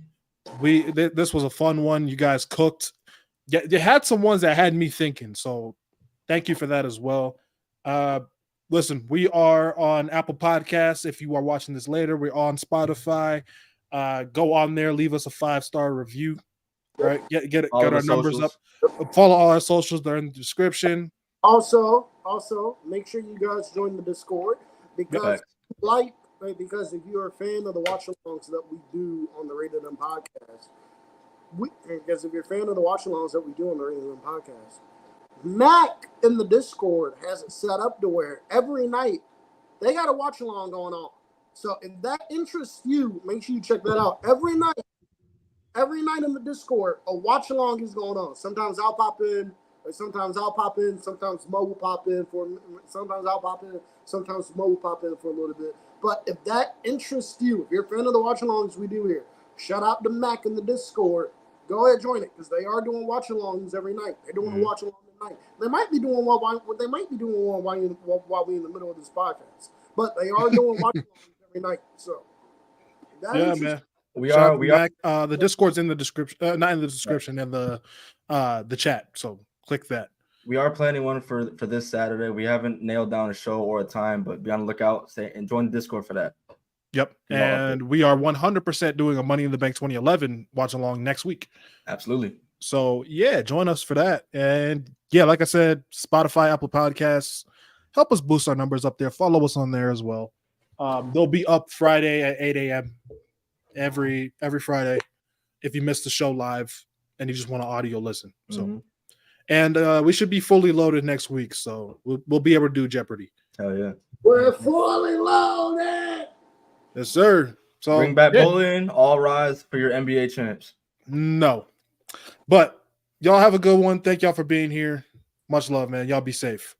this was a fun one. You guys cooked. Yeah, you had some ones that had me thinking. So, thank you for that as well. Listen, we are on Apple Podcasts. If you are watching this later, we're on Spotify. Go on there, leave us a 5-star review. Right, get our numbers up. Follow all our socials; they're in the description. Also, make sure you guys join the Discord because if you're a fan of the watch-alongs that we do on the Rated M podcast, Mac in the Discord has it set up to where every night they got a watch-along going on. So if that interests you, make sure you check that out. Every night in the Discord, a watch along is going on. Sometimes I'll pop in, sometimes Mo will pop in sometimes I'll pop in, sometimes Mo will pop in for a little bit. But if that interests you, if you're a fan of the watch alongs we do here, shout out to Mac in the Discord. Go ahead, join it, because they are doing watch alongs every night. They're doing a watch along at night. They might be doing one while we're in the middle of this podcast. But they are doing watch alongs every night. So man. We are. The Discord's in the description, not in the description, in the chat. So click that. We are planning one for this Saturday. We haven't nailed down a show or a time, but be on the lookout. And join the Discord for that. Yep. And we are 100% doing a Money in the Bank 2011 watch along next week. Absolutely. So yeah, join us for that. And yeah, like I said, Spotify, Apple Podcasts, help us boost our numbers up there. Follow us on there as well. They'll be up Friday at 8 a.m. every Friday if you missed the show live and you just want to audio listen. So and we should be fully loaded next week, so we'll be able to do Jeopardy. Hell yeah, we're fully loaded. Yes, sir. So bring back bullying, all rise for your NBA champs. No, but y'all have a good one. Thank y'all for being here. Much love, man. Y'all be safe.